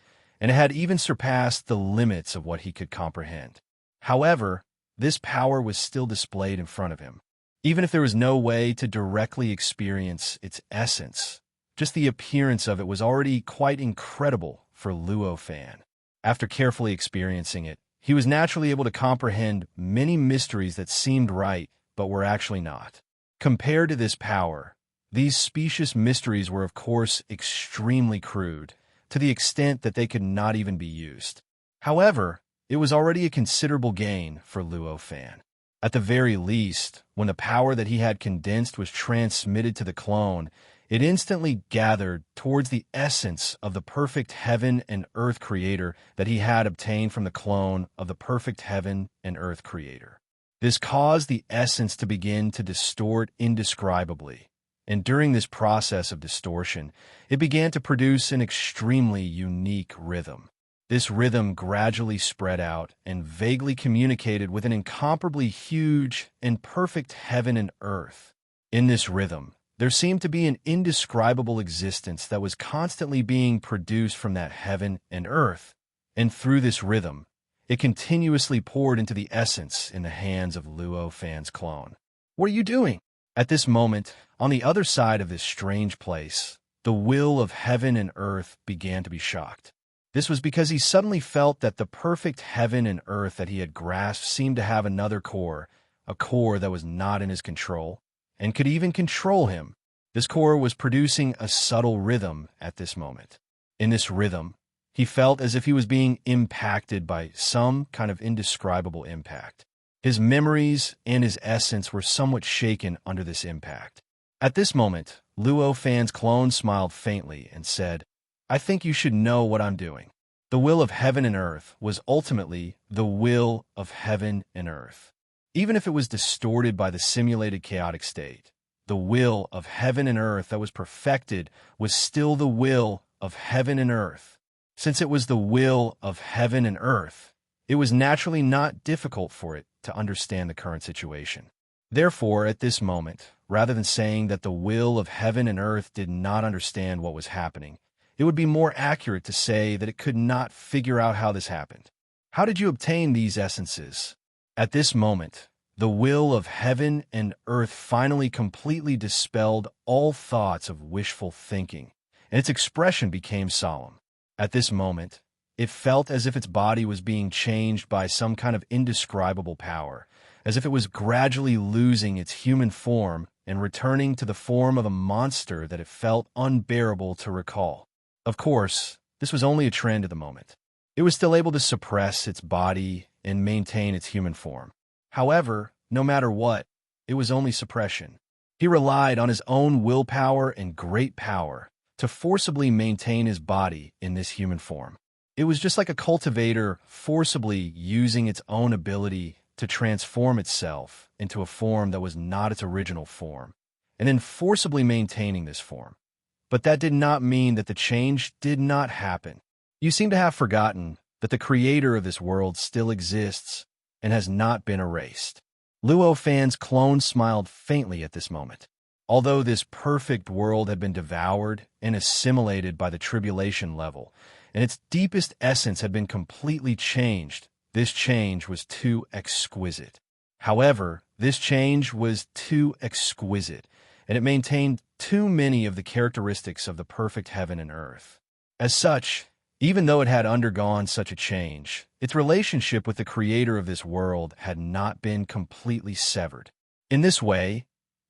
and it had even surpassed the limits of what he could comprehend. However, this power was still displayed in front of him. Even if there was no way to directly experience its essence, just the appearance of it was already quite incredible for Luo Fan. After carefully experiencing it, he was naturally able to comprehend many mysteries that seemed right but were actually not. Compared to this power, these specious mysteries were of course extremely crude, to the extent that they could not even be used. However, it was already a considerable gain for Luo Fan. At the very least, when the power that he had condensed was transmitted to the clone, it instantly gathered towards the essence of the perfect heaven and earth creator that he had obtained from the clone of the perfect heaven and earth creator. This caused the essence to begin to distort indescribably, and during this process of distortion, it began to produce an extremely unique rhythm. This rhythm gradually spread out and vaguely communicated with an incomparably huge and perfect heaven and earth. In this rhythm, there seemed to be an indescribable existence that was constantly being produced from that heaven and earth, and through this rhythm, it continuously poured into the essence in the hands of Luo Fan's clone. "What are you doing?" At this moment, on the other side of this strange place, the will of heaven and earth began to be shocked. This was because he suddenly felt that the perfect heaven and earth that he had grasped seemed to have another core, a core that was not in his control, and could even control him. This core was producing a subtle rhythm at this moment. In this rhythm, he felt as if he was being impacted by some kind of indescribable impact. His memories and his essence were somewhat shaken under this impact. At this moment, Luo Fan's clone smiled faintly and said, "I think you should know what I'm doing." The will of heaven and earth was ultimately the will of heaven and earth. Even if it was distorted by the simulated chaotic state, the will of heaven and earth that was perfected was still the will of heaven and earth. Since it was the will of heaven and earth, it was naturally not difficult for it to understand the current situation. Therefore, at this moment, rather than saying that the will of heaven and earth did not understand what was happening, it would be more accurate to say that it could not figure out how this happened. "How did you obtain these essences?" At this moment, the will of heaven and earth finally completely dispelled all thoughts of wishful thinking, and its expression became solemn. At this moment, it felt as if its body was being changed by some kind of indescribable power, as if it was gradually losing its human form and returning to the form of a monster that it felt unbearable to recall. Of course, this was only a trend at the moment. It was still able to suppress its body and maintain its human form. However, no matter what, it was only suppression. He relied on his own willpower and great power to forcibly maintain his body in this human form. It was just like a cultivator forcibly using its own ability to transform itself into a form that was not its original form, and then forcibly maintaining this form. But that did not mean that the change did not happen. You seem to have forgotten that the creator of this world still exists and has not been erased. Luo Fan's clone smiled faintly at this moment. Although this perfect world had been devoured and assimilated by the tribulation level, and its deepest essence had been completely changed, this change was too exquisite. However, this change was too exquisite, and it maintained too many of the characteristics of the perfect heaven and earth. As such, Even though it had undergone such a change, its relationship with the creator of this world had not been completely severed. In this way,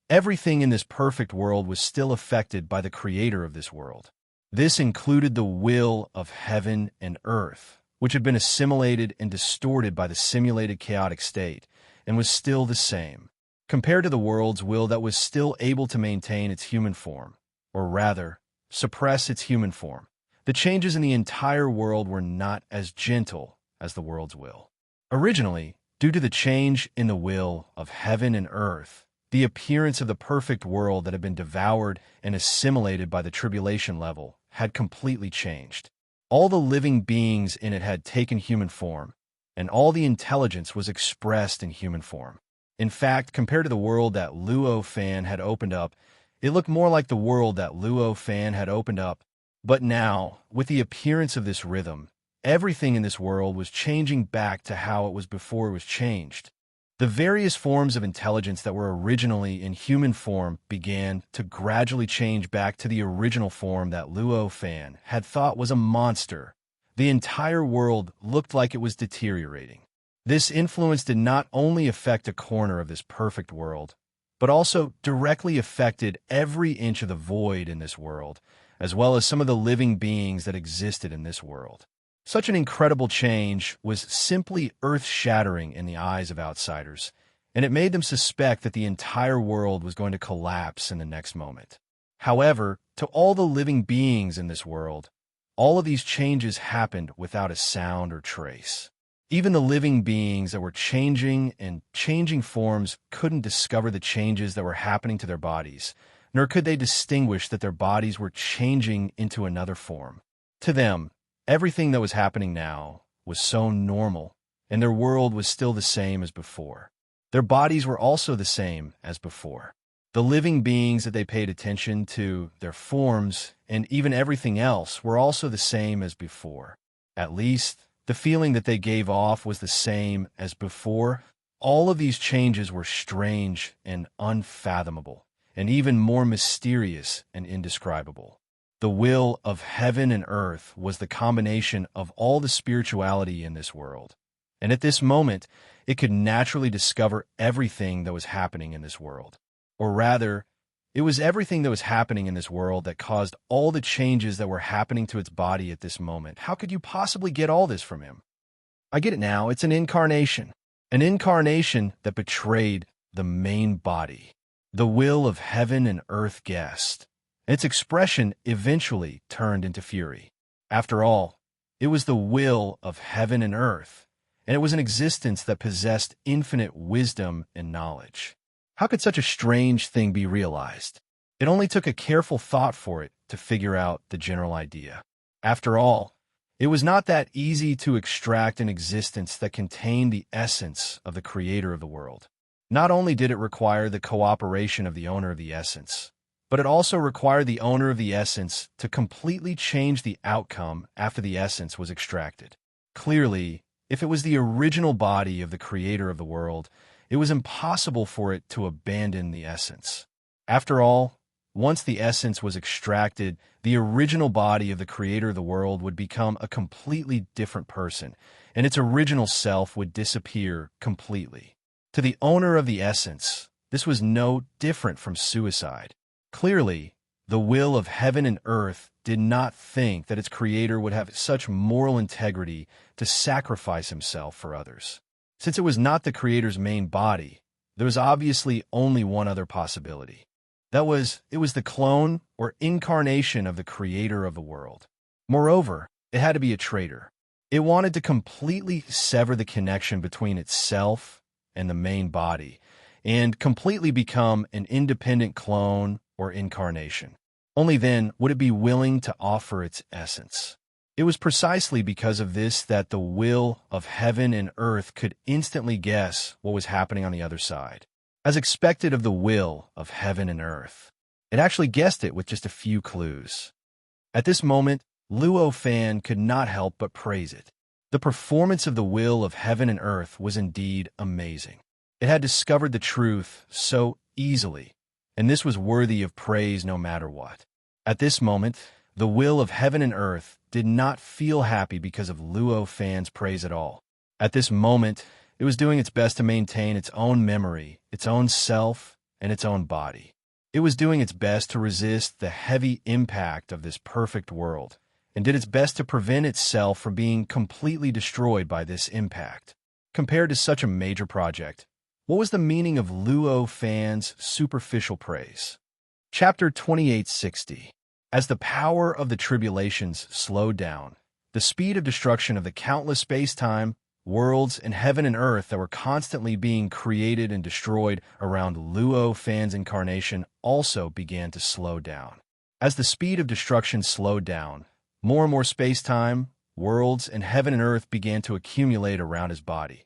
everything in this perfect world was still affected by the creator of this world. This included the will of heaven and earth, which had been assimilated and distorted by the simulated chaotic state, and was still the same, compared to the world's will that was still able to maintain its human form, or rather, suppress its human form. The changes in the entire world were not as gentle as the world's will. Originally, due to the change in the will of heaven and earth, the appearance of the perfect world that had been devoured and assimilated by the tribulation level had completely changed. All the living beings in it had taken human form, and all the intelligence was expressed in human form. In fact, compared to the world that Luo Fan had opened up, it looked more like the world that Luo Fan had opened up. But now, with the appearance of this rhythm, everything in this world was changing back to how it was before it was changed. The various forms of intelligence that were originally in human form began to gradually change back to the original form that Luo Fan had thought was a monster. The entire world looked like it was deteriorating. This influence did not only affect a corner of this perfect world, but also directly affected every inch of the void in this world, as well as some of the living beings that existed in this world. Such an incredible change was simply earth-shattering in the eyes of outsiders, and it made them suspect that the entire world was going to collapse in the next moment. However, to all the living beings in this world, all of these changes happened without a sound or trace. Even the living beings that were changing forms couldn't discover the changes that were happening to their bodies, nor could they distinguish that their bodies were changing into another form. To them, everything that was happening now was so normal, and their world was still the same as before. Their bodies were also the same as before. The living beings that they paid attention to, their forms, and even everything else were also the same as before. At least, the feeling that they gave off was the same as before. All of these changes were strange and unfathomable, and even more mysterious and indescribable. The will of heaven and earth was the combination of all the spirituality in this world, and at this moment, it could naturally discover everything that was happening in this world. Or rather, it was everything that was happening in this world that caused all the changes that were happening to its body at this moment. How could you possibly get all this from him? I get it now. It's an incarnation that betrayed the main body. The will of heaven and earth guessed. Its expression eventually turned into fury. After all, it was the will of heaven and earth, and it was an existence that possessed infinite wisdom and knowledge. How could such a strange thing be realized? It only took a careful thought for it to figure out the general idea. After all, it was not that easy to extract an existence that contained the essence of the creator of the world. Not only did it require the cooperation of the owner of the essence, but it also required the owner of the essence to completely change the outcome after the essence was extracted. Clearly, if it was the original body of the creator of the world, it was impossible for it to abandon the essence. After all, once the essence was extracted, the original body of the creator of the world would become a completely different person, and its original self would disappear completely. To the owner of the essence, this was no different from suicide. Clearly, the will of heaven and earth did not think that its creator would have such moral integrity to sacrifice himself for others. Since it was not the creator's main body, there was obviously only one other possibility. It was the clone or incarnation of the creator of the world. Moreover, it had to be a traitor. It wanted to completely sever the connection between itself and the main body, and completely become an independent clone or incarnation. Only then would it be willing to offer its essence. It was precisely because of this that the will of heaven and earth could instantly guess what was happening on the other side. As expected of the will of heaven and earth, it actually guessed it with just a few clues. At this moment, Luo Fan could not help but praise it. The performance of the will of heaven and earth was indeed amazing. It had discovered the truth so easily, and this was worthy of praise no matter what. At this moment, The will of heaven and earth did not feel happy because of Luo Fan's praise at all. At this moment, it was doing its best to maintain its own memory, its own self, and its own body. It was doing its best to resist the heavy impact of this perfect world, and did its best to prevent itself from being completely destroyed by this impact. Compared to such a major project, what was the meaning of Luo Fan's superficial praise? Chapter 2860. As the power of the tribulations slowed down, the speed of destruction of the countless space-time, worlds, and heaven and earth that were constantly being created and destroyed around Luo Fan's incarnation also began to slow down. As the speed of destruction slowed down, more and more space-time, worlds, and heaven and earth began to accumulate around his body.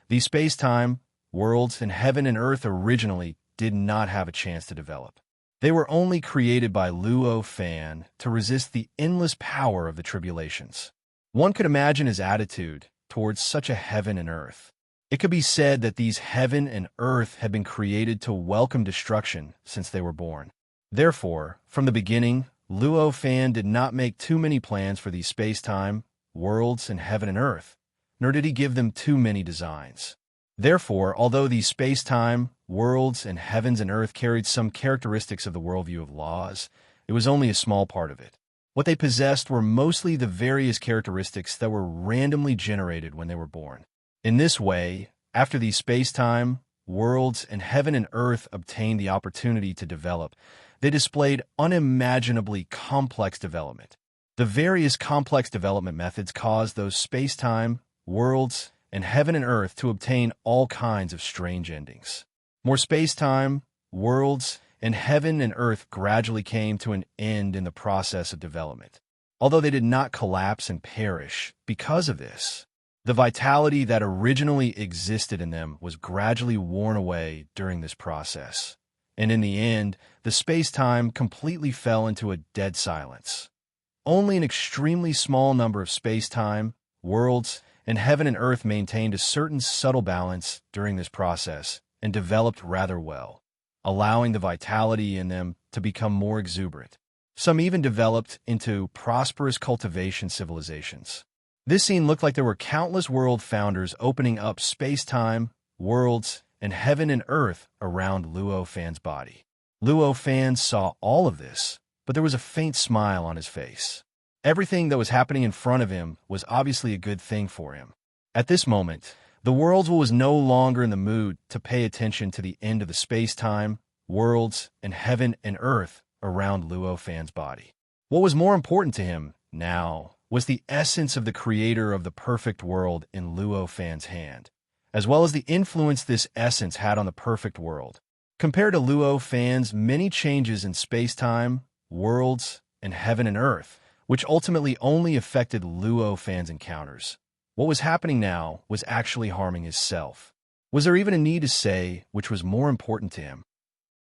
These space-time, worlds, and heaven and earth originally did not have a chance to develop. They were only created by Luo Fan to resist the endless power of the tribulations. One could imagine his attitude towards such a heaven and earth. It could be said that these heaven and earth had been created to welcome destruction since they were born. Therefore, from the beginning, Luo Fan did not make too many plans for these space-time, worlds, and heaven and earth, nor did he give them too many designs. Therefore, although these space-time, worlds, and heavens and earth carried some characteristics of the worldview of laws, it was only a small part of it. What they possessed were mostly the various characteristics that were randomly generated when they were born. In this way, after these space-time, worlds, and heaven and earth obtained the opportunity to develop, they displayed unimaginably complex development. The various complex development methods caused those space-time, worlds, and heaven and earth to obtain all kinds of strange endings. More space-time, worlds, and heaven and earth gradually came to an end in the process of development. Although they did not collapse and perish because of this, the vitality that originally existed in them was gradually worn away during this process. And in the end, the space-time completely fell into a dead silence. Only an extremely small number of space-time, worlds, and heaven and earth maintained a certain subtle balance during this process and developed rather well, allowing the vitality in them to become more exuberant. Some even developed into prosperous cultivation civilizations. This scene looked like there were countless world founders opening up space-time, worlds, and heaven and earth around Luo Fan's body. Luo Fan saw all of this, but there was a faint smile on his face. Everything that was happening in front of him was obviously a good thing for him. At this moment, the world was no longer in the mood to pay attention to the end of the space-time, worlds, and heaven and earth around Luo Fan's body. What was more important to him now was the essence of the creator of the perfect world in Luo Fan's hand, as well as the influence this essence had on the perfect world. Compared to Luo Fan's many changes in space-time, worlds, and heaven and earth, which ultimately only affected Luo Fan's encounters, what was happening now was actually harming his self. Was there even a need to say which was more important to him?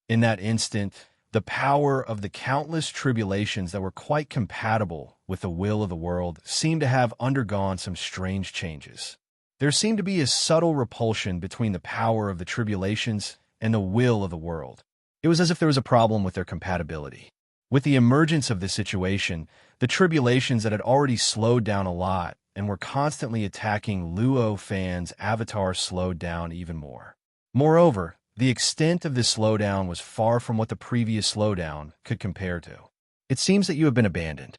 In that instant, the power of the countless tribulations that were quite compatible with the will of the world seemed to have undergone some strange changes. There seemed to be a subtle repulsion between the power of the tribulations and the will of the world. It was as if there was a problem with their compatibility. With the emergence of this situation, the tribulations that had already slowed down a lot and were constantly attacking Luo Fan's avatar slowed down even more. Moreover, the extent of this slowdown was far from what the previous slowdown could compare to. It seems that you have been abandoned.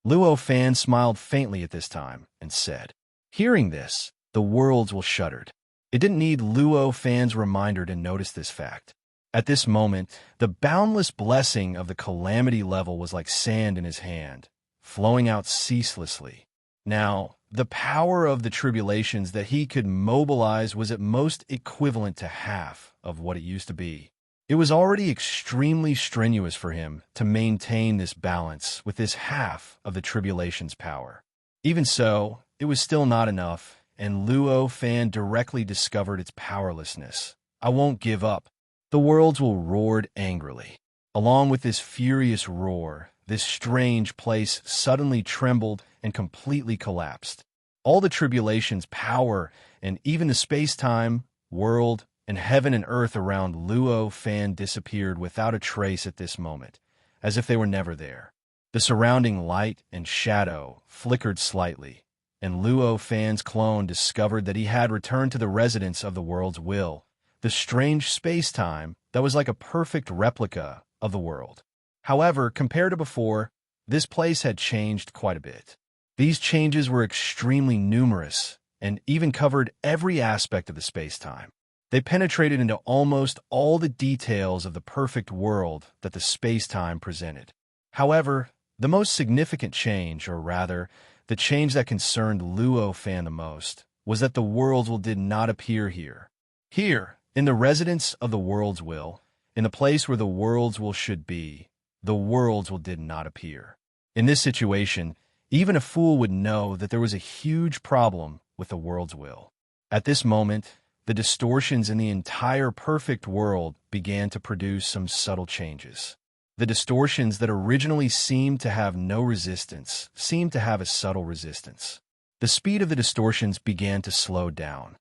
Luo Fan smiled faintly at this time and said, Hearing this, the worlds will shuddered. It didn't need Luo Fan's reminder to notice this fact. At this moment, the boundless blessing of the calamity level was like sand in his hand, flowing out ceaselessly. Now, the power of the tribulations that he could mobilize was at most equivalent to half of what it used to be. It was already extremely strenuous for him to maintain this balance with this half of the tribulation's power. Even so, it was still not enough, and Luo Fan directly discovered its powerlessness. I won't give up. The worlds will roared angrily. Along with this furious roar, this strange place suddenly trembled and completely collapsed. All the tribulation's power and even the space-time, world, and heaven and earth around Luo Fan disappeared without a trace at this moment, as if they were never there. The surrounding light and shadow flickered slightly, and Luo Fan's clone discovered that he had returned to the residence of the world's will, the strange space-time that was like a perfect replica of the world. However, compared to before, this place had changed quite a bit. These changes were extremely numerous and even covered every aspect of the space-time. They penetrated into almost all the details of the perfect world that the space-time presented. However, the most significant change, or rather, the change that concerned Luo Fan the most, was that the world's will did not appear here. Here, in the residence of the world's will, in the place where the world's will should be, the world's will did not appear. In this situation, even a fool would know that there was a huge problem with the world's will. At this moment, the distortions in the entire perfect world began to produce some subtle changes. The distortions that originally seemed to have no resistance seemed to have a subtle resistance. The speed of the distortions began to slow down.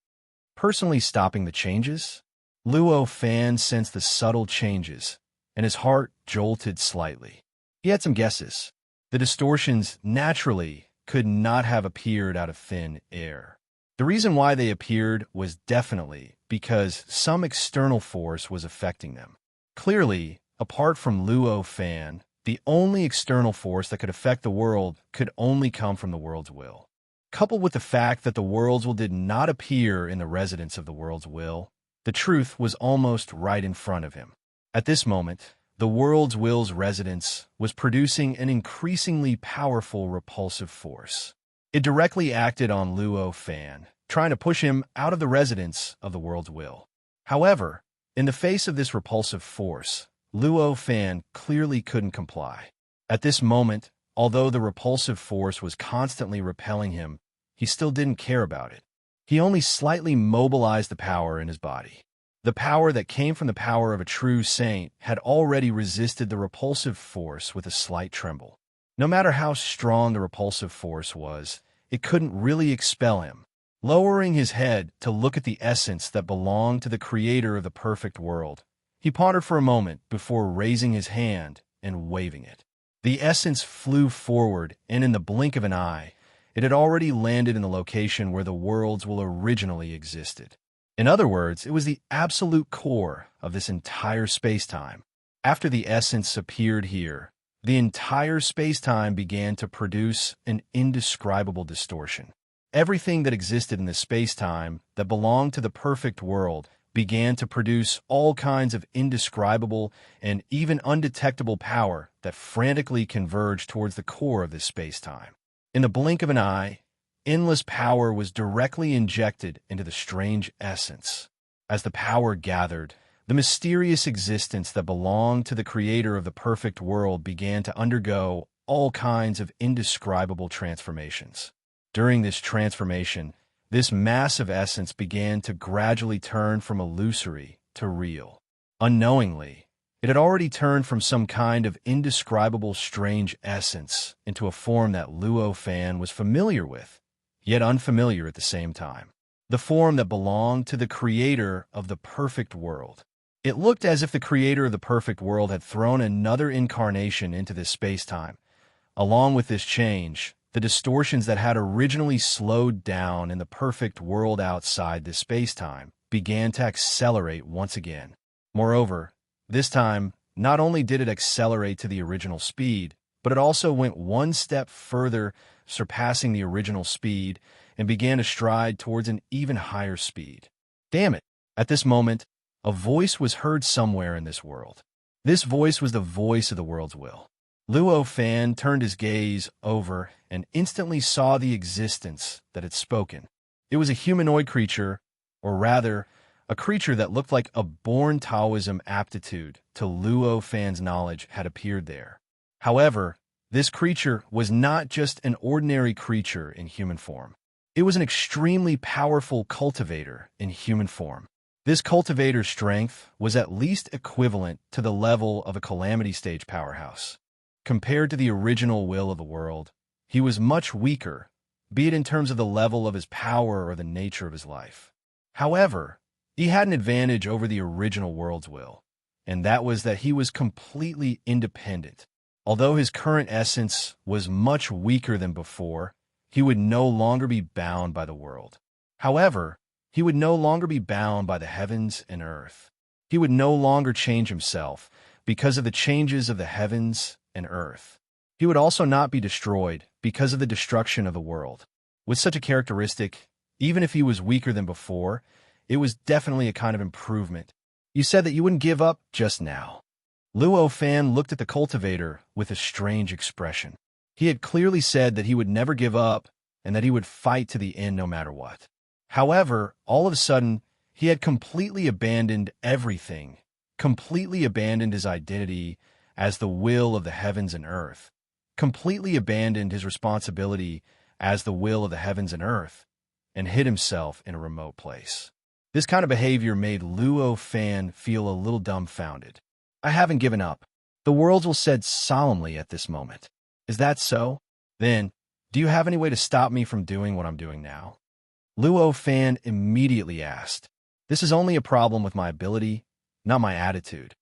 Personally stopping the changes, Luo Fan sensed the subtle changes, and his heart jolted slightly. He had some guesses. The distortions naturally could not have appeared out of thin air. The reason why they appeared was definitely because some external force was affecting them. Clearly, apart from Luo Fan, the only external force that could affect the world could only come from the world's will. Coupled with the fact that the world's will did not appear in the residence of the world's will, the truth was almost right in front of him. At this moment, the world's will's residence was producing an increasingly powerful repulsive force. It directly acted on Luo Fan, trying to push him out of the residence of the world's will. However, in the face of this repulsive force, Luo Fan clearly couldn't comply. At this moment, although the repulsive force was constantly repelling him, he still didn't care about it. He only slightly mobilized the power in his body. The power that came from the power of a true saint had already resisted the repulsive force with a slight tremble. No matter how strong the repulsive force was, it couldn't really expel him. Lowering his head to look at the essence that belonged to the creator of the perfect world, he pondered for a moment before raising his hand and waving it. The essence flew forward, and in the blink of an eye, it had already landed in the location where the world's will originally existed. In other words, it was the absolute core of this entire space-time. After the essence appeared here, the entire space-time began to produce an indescribable distortion. Everything that existed in the space-time that belonged to the perfect world began to produce all kinds of indescribable and even undetectable power that frantically converged towards the core of this space-time. In the blink of an eye, endless power was directly injected into the strange essence. As the power gathered, the mysterious existence that belonged to the creator of the perfect world began to undergo all kinds of indescribable transformations. During this transformation, this massive essence began to gradually turn from illusory to real. Unknowingly, it had already turned from some kind of indescribable strange essence into a form that Luo Fan was familiar with, yet unfamiliar at the same time. The form that belonged to the creator of the perfect world. It looked as if the creator of the perfect world had thrown another incarnation into this space-time. Along with this change, the distortions that had originally slowed down in the perfect world outside this space-time began to accelerate once again. Moreover, this time, not only did it accelerate to the original speed, but it also went one step further, surpassing the original speed, and began to stride towards an even higher speed. Damn it! At this moment, a voice was heard somewhere in this world. This voice was the voice of the world's will. Luo Fan turned his gaze over and instantly saw the existence that had spoken. It was a humanoid creature, or rather, a creature that looked like a born Taoism aptitude to Luo Fan's knowledge had appeared there. However, this creature was not just an ordinary creature in human form. It was an extremely powerful cultivator in human form. This cultivator's strength was at least equivalent to the level of a calamity stage powerhouse. Compared to the original will of the world, he was much weaker, be it in terms of the level of his power or the nature of his life. However, he had an advantage over the original world's will, and that was that he was completely independent. Although his current essence was much weaker than before, he would no longer be bound by the world. However, he would no longer be bound by the heavens and earth. He would no longer change himself because of the changes of the heavens and earth. He would also not be destroyed because of the destruction of the world. With such a characteristic, even if he was weaker than before, it was definitely a kind of improvement. You said that you wouldn't give up just now. Luo Fan looked at the cultivator with a strange expression. He had clearly said that he would never give up and that he would fight to the end no matter what. However, all of a sudden, he had completely abandoned everything, completely abandoned his identity as the will of the heavens and earth, completely abandoned his responsibility as the will of the heavens and earth, and hid himself in a remote place. This kind of behavior made Luo Fan feel a little dumbfounded. I haven't given up. The worlds will said solemnly at this moment. Is that so? Then, do you have any way to stop me from doing what I'm doing now? Luo Fan immediately asked. This is only a problem with my ability, not my attitude.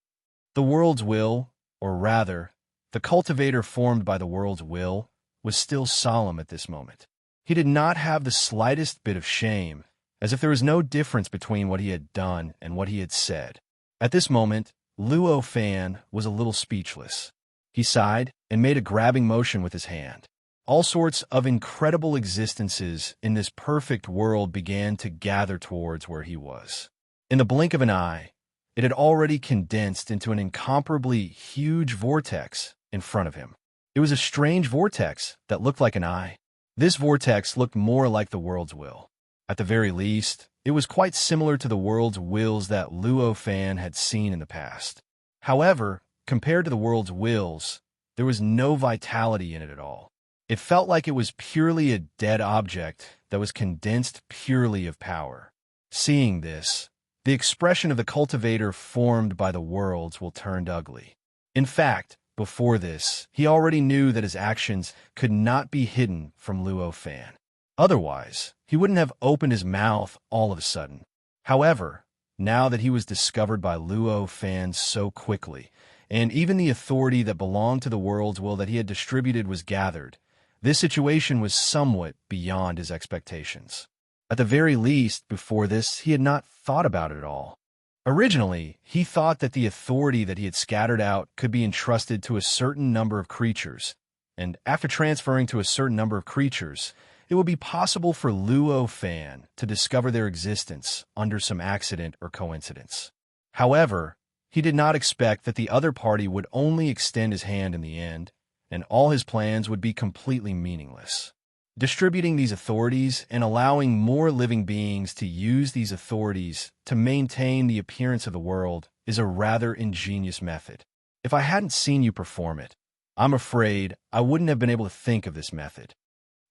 The world's will, or rather, the cultivator formed by the world's will, was still solemn at this moment. He did not have the slightest bit of shame, as if there was no difference between what he had done and what he had said. At this moment, Luo Fan was a little speechless. He sighed and made a grabbing motion with his hand. All sorts of incredible existences in this perfect world began to gather towards where he was. In the blink of an eye, it had already condensed into an incomparably huge vortex in front of him. It was a strange vortex that looked like an eye. This vortex looked more like the world's will. At the very least, it was quite similar to the world's wills that Luo Fan had seen in the past. However, compared to the world's wills, there was no vitality in it at all. It felt like it was purely a dead object that was condensed purely of power. Seeing this, the expression of the cultivator formed by the worlds will turned ugly. In fact, before this, he already knew that his actions could not be hidden from Luo Fan. Otherwise, he wouldn't have opened his mouth all of a sudden. However, now that he was discovered by Luo Fan so quickly, and even the authority that belonged to the world's will that he had distributed was gathered, this situation was somewhat beyond his expectations. At the very least, before this, he had not thought about it at all. Originally, he thought that the authority that he had scattered out could be entrusted to a certain number of creatures, and after transferring to a certain number of creatures, it would be possible for Luo Fan to discover their existence under some accident or coincidence. However, he did not expect that the other party would only extend his hand in the end, and all his plans would be completely meaningless. Distributing these authorities and allowing more living beings to use these authorities to maintain the appearance of the world is a rather ingenious method. If I hadn't seen you perform it, I'm afraid I wouldn't have been able to think of this method.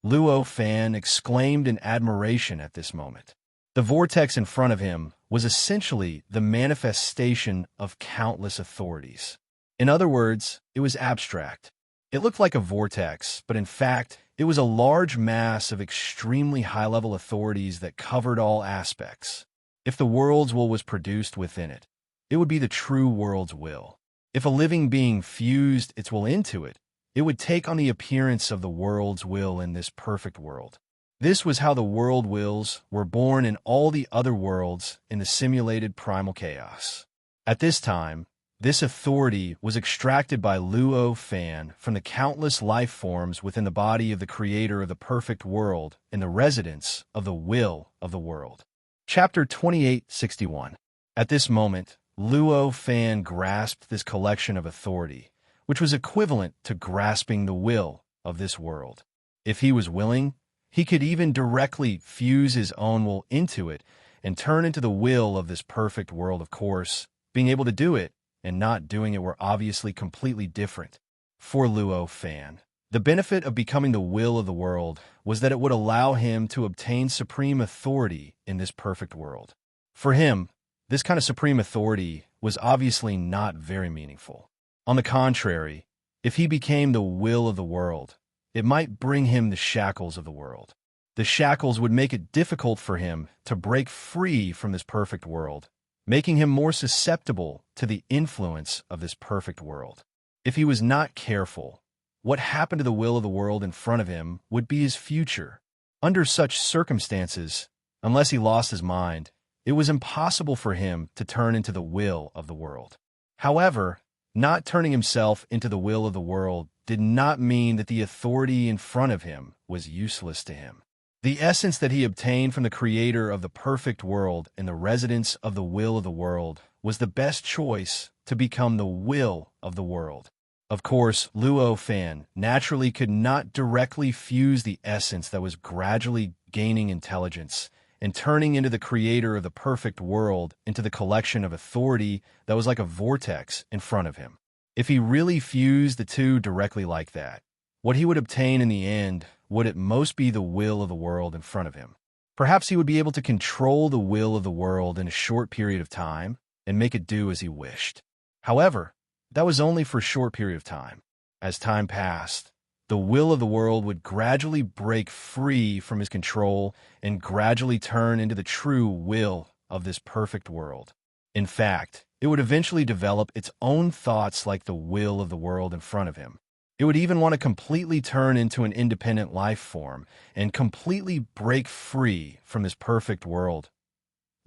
Luo Fan exclaimed in admiration at this moment. The vortex in front of him was essentially the manifestation of countless authorities. In other words, it was abstract. It looked like a vortex, but in fact, it was a large mass of extremely high-level authorities that covered all aspects. If the world's will was produced within it, it would be the true world's will. If a living being fused its will into it, it would take on the appearance of the world's will in this perfect world. This was how the world wills were born in all the other worlds in the simulated primal chaos. At this time, this authority was extracted by Luo Fan from the countless life forms within the body of the creator of the perfect world in the residence of the will of the world. Chapter 2861. At this moment, Luo Fan grasped this collection of authority, which was equivalent to grasping the will of this world. If he was willing, he could even directly fuse his own will into it and turn into the will of this perfect world. Of course, being able to do it and not doing it were obviously completely different. For Luo Fan, the benefit of becoming the will of the world was that it would allow him to obtain supreme authority in this perfect world. For him, this kind of supreme authority was obviously not very meaningful. On the contrary, if he became the will of the world, it might bring him the shackles of the world. The shackles would make it difficult for him to break free from this perfect world, making him more susceptible to the influence of this perfect world. If he was not careful, what happened to the will of the world in front of him would be his future. Under such circumstances, unless he lost his mind, it was impossible for him to turn into the will of the world. However, not turning himself into the will of the world did not mean that the authority in front of him was useless to him. The essence that he obtained from the creator of the perfect world and the residence of the will of the world was the best choice to become the will of the world. Of course, Luo Fan naturally could not directly fuse the essence that was gradually gaining intelligence and turning into the creator of the perfect world into the collection of authority that was like a vortex in front of him. If he really fused the two directly like that, what he would obtain in the end would at most be the will of the world in front of him. Perhaps he would be able to control the will of the world in a short period of time and make it do as he wished. However, that was only for a short period of time. As time passed, the will of the world would gradually break free from his control and gradually turn into the true will of this perfect world. In fact, it would eventually develop its own thoughts like the will of the world in front of him. It would even want to completely turn into an independent life form and completely break free from this perfect world.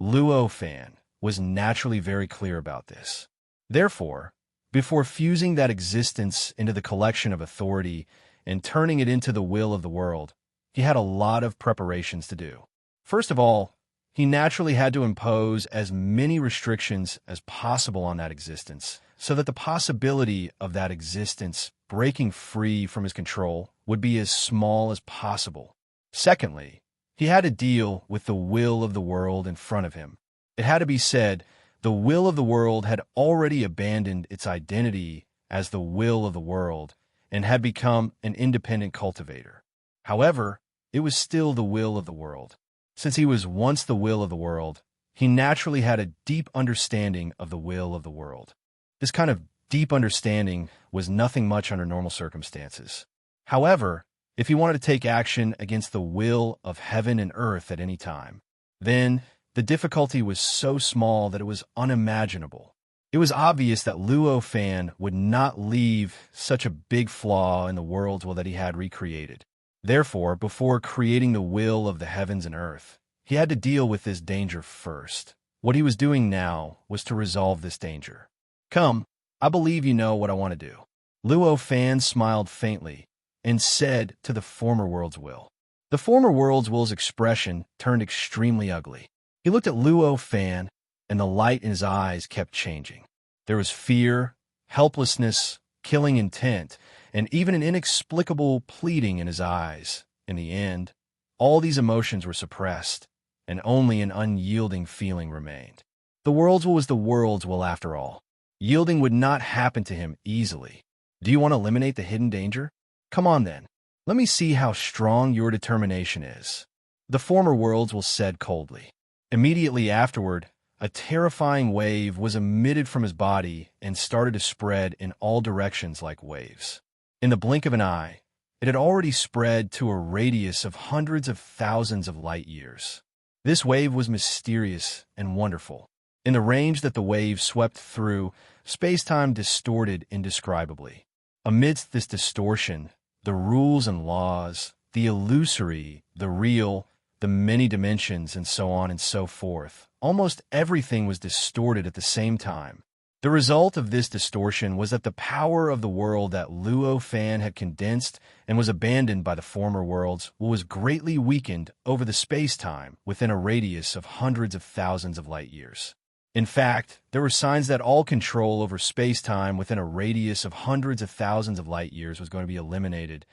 Luo Fan was naturally very clear about this. Therefore, before fusing that existence into the collection of authority and turning it into the will of the world, he had a lot of preparations to do. First of all, he naturally had to impose as many restrictions as possible on that existence, so that the possibility of that existence breaking free from his control would be as small as possible. Secondly, he had to deal with the will of the world in front of him. It had to be said, the will of the world had already abandoned its identity as the will of the world and had become an independent cultivator. However, it was still the will of the world. Since he was once the will of the world, he naturally had a deep understanding of the will of the world. This kind of deep understanding was nothing much under normal circumstances. However, if he wanted to take action against the will of heaven and earth at any time, then the difficulty was so small that it was unimaginable. It was obvious that Luo Fan would not leave such a big flaw in the world's will that he had recreated. Therefore, before creating the will of the heavens and earth, he had to deal with this danger first. What he was doing now was to resolve this danger. Come, I believe you know what I want to do. Luo Fan smiled faintly and said to the former world's will. The former world's will's expression turned extremely ugly. He looked at Luo Fan, and the light in his eyes kept changing. There was fear, helplessness, killing intent, and even an inexplicable pleading in his eyes. In the end, all these emotions were suppressed, and only an unyielding feeling remained. The world's will was the world's will after all. Yielding would not happen to him easily. Do you want to eliminate the hidden danger? Come on then. Let me see how strong your determination is. The former world's will said coldly. Immediately afterward, a terrifying wave was emitted from his body and started to spread in all directions like waves. In the blink of an eye, it had already spread to a radius of hundreds of thousands of light years. This wave was mysterious and wonderful. In the range that the wave swept through, space-time distorted indescribably. Amidst this distortion, the rules and laws, the illusory, the real, the many dimensions, and so on and so forth, almost everything was distorted at the same time. The result of this distortion was that the power of the world that Luo Fan had condensed and was abandoned by the former worlds was greatly weakened over the space-time within a radius of hundreds of thousands of light years. In fact, there were signs that all control over space-time within a radius of hundreds of thousands of light years was going to be eliminated.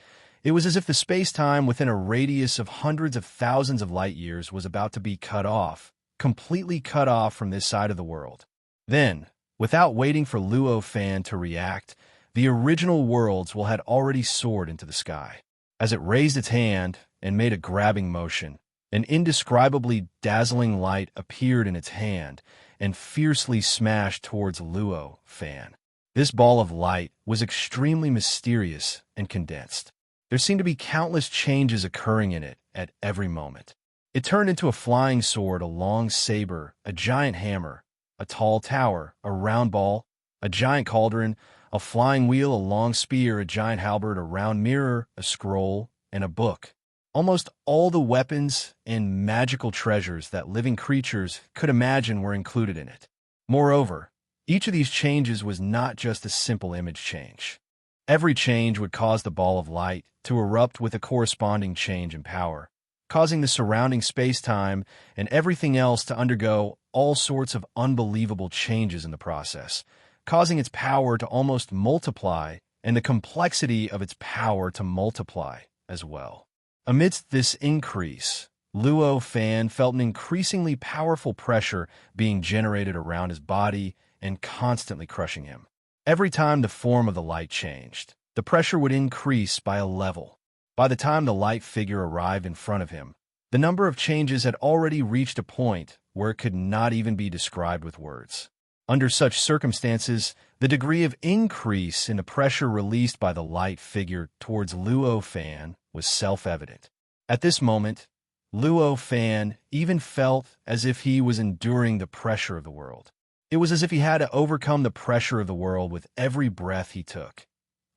It was as if the space-time within a radius of hundreds of thousands of light years was about to be cut off, completely cut off from this side of the world. Then, without waiting for Luo Fan to react, the original world's will had already soared into the sky. As it raised its hand and made a grabbing motion, an indescribably dazzling light appeared in its hand and fiercely smashed towards Luo Fan. This ball of light was extremely mysterious and condensed. There seemed to be countless changes occurring in it at every moment. It turned into a flying sword, a long saber, a giant hammer, a tall tower, a round ball, a giant cauldron, a flying wheel, a long spear, a giant halberd, a round mirror, a scroll, and a book. Almost all the weapons and magical treasures that living creatures could imagine were included in it. Moreover, each of these changes was not just a simple image change. Every change would cause the ball of light to erupt with a corresponding change in power, causing the surrounding space-time and everything else to undergo all sorts of unbelievable changes in the process, causing its power to almost multiply and the complexity of its power to multiply as well. Amidst this increase, Luo Fan felt an increasingly powerful pressure being generated around his body and constantly crushing him. Every time the form of the light changed, the pressure would increase by a level. By the time the light figure arrived in front of him, the number of changes had already reached a point where it could not even be described with words. Under such circumstances, the degree of increase in the pressure released by the light figure towards Luo Fan was self-evident. At this moment, Luo Fan even felt as if he was enduring the pressure of the world. It was as if he had to overcome the pressure of the world with every breath he took.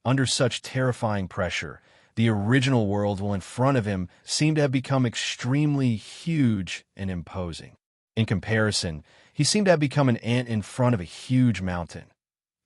Under such terrifying pressure, the original world in front of him seemed to have become extremely huge and imposing. In comparison, he seemed to have become an ant in front of a huge mountain.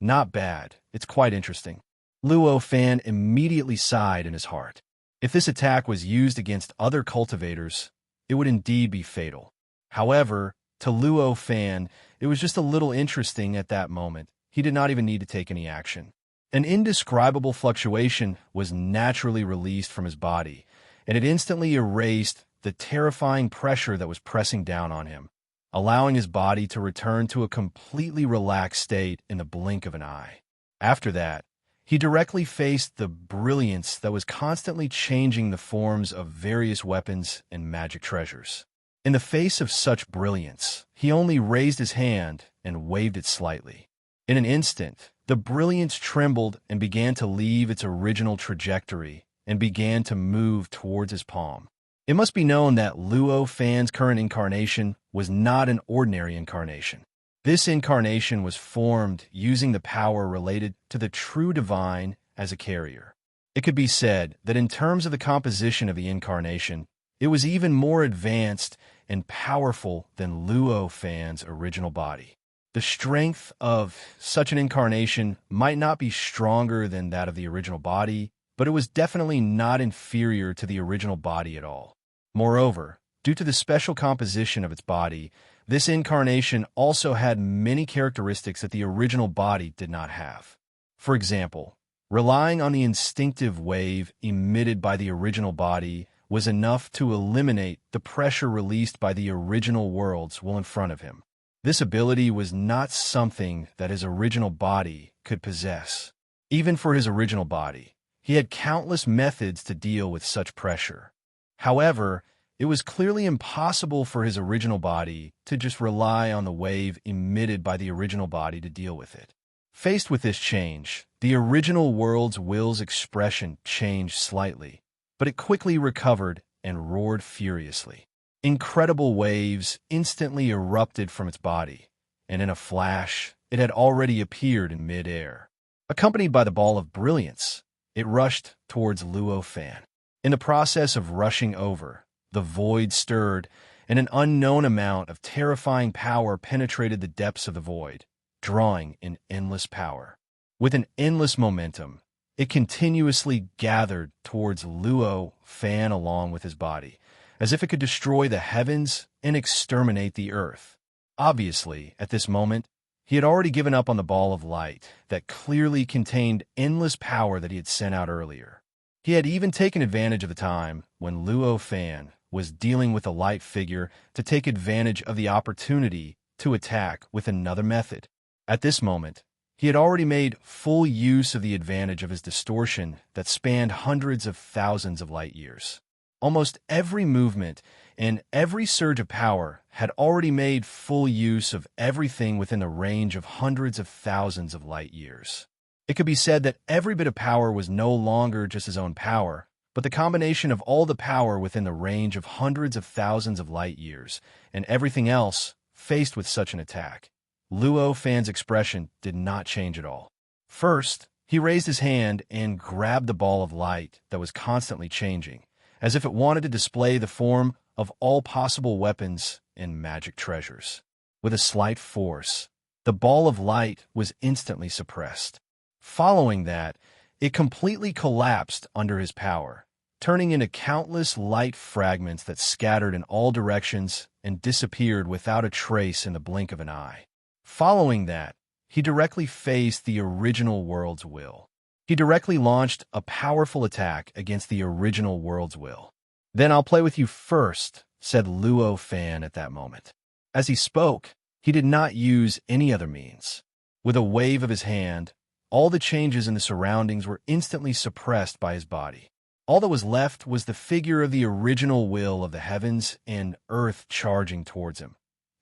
Not bad. It's quite interesting. Luo Fan immediately sighed in his heart. If this attack was used against other cultivators, it would indeed be fatal. However, to Luo Fan, it was just a little interesting at that moment. He did not even need to take any action. An indescribable fluctuation was naturally released from his body, and it instantly erased the terrifying pressure that was pressing down on him, allowing his body to return to a completely relaxed state in the blink of an eye. After that, he directly faced the brilliance that was constantly changing the forms of various weapons and magic treasures. In the face of such brilliance, he only raised his hand and waved it slightly. In an instant, the brilliance trembled and began to leave its original trajectory and began to move towards his palm. It must be known that Luo Fan's current incarnation was not an ordinary incarnation. This incarnation was formed using the power related to the true divine as a carrier. It could be said that in terms of the composition of the incarnation, it was even more advanced and powerful than Luo Fan's original body. The strength of such an incarnation might not be stronger than that of the original body, but it was definitely not inferior to the original body at all. Moreover, due to the special composition of its body, this incarnation also had many characteristics that the original body did not have. For example, relying on the instinctive wave emitted by the original body was enough to eliminate the pressure released by the original worlds in front of him. This ability was not something that his original body could possess. Even for his original body, he had countless methods to deal with such pressure. However, it was clearly impossible for his original body to just rely on the wave emitted by the original body to deal with it. Faced with this change, the original world's will's expression changed slightly, but it quickly recovered and roared furiously. Incredible waves instantly erupted from its body, and in a flash, it had already appeared in mid-air. Accompanied by the ball of brilliance, it rushed towards Luo Fan. In the process of rushing over, the void stirred, and an unknown amount of terrifying power penetrated the depths of the void, drawing in endless power. With an endless momentum, it continuously gathered towards Luo Fan along with his body, as if it could destroy the heavens and exterminate the earth. Obviously, at this moment, he had already given up on the ball of light that clearly contained endless power that he had sent out earlier. He had even taken advantage of the time when Luo Fan was dealing with a light figure to take advantage of the opportunity to attack with another method. At this moment, he had already made full use of the advantage of his distortion that spanned hundreds of thousands of light years. Almost every movement and every surge of power had already made full use of everything within the range of hundreds of thousands of light years. It could be said that every bit of power was no longer just his own power, but the combination of all the power within the range of hundreds of thousands of light years and everything else faced with such an attack. Luo Fan's expression did not change at all. First, he raised his hand and grabbed the ball of light that was constantly changing, as if it wanted to display the form of all possible weapons and magic treasures. With a slight force, the ball of light was instantly suppressed. Following that, it completely collapsed under his power, turning into countless light fragments that scattered in all directions and disappeared without a trace in the blink of an eye. Following that, he directly faced the original world's will. He directly launched a powerful attack against the original world's will. "Then I'll play with you first," said Luo Fan at that moment. As he spoke, he did not use any other means. With a wave of his hand, all the changes in the surroundings were instantly suppressed by his body. All that was left was the figure of the original will of the heavens and earth charging towards him.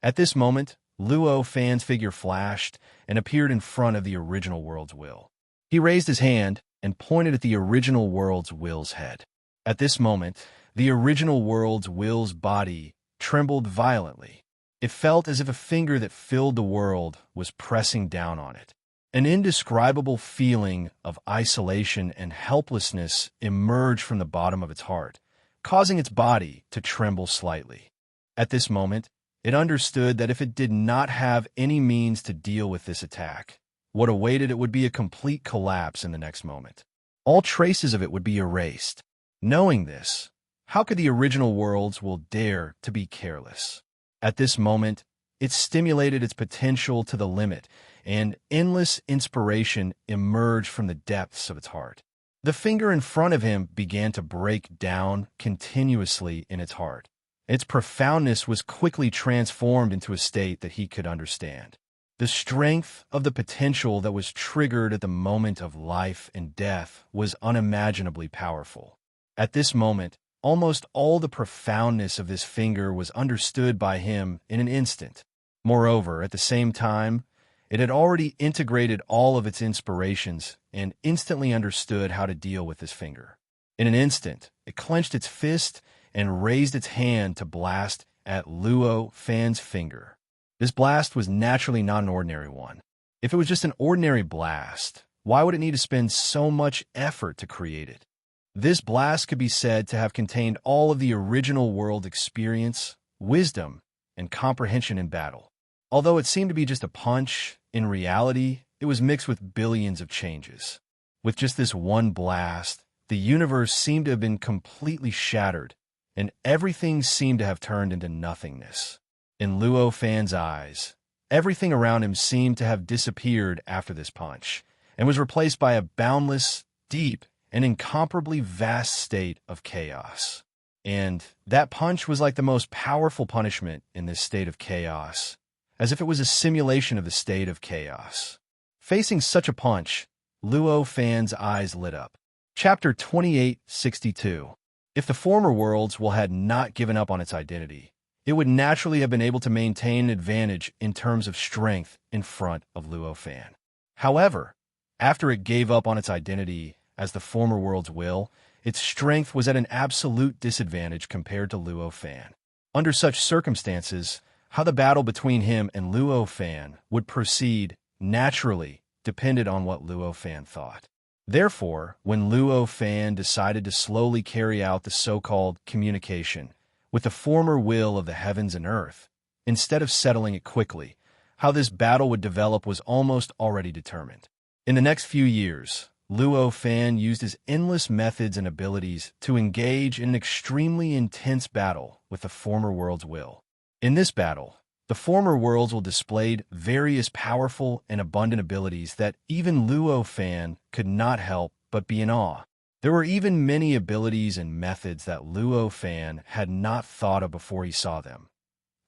At this moment, Luo Fan's figure flashed and appeared in front of the original world's will. He raised his hand and pointed at the original world's will's head. At this moment, the original world's will's body trembled violently. It felt as if a finger that filled the world was pressing down on it. An indescribable feeling of isolation and helplessness emerged from the bottom of its heart, causing its body to tremble slightly. At this moment, it understood that if it did not have any means to deal with this attack, what awaited it would be a complete collapse in the next moment. All traces of it would be erased. Knowing this, how could the original worlds will dare to be careless? At this moment, it stimulated its potential to the limit, and endless inspiration emerged from the depths of its heart. The finger in front of him began to break down continuously in its heart. Its profoundness was quickly transformed into a state that he could understand. The strength of the potential that was triggered at the moment of life and death was unimaginably powerful. At this moment, almost all the profoundness of this finger was understood by him in an instant. Moreover, at the same time, it had already integrated all of its inspirations and instantly understood how to deal with this finger. In an instant, it clenched its fist and raised its hand to blast at Luo Fan's finger. This blast was naturally not an ordinary one. If it was just an ordinary blast, why would it need to spend so much effort to create it? This blast could be said to have contained all of the original world experience, wisdom, and comprehension in battle. Although it seemed to be just a punch, in reality, it was mixed with billions of changes. With just this one blast, the universe seemed to have been completely shattered, and everything seemed to have turned into nothingness. In Luo Fan's eyes, everything around him seemed to have disappeared after this punch, and was replaced by a boundless, deep, and incomparably vast state of chaos. And that punch was like the most powerful punishment in this state of chaos, as if it was a simulation of the state of chaos. Facing such a punch, Luo Fan's eyes lit up. Chapter 2862. If the former worlds had not given up on its identity, it would naturally have been able to maintain an advantage in terms of strength in front of Luo Fan. However, after it gave up on its identity as the former world's will, its strength was at an absolute disadvantage compared to Luo Fan. Under such circumstances, how the battle between him and Luo Fan would proceed naturally depended on what Luo Fan thought. Therefore, when Luo Fan decided to slowly carry out the so-called communication with the former will of the heavens and earth, instead of settling it quickly, how this battle would develop was almost already determined. In the next few years, Luo Fan used his endless methods and abilities to engage in an extremely intense battle with the former world's will. In this battle, the former worlds displayed various powerful and abundant abilities that even Luo Fan could not help but be in awe. There were even many abilities and methods that Luo Fan had not thought of before he saw them.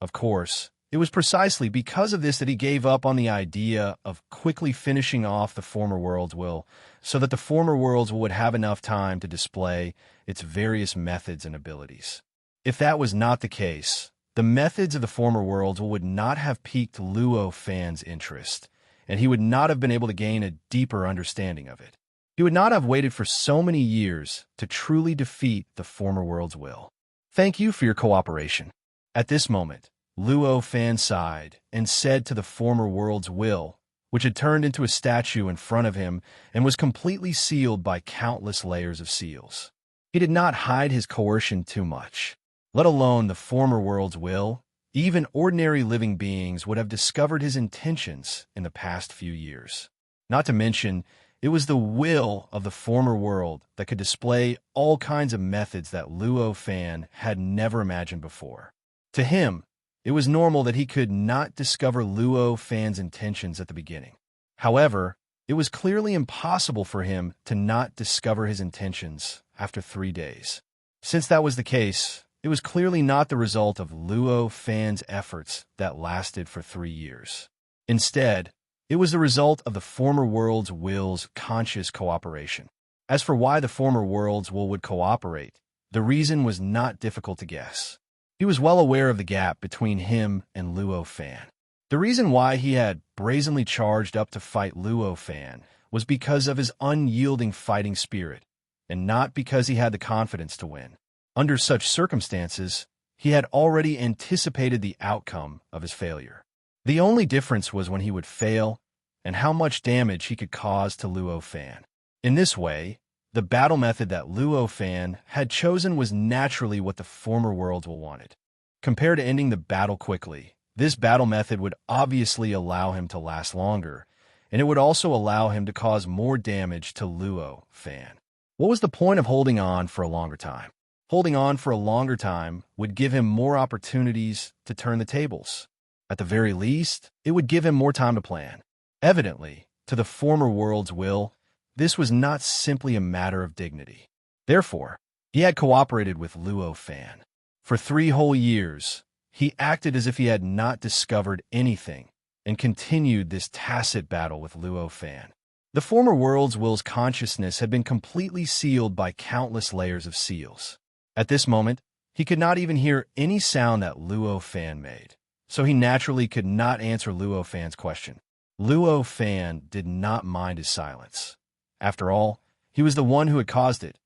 Of course, it was precisely because of this that he gave up on the idea of quickly finishing off the former world's will, so that the former worlds would have enough time to display its various methods and abilities. If that was not the case, the methods of the former worlds would not have piqued Luo Fan's interest, and he would not have been able to gain a deeper understanding of it. He would not have waited for so many years to truly defeat the former world's will. Thank you for your cooperation. At this moment, Luo Fan sighed and said to the former world's will, which had turned into a statue in front of him and was completely sealed by countless layers of seals. He did not hide his coercion too much, let alone the former world's will. Even ordinary living beings would have discovered his intentions in the past few years. Not to mention, it was the will of the former world that could display all kinds of methods that Luo Fan had never imagined before. To him, it was normal that he could not discover Luo Fan's intentions at the beginning. However, it was clearly impossible for him to not discover his intentions after 3 days. Since that was the case, it was clearly not the result of Luo Fan's efforts that lasted for 3 years. Instead, it was the result of the former world's will's conscious cooperation. As for why the former world's will would cooperate, the reason was not difficult to guess. He was well aware of the gap between him and Luo Fan. The reason why he had brazenly charged up to fight Luo Fan was because of his unyielding fighting spirit, and not because he had the confidence to win. Under such circumstances, he had already anticipated the outcome of his failure. The only difference was when he would fail and how much damage he could cause to Luo Fan. In this way, the battle method that Luo Fan had chosen was naturally what the former worlds will wanted. Compared to ending the battle quickly, this battle method would obviously allow him to last longer, and it would also allow him to cause more damage to Luo Fan. What was the point of holding on for a longer time? Holding on for a longer time would give him more opportunities to turn the tables. At the very least, it would give him more time to plan. Evidently, to the former world's will, this was not simply a matter of dignity. Therefore, he had cooperated with Luo Fan. For 3 whole years, he acted as if he had not discovered anything and continued this tacit battle with Luo Fan. The former world's will's consciousness had been completely sealed by countless layers of seals. At this moment, he could not even hear any sound that Luo Fan made, so he naturally could not answer Luo Fan's question. Luo Fan did not mind his silence. After all, he was the one who had caused it.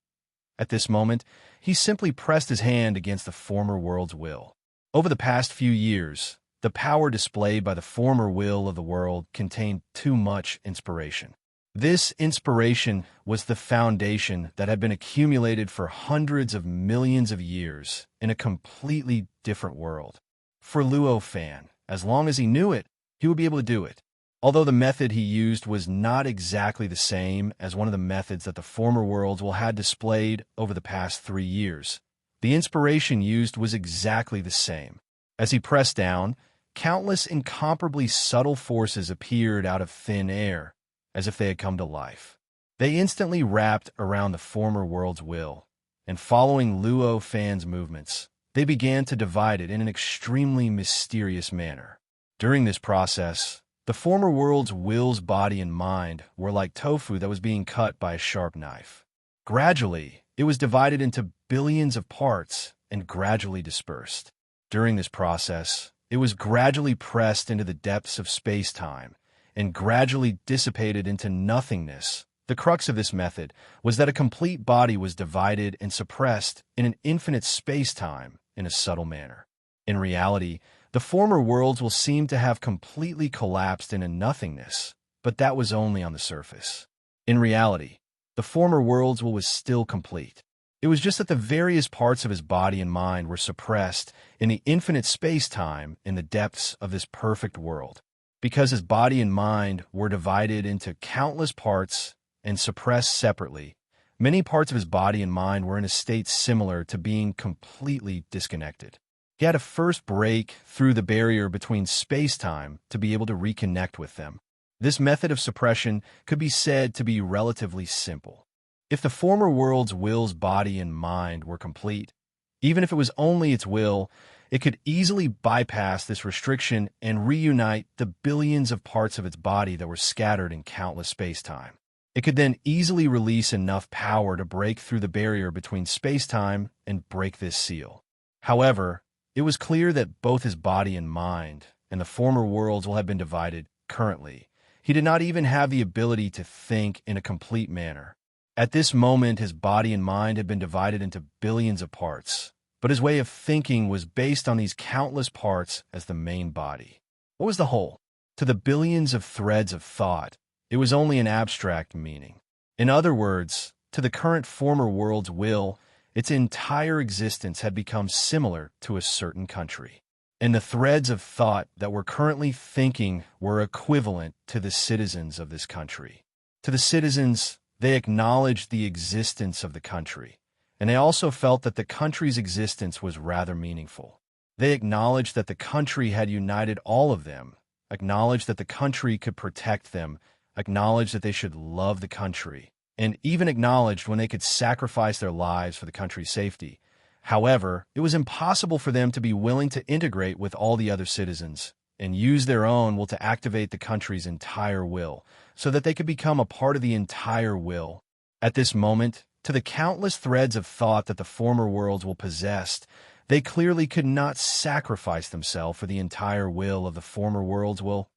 At this moment, he simply pressed his hand against the former world's will. Over the past few years, the power displayed by the former will of the world contained too much inspiration. This inspiration was the foundation that had been accumulated for hundreds of millions of years in a completely different world. For Luo Fan, as long as he knew it, he would be able to do it. Although the method he used was not exactly the same as one of the methods that the former worlds will had displayed over the past 3 years, the inspiration used was exactly the same. As he pressed down, countless incomparably subtle forces appeared out of thin air, as if they had come to life. They instantly wrapped around the former world's will, and following Luo Fan's movements, they began to divide it in an extremely mysterious manner. During this process, the former world's will's body and mind were like tofu that was being cut by a sharp knife. Gradually, it was divided into billions of parts and gradually dispersed. During this process, it was gradually pressed into the depths of space-time and gradually dissipated into nothingness. The crux of this method was that a complete body was divided and suppressed in an infinite space-time in a subtle manner. In reality, the former worlds will seem to have completely collapsed into nothingness, but that was only on the surface. In reality, the former worlds was still complete. It was just that the various parts of his body and mind were suppressed in the infinite space-time in the depths of this perfect world. Because his body and mind were divided into countless parts and suppressed separately, many parts of his body and mind were in a state similar to being completely disconnected. He had to first break through the barrier between space-time to be able to reconnect with them. This method of suppression could be said to be relatively simple. If the former world's will's body and mind were complete, even if it was only its will, it could easily bypass this restriction and reunite the billions of parts of its body that were scattered in countless space-time. It could then easily release enough power to break through the barrier between space-time and break this seal. However, it was clear that both his body and mind and the former worlds will have been divided currently. He did not even have the ability to think in a complete manner. At this moment, his body and mind had been divided into billions of parts, but his way of thinking was based on these countless parts as the main body. What was the whole? To the billions of threads of thought, it was only an abstract meaning. In other words, to the current former world's will, its entire existence had become similar to a certain country. And the threads of thought that were currently thinking were equivalent to the citizens of this country. To the citizens, they acknowledged the existence of the country, and they also felt that the country's existence was rather meaningful. They acknowledged that the country had united all of them, acknowledged that the country could protect them, acknowledged that they should love the country, and even acknowledged when they could sacrifice their lives for the country's safety. However, it was impossible for them to be willing to integrate with all the other citizens and use their own will to activate the country's entire will, so that they could become a part of the entire will. At this moment, to the countless threads of thought that the former worlds will possessed, they clearly could not sacrifice themselves for the entire will of the former world's will.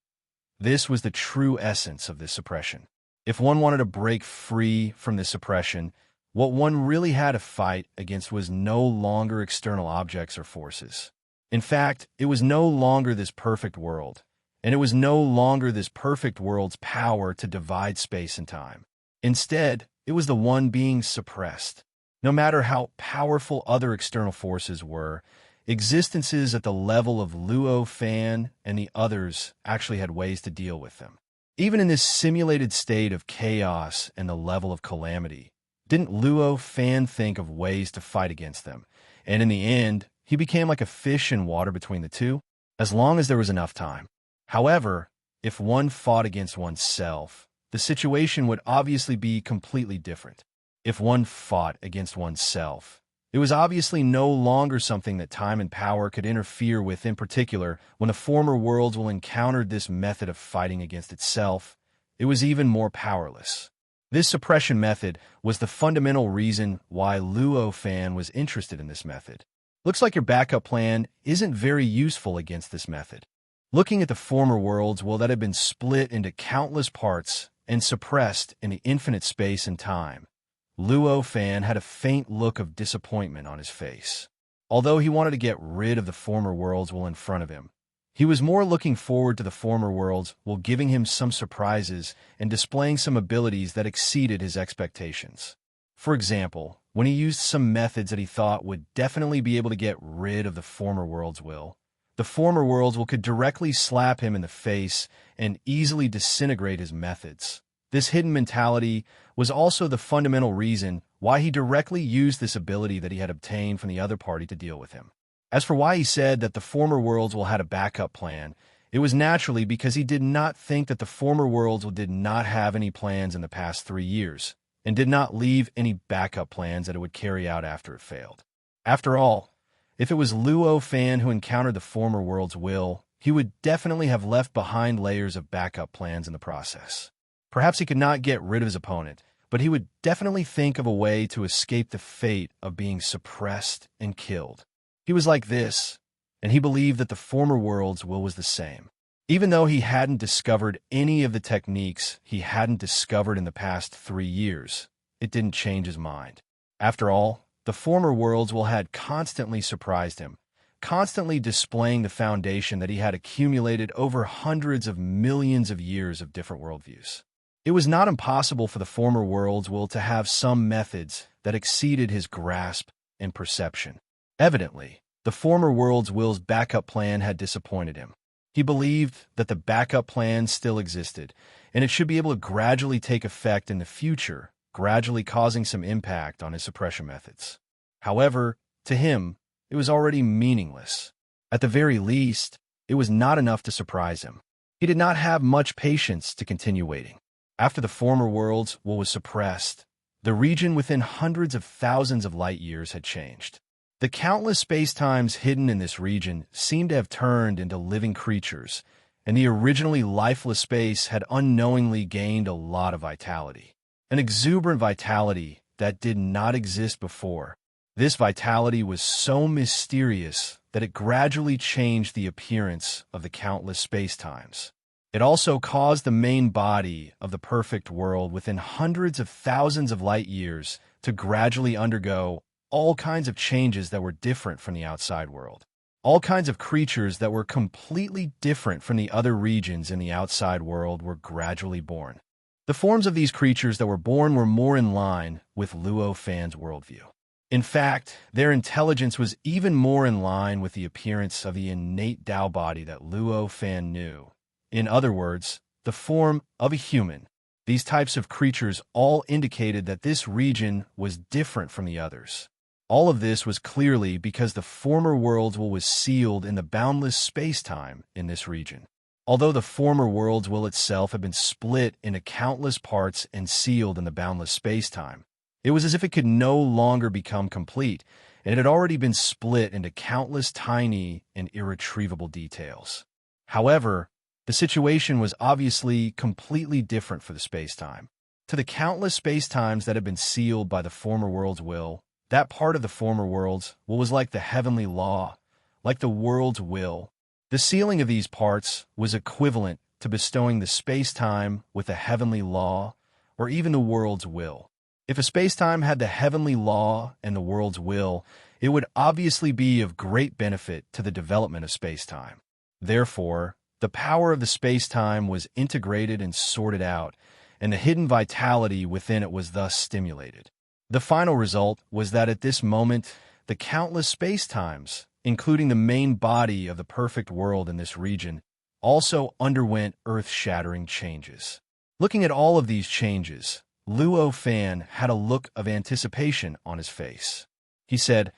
This was the true essence of this suppression. If one wanted to break free from this suppression, what one really had to fight against was no longer external objects or forces. In fact, it was no longer this perfect world, and it was no longer this perfect world's power to divide space and time. Instead, it was the one being suppressed. No matter how powerful other external forces were, existences at the level of Luo Fan and the others actually had ways to deal with them. Even in this simulated state of chaos and the level of calamity, didn't Luo Fan think of ways to fight against them? And in the end, he became like a fish in water between the two, as long as there was enough time. However, if one fought against oneself, the situation would obviously be completely different. If one fought against oneself, it was obviously no longer something that time and power could interfere with. In particular, when the former worlds will encountered this method of fighting against itself, it was even more powerless. This suppression method was the fundamental reason why Luo Fan was interested in this method. Looks like your backup plan isn't very useful against this method. Looking at the former worlds, well, that had been split into countless parts and suppressed in the infinite space and time, Luo Fan had a faint look of disappointment on his face. Although he wanted to get rid of the former worlds while in front of him, he was more looking forward to the former worlds while giving him some surprises and displaying some abilities that exceeded his expectations. For example, when he used some methods that he thought would definitely be able to get rid of the former world's will, the former worlds will could directly slap him in the face and easily disintegrate his methods. This hidden mentality was also the fundamental reason why he directly used this ability that he had obtained from the other party to deal with him. As for why he said that the former worlds will had a backup plan, it was naturally because he did not think that the former worlds did not have any plans in the past 3 years, and did not leave any backup plans that it would carry out after it failed. After all, if it was Luo Fan who encountered the former world's will, he would definitely have left behind layers of backup plans in the process. Perhaps he could not get rid of his opponent, but he would definitely think of a way to escape the fate of being suppressed and killed. He was like this, and he believed that the former world's will was the same. Even though he hadn't discovered any of the techniques he hadn't discovered in the past 3 years, it didn't change his mind. After all, the former worlds will had constantly surprised him, constantly displaying the foundation that he had accumulated over hundreds of millions of years of different worldviews. It was not impossible for the former worlds will to have some methods that exceeded his grasp and perception. Evidently, the former world's will's backup plan had disappointed him. He believed that the backup plan still existed, and it should be able to gradually take effect in the future, gradually causing some impact on his suppression methods. However, to him, it was already meaningless. At the very least, it was not enough to surprise him. He did not have much patience to continue waiting. After the former worlds was suppressed, the region within hundreds of thousands of light years had changed. The countless space-times hidden in this region seemed to have turned into living creatures, and the originally lifeless space had unknowingly gained a lot of vitality. An exuberant vitality that did not exist before. This vitality was so mysterious that it gradually changed the appearance of the countless space-times. It also caused the main body of the perfect world within hundreds of thousands of light years to gradually undergo all kinds of changes that were different from the outside world. All kinds of creatures that were completely different from the other regions in the outside world were gradually born. The forms of these creatures that were born were more in line with Luo Fan's worldview. In fact, their intelligence was even more in line with the appearance of the innate Tao body that Luo Fan knew. In other words, the form of a human. These types of creatures all indicated that this region was different from the others. All of this was clearly because the former world's will was sealed in the boundless space-time in this region. Although the former world's will itself had been split into countless parts and sealed in the boundless space-time, it was as if it could no longer become complete, and it had already been split into countless tiny and irretrievable details. However, the situation was obviously completely different for the space-time. To the countless space-times that had been sealed by the former world's will, that part of the former world's will was like the heavenly law, like the world's will. The sealing of these parts was equivalent to bestowing the space-time with the heavenly law, or even the world's will. If a space-time had the heavenly law and the world's will, it would obviously be of great benefit to the development of space-time. Therefore, the power of the space-time was integrated and sorted out, and the hidden vitality within it was thus stimulated. The final result was that at this moment, the countless space-times, including the main body of the perfect world in this region, also underwent earth-shattering changes. Looking at all of these changes, Luo Fan had a look of anticipation on his face. He said,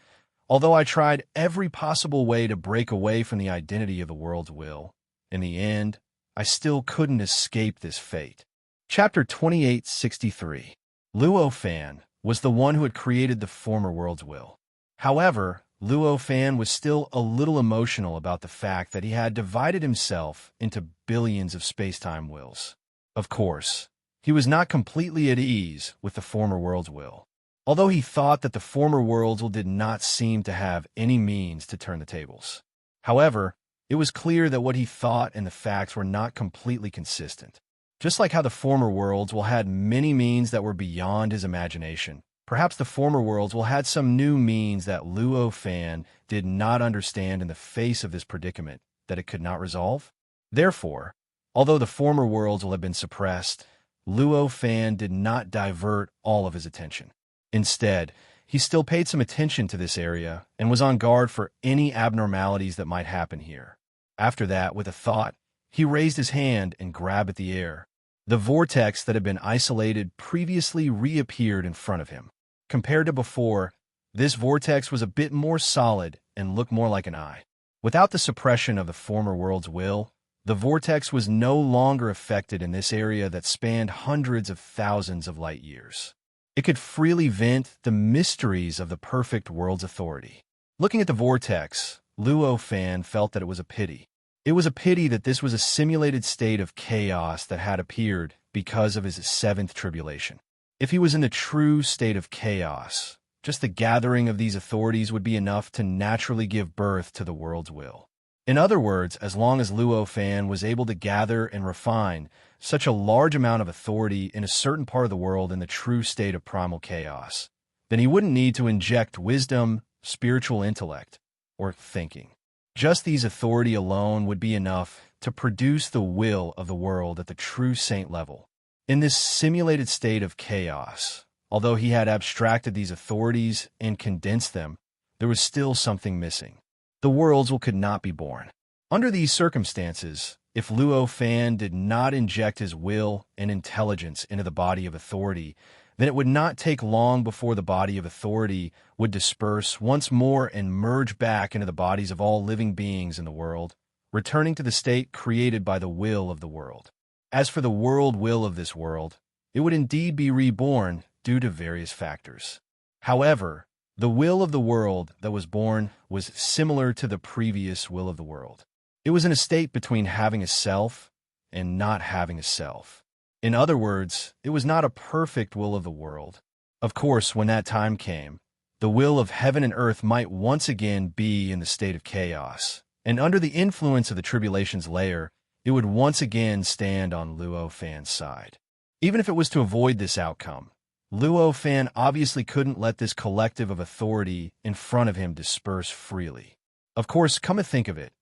"Although I tried every possible way to break away from the identity of the world's will, in the end, I still couldn't escape this fate." Chapter 2863. Luo Fan was the one who had created the former world's will. However, Luo Fan was still a little emotional about the fact that he had divided himself into billions of space-time wills. Of course, he was not completely at ease with the former world's will. Although he thought that the former world's will did not seem to have any means to turn the tables. However, it was clear that what he thought and the facts were not completely consistent. Just like how the former world's will had many means that were beyond his imagination, perhaps the former world's will had some new means that Luo Fan did not understand in the face of this predicament that it could not resolve. Therefore, although the former world's will had been suppressed, Luo Fan did not divert all of his attention. Instead, he still paid some attention to this area and was on guard for any abnormalities that might happen here. After that, with a thought, he raised his hand and grabbed at the air. The vortex that had been isolated previously reappeared in front of him. Compared to before, this vortex was a bit more solid and looked more like an eye. Without the suppression of the former world's will, the vortex was no longer affected in this area that spanned hundreds of thousands of light years. It could freely vent the mysteries of the perfect world's authority. Looking at the vortex, Luo Fan felt that it was a pity. It was a pity that this was a simulated state of chaos that had appeared because of his seventh tribulation. If he was in the true state of chaos, just the gathering of these authorities would be enough to naturally give birth to the world's will. In other words, as long as Luo Fan was able to gather and refine such a large amount of authority in a certain part of the world in the true state of primal chaos, then he wouldn't need to inject wisdom, spiritual intellect, or thinking. Just these authority alone would be enough to produce the will of the world at the true saint level. In this simulated state of chaos, although he had abstracted these authorities and condensed them, there was still something missing. The world's will could not be born. Under these circumstances, if Luo Fan did not inject his will and intelligence into the body of authority, then it would not take long before the body of authority would disperse once more and merge back into the bodies of all living beings in the world, returning to the state created by the will of the world. As for the world will of this world, it would indeed be reborn due to various factors. However, the will of the world that was born was similar to the previous will of the world. It was in a state between having a self and not having a self. In other words, it was not a perfect will of the world. Of course, when that time came, the will of heaven and earth might once again be in the state of chaos, and under the influence of the tribulation's layer, it would once again stand on Luo Fan's side. Even if it was to avoid this outcome, Luo Fan obviously couldn't let this collective of authority in front of him disperse freely. Of course, come to think of it,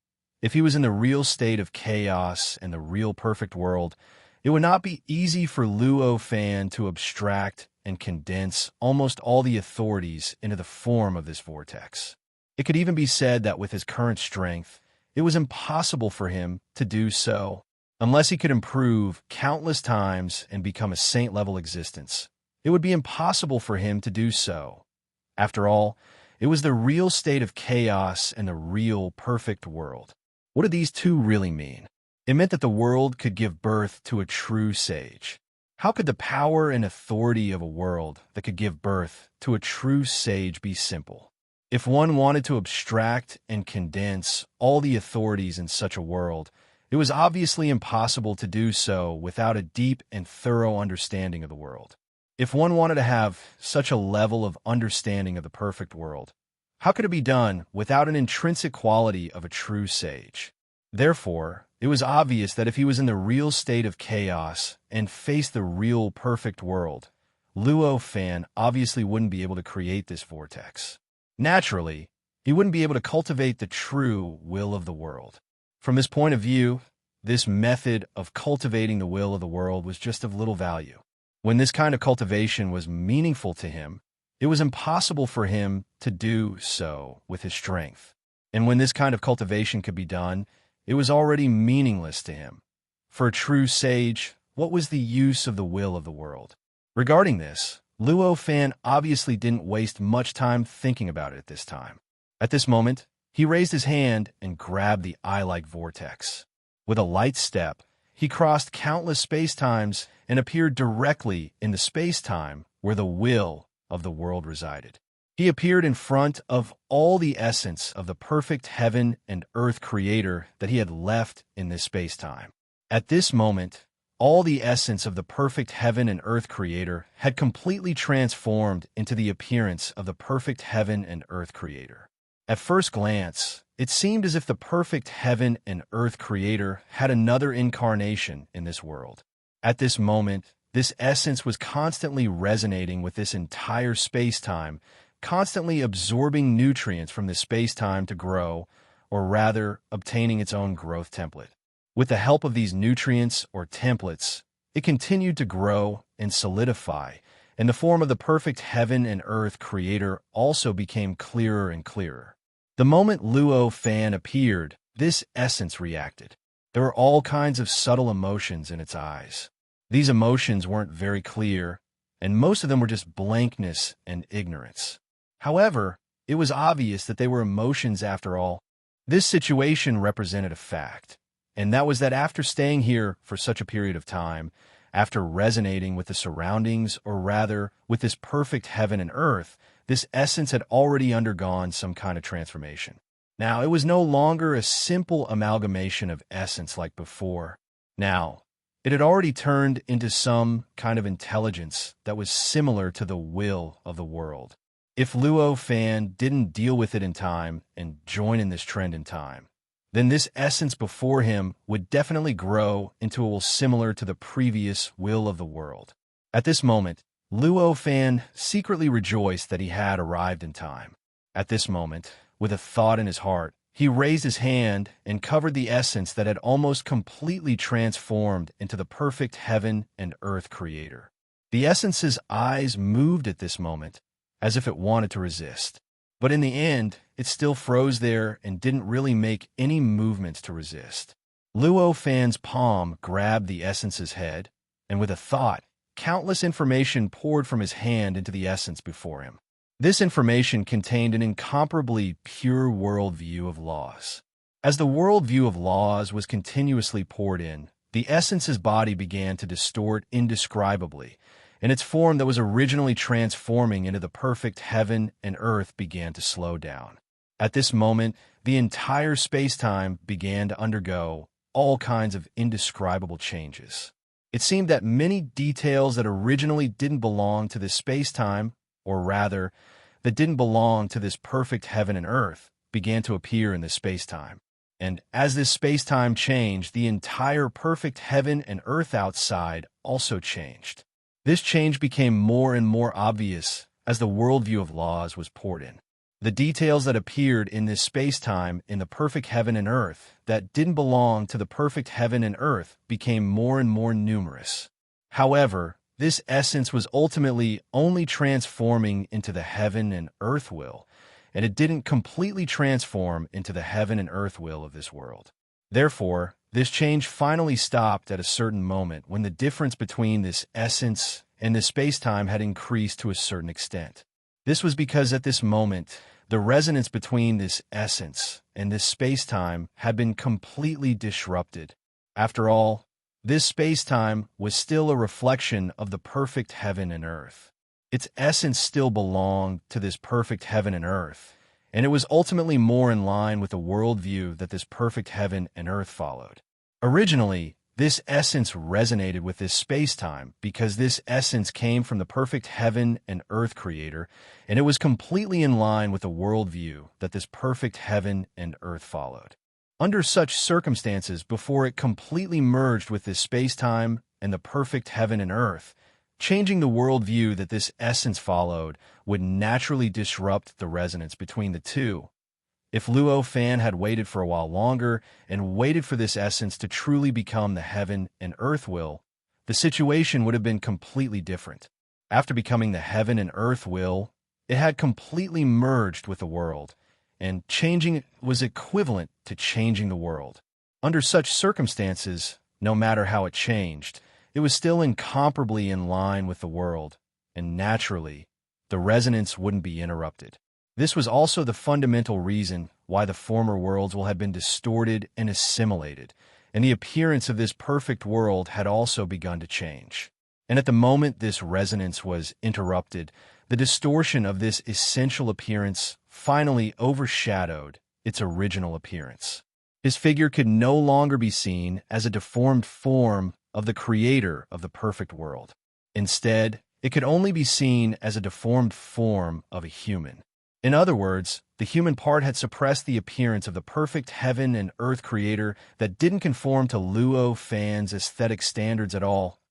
if he was in the real state of chaos and the real perfect world, it would not be easy for Luo Fan to abstract and condense almost all the authorities into the form of this vortex. It could even be said that with his current strength, it was impossible for him to do so, unless he could improve countless times and become a saint-level existence. It would be impossible for him to do so. After all, it was the real state of chaos and the real perfect world. What did these two really mean? It meant that the world could give birth to a true sage. How could the power and authority of a world that could give birth to a true sage be simple? If one wanted to abstract and condense all the authorities in such a world, it was obviously impossible to do so without a deep and thorough understanding of the world. If one wanted to have such a level of understanding of the perfect world, how could it be done without an intrinsic quality of a true sage? Therefore, it was obvious that if he was in the real state of chaos and faced the real perfect world, Luo Fan obviously wouldn't be able to create this vortex. Naturally, he wouldn't be able to cultivate the true will of the world. From his point of view, this method of cultivating the will of the world was just of little value. When this kind of cultivation was meaningful to him, it was impossible for him to do so with his strength. And when this kind of cultivation could be done, it was already meaningless to him. For a true sage, what was the use of the will of the world? Regarding this, Luo Fan obviously didn't waste much time thinking about it at this time. At this moment, he raised his hand and grabbed the eye-like vortex. With a light step, he crossed countless space-times and appeared directly in the space-time where the will of the world resided. He appeared in front of all the essence of the perfect heaven and earth creator that he had left in this space-time. At this moment, all the essence of the perfect heaven and earth creator had completely transformed into the appearance of the perfect heaven and earth creator. At first glance, it seemed as if the perfect heaven and earth creator had another incarnation in this world. At this moment, this essence was constantly resonating with this entire space-time, constantly absorbing nutrients from the space-time to grow, or rather, obtaining its own growth template. With the help of these nutrients or templates, it continued to grow and solidify, and the form of the perfect heaven and earth creator also became clearer and clearer. The moment Luo Fan appeared, this essence reacted. There were all kinds of subtle emotions in its eyes. These emotions weren't very clear, and most of them were just blankness and ignorance. However, it was obvious that they were emotions after all. This situation represented a fact, and that was that after staying here for such a period of time, after resonating with the surroundings, or rather, with this perfect heaven and earth, this essence had already undergone some kind of transformation. Now, it was no longer a simple amalgamation of essence like before. Now, it had already turned into some kind of intelligence that was similar to the will of the world. If Luo Fan didn't deal with it in time and join in this trend in time, then this essence before him would definitely grow into a will similar to the previous will of the world. At this moment, Luo Fan secretly rejoiced that he had arrived in time. At this moment, with a thought in his heart, he raised his hand and covered the essence that had almost completely transformed into the perfect heaven and earth creator. The essence's eyes moved at this moment, as if it wanted to resist. But in the end, it still froze there and didn't really make any movements to resist. Luo Fan's palm grabbed the essence's head, and with a thought, countless information poured from his hand into the essence before him. This information contained an incomparably pure worldview of laws. As the worldview of laws was continuously poured in, the essence's body began to distort indescribably, and its form that was originally transforming into the perfect heaven and earth began to slow down. At this moment, the entire space-time began to undergo all kinds of indescribable changes. It seemed that many details that originally didn't belong to this space-time, or rather, that didn't belong to this perfect heaven and earth, began to appear in this space-time. And as this space-time changed, the entire perfect heaven and earth outside also changed. This change became more and more obvious as the worldview of laws was poured in. The details that appeared in this space-time in the perfect heaven and earth that didn't belong to the perfect heaven and earth became more and more numerous. However, this essence was ultimately only transforming into the heaven and earth will, and it didn't completely transform into the heaven and earth will of this world. Therefore, this change finally stopped at a certain moment when the difference between this essence and this space-time had increased to a certain extent. This was because at this moment, the resonance between this essence and this space-time had been completely disrupted. After all, this space-time was still a reflection of the perfect heaven and earth. Its essence still belonged to this perfect heaven and earth, and it was ultimately more in line with the worldview that this perfect heaven and earth followed. Originally, this essence resonated with this space-time because this essence came from the perfect heaven and earth creator, and it was completely in line with the worldview that this perfect heaven and earth followed. Under such circumstances, before it completely merged with this space-time and the perfect heaven and earth, changing the worldview that this essence followed would naturally disrupt the resonance between the two. If Luo Fan had waited for a while longer and waited for this essence to truly become the heaven and earth will, the situation would have been completely different. After becoming the heaven and earth will, it had completely merged with the world, and changing it was equivalent to changing the world. Under such circumstances, no matter how it changed, it was still incomparably in line with the world, and naturally, the resonance wouldn't be interrupted. This was also the fundamental reason why the former worlds will have been distorted and assimilated, and the appearance of this perfect world had also begun to change. And at the moment this resonance was interrupted, the distortion of this essential appearance finally overshadowed its original appearance. His figure could no longer be seen as a deformed form of the creator of the perfect world. Instead, it could only be seen as a deformed form of a human. In other words, the human part had suppressed the appearance of the perfect heaven and earth creator that didn't conform to Luo Fan's aesthetic standards at all.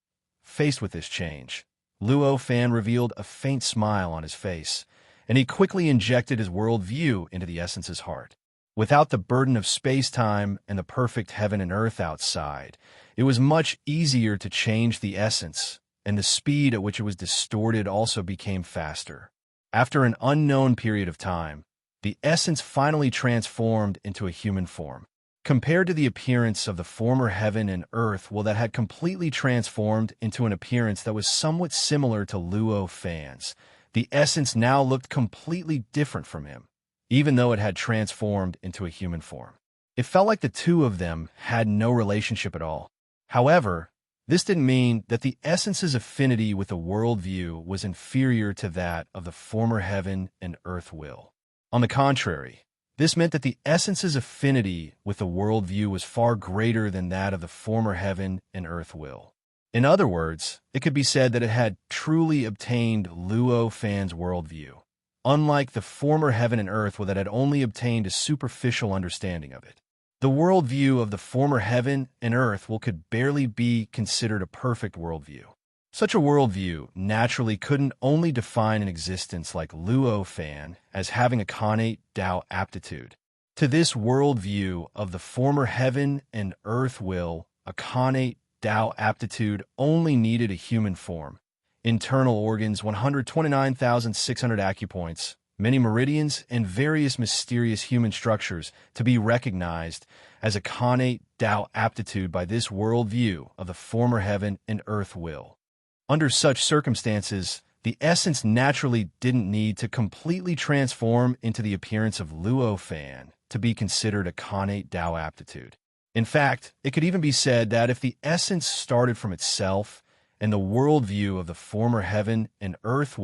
Faced with this change, Luo Fan revealed a faint smile on his face, and he quickly injected his worldview into the essence's heart. Without the burden of space-time and the perfect heaven and earth outside, it was much easier to change the essence, and the speed at which it was distorted also became faster. After an unknown period of time, the essence finally transformed into a human form. Compared to the appearance of the former heaven and earth, that had completely transformed into an appearance that was somewhat similar to Luo Fan's, the essence now looked completely different from him, even though it had transformed into a human form. It felt like the two of them had no relationship at all. However, this didn't mean that the essence's affinity with the worldview was inferior to that of the former heaven and earth will. On the contrary, this meant that the essence's affinity with the worldview was far greater than that of the former heaven and earth will. In other words, it could be said that it had truly obtained Luo Fan's worldview, unlike the former heaven and earth that had only obtained a superficial understanding of it. The worldview of the former heaven and earth could barely be considered a perfect worldview. Such a worldview naturally couldn't only define an existence like Luo Fan as having a connate Tao aptitude. To this worldview of the former heaven and earth a connate Tao aptitude only needed a human form, internal organs, 129,600 acupoints, many meridians, and various mysterious human structures to be recognized as a connate Tao aptitude by this worldview of the former heaven and earth will. Under such circumstances, the essence naturally didn't need to completely transform into the appearance of Luo Fan to be considered a connate Tao aptitude. In fact, it could even be said that if the essence started from itself and the worldview of the former heaven and earth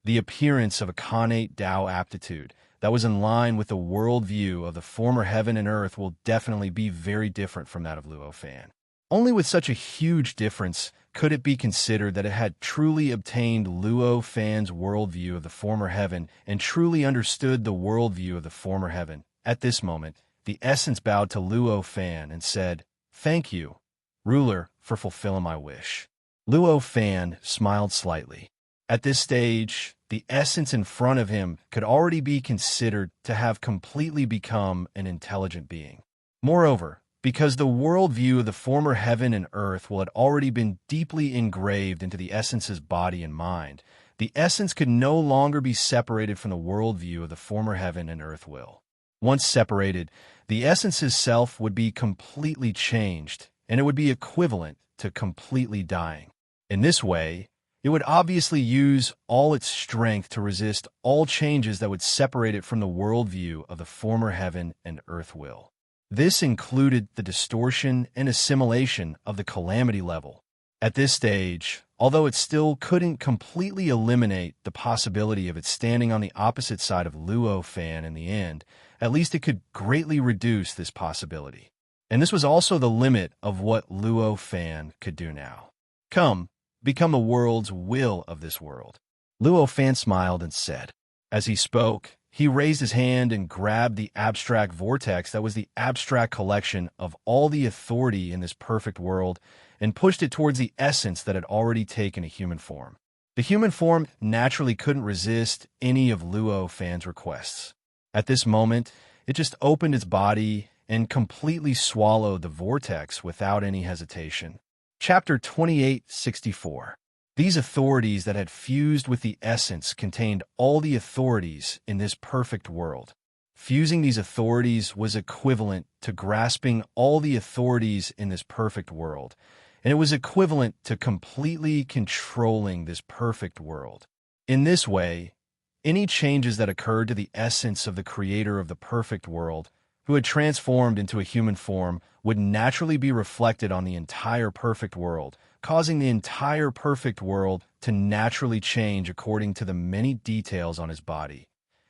the appearance of a connate Tao aptitude that was in line with the worldview of the former heaven and earth will definitely be very different from that of Luo Fan. Only with such a huge difference could it be considered that it had truly obtained Luo Fan's worldview of the former heaven and truly understood the worldview of the former heaven. At this moment, the essence bowed to Luo Fan and said, "Thank you, ruler, for fulfilling my wish." Luo Fan smiled slightly. At this stage, the essence in front of him could already be considered to have completely become an intelligent being. Moreover, because the worldview of the former heaven and earth had already been deeply engraved into the essence's body and mind, the essence could no longer be separated from the worldview of the former heaven and earth will. Once separated, the essence's self would be completely changed, and it would be equivalent to completely dying. In this way, it would obviously use all its strength to resist all changes that would separate it from the worldview of the former heaven and earth will. This included the distortion and assimilation of the calamity level. At this stage, although it still couldn't completely eliminate the possibility of it standing on the opposite side of Luo Fan in the end, at least it could greatly reduce this possibility. And this was also the limit of what Luo Fan could do now. Come, become the world's will of this world. Luo Fan smiled and said. As he spoke, he raised his hand and grabbed the abstract vortex that was the abstract collection of all the authority in this perfect world and pushed it towards the essence that had already taken a human form. The human form naturally couldn't resist any of Luo Fan's requests. At this moment, it just opened its body and completely swallowed the vortex without any hesitation. Chapter 2864. These authorities that had fused with the essence contained all the authorities in this perfect world. Fusing these authorities was equivalent to grasping all the authorities in this perfect world, and it was equivalent to completely controlling this perfect world. In this way, any changes that occurred to the essence of the creator of the perfect world, who had transformed into a human form, would naturally be reflected on the entire perfect world, causing the entire perfect world to naturally change according to the many details on his body.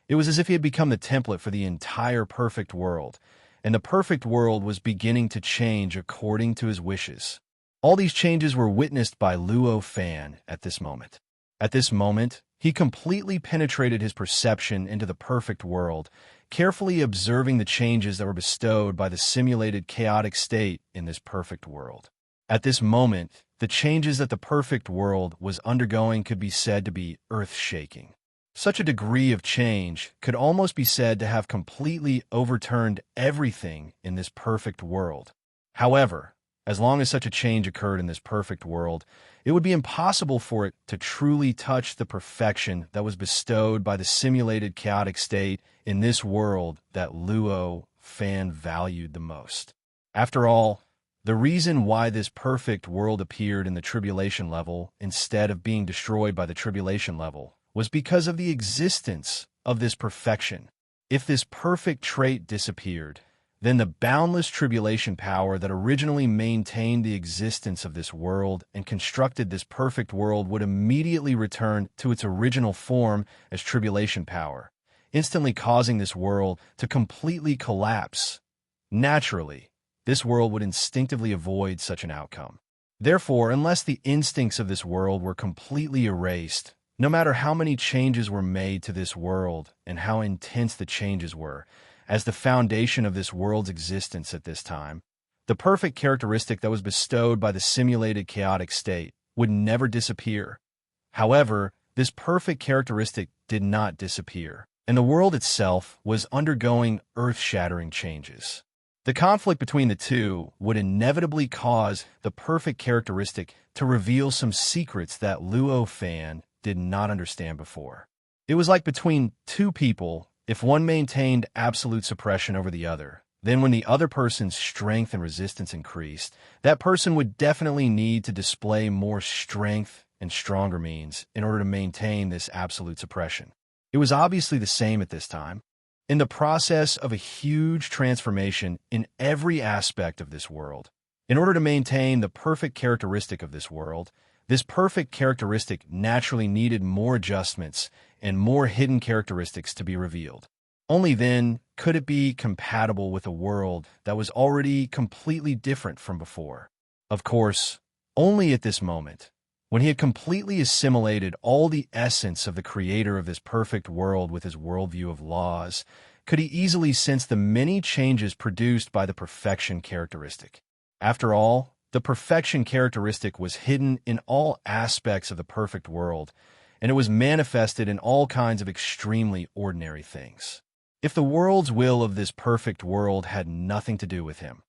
It was as if he had become the template for the entire perfect world, and the perfect world was beginning to change according to his wishes. All these changes were witnessed by Luo Fan at this moment. At this moment, he completely penetrated his perception into the perfect world, carefully observing the changes that were bestowed by the simulated chaotic state in this perfect world. At this moment, the changes that the perfect world was undergoing could be said to be earth-shaking. Such a degree of change could almost be said to have completely overturned everything in this perfect world. However, as long as such a change occurred in this perfect world, it would be impossible for it to truly touch the perfection that was bestowed by the simulated chaotic state in this world that Luo Fan valued the most. After all, the reason why this perfect world appeared in the tribulation level instead of being destroyed by the tribulation level was because of the existence of this perfection. If this perfect trait disappeared, then the boundless tribulation power that originally maintained the existence of this world and constructed this perfect world would immediately return to its original form as tribulation power, instantly causing this world to completely collapse. Naturally, this world would instinctively avoid such an outcome. Therefore, unless the instincts of this world were completely erased, no matter how many changes were made to this world and how intense the changes were, as the foundation of this world's existence at this time, the perfect characteristic that was bestowed by the simulated chaotic state would never disappear. However, this perfect characteristic did not disappear, and the world itself was undergoing earth-shattering changes. The conflict between the two would inevitably cause the perfect characteristic to reveal some secrets that Luo Fan did not understand before. It was like between two people. If one maintained absolute suppression over the other, then when the other person's strength and resistance increased, that person would definitely need to display more strength and stronger means in order to maintain this absolute suppression. It was obviously the same at this time. In the process of a huge transformation in every aspect of this world, in order to maintain the perfect characteristic of this world, this perfect characteristic naturally needed more adjustments and more hidden characteristics to be revealed. Only then could it be compatible with a world that was already completely different from before. Of course, only at this moment, when he had completely assimilated all the essence of the creator of this perfect world with his worldview of laws, could he easily sense the many changes produced by the perfection characteristic. After all, the perfection characteristic was hidden in all aspects of the perfect world, and it was manifested in all kinds of extremely ordinary things. If the world's will of this perfect world had nothing to do with him,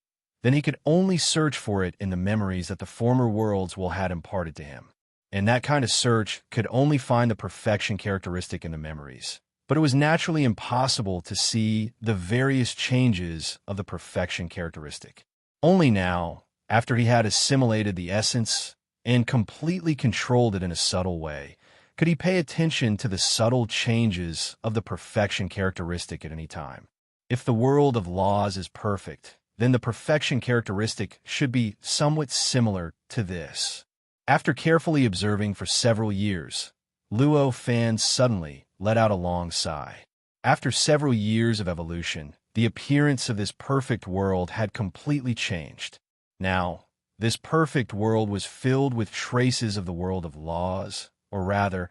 then he could only search for it in the memories that the former worlds will had imparted to him. And that kind of search could only find the perfection characteristic in the memories. But it was naturally impossible to see the various changes of the perfection characteristic. Only now, after he had assimilated the essence and completely controlled it in a subtle way, could he pay attention to the subtle changes of the perfection characteristic at any time. If the world of laws is perfect, then the perfection characteristic should be somewhat similar to this. After carefully observing for several years, Luo Fan suddenly let out a long sigh. After several years of evolution, the appearance of this perfect world had completely changed. Now, this perfect world was filled with traces of the world of laws, or rather,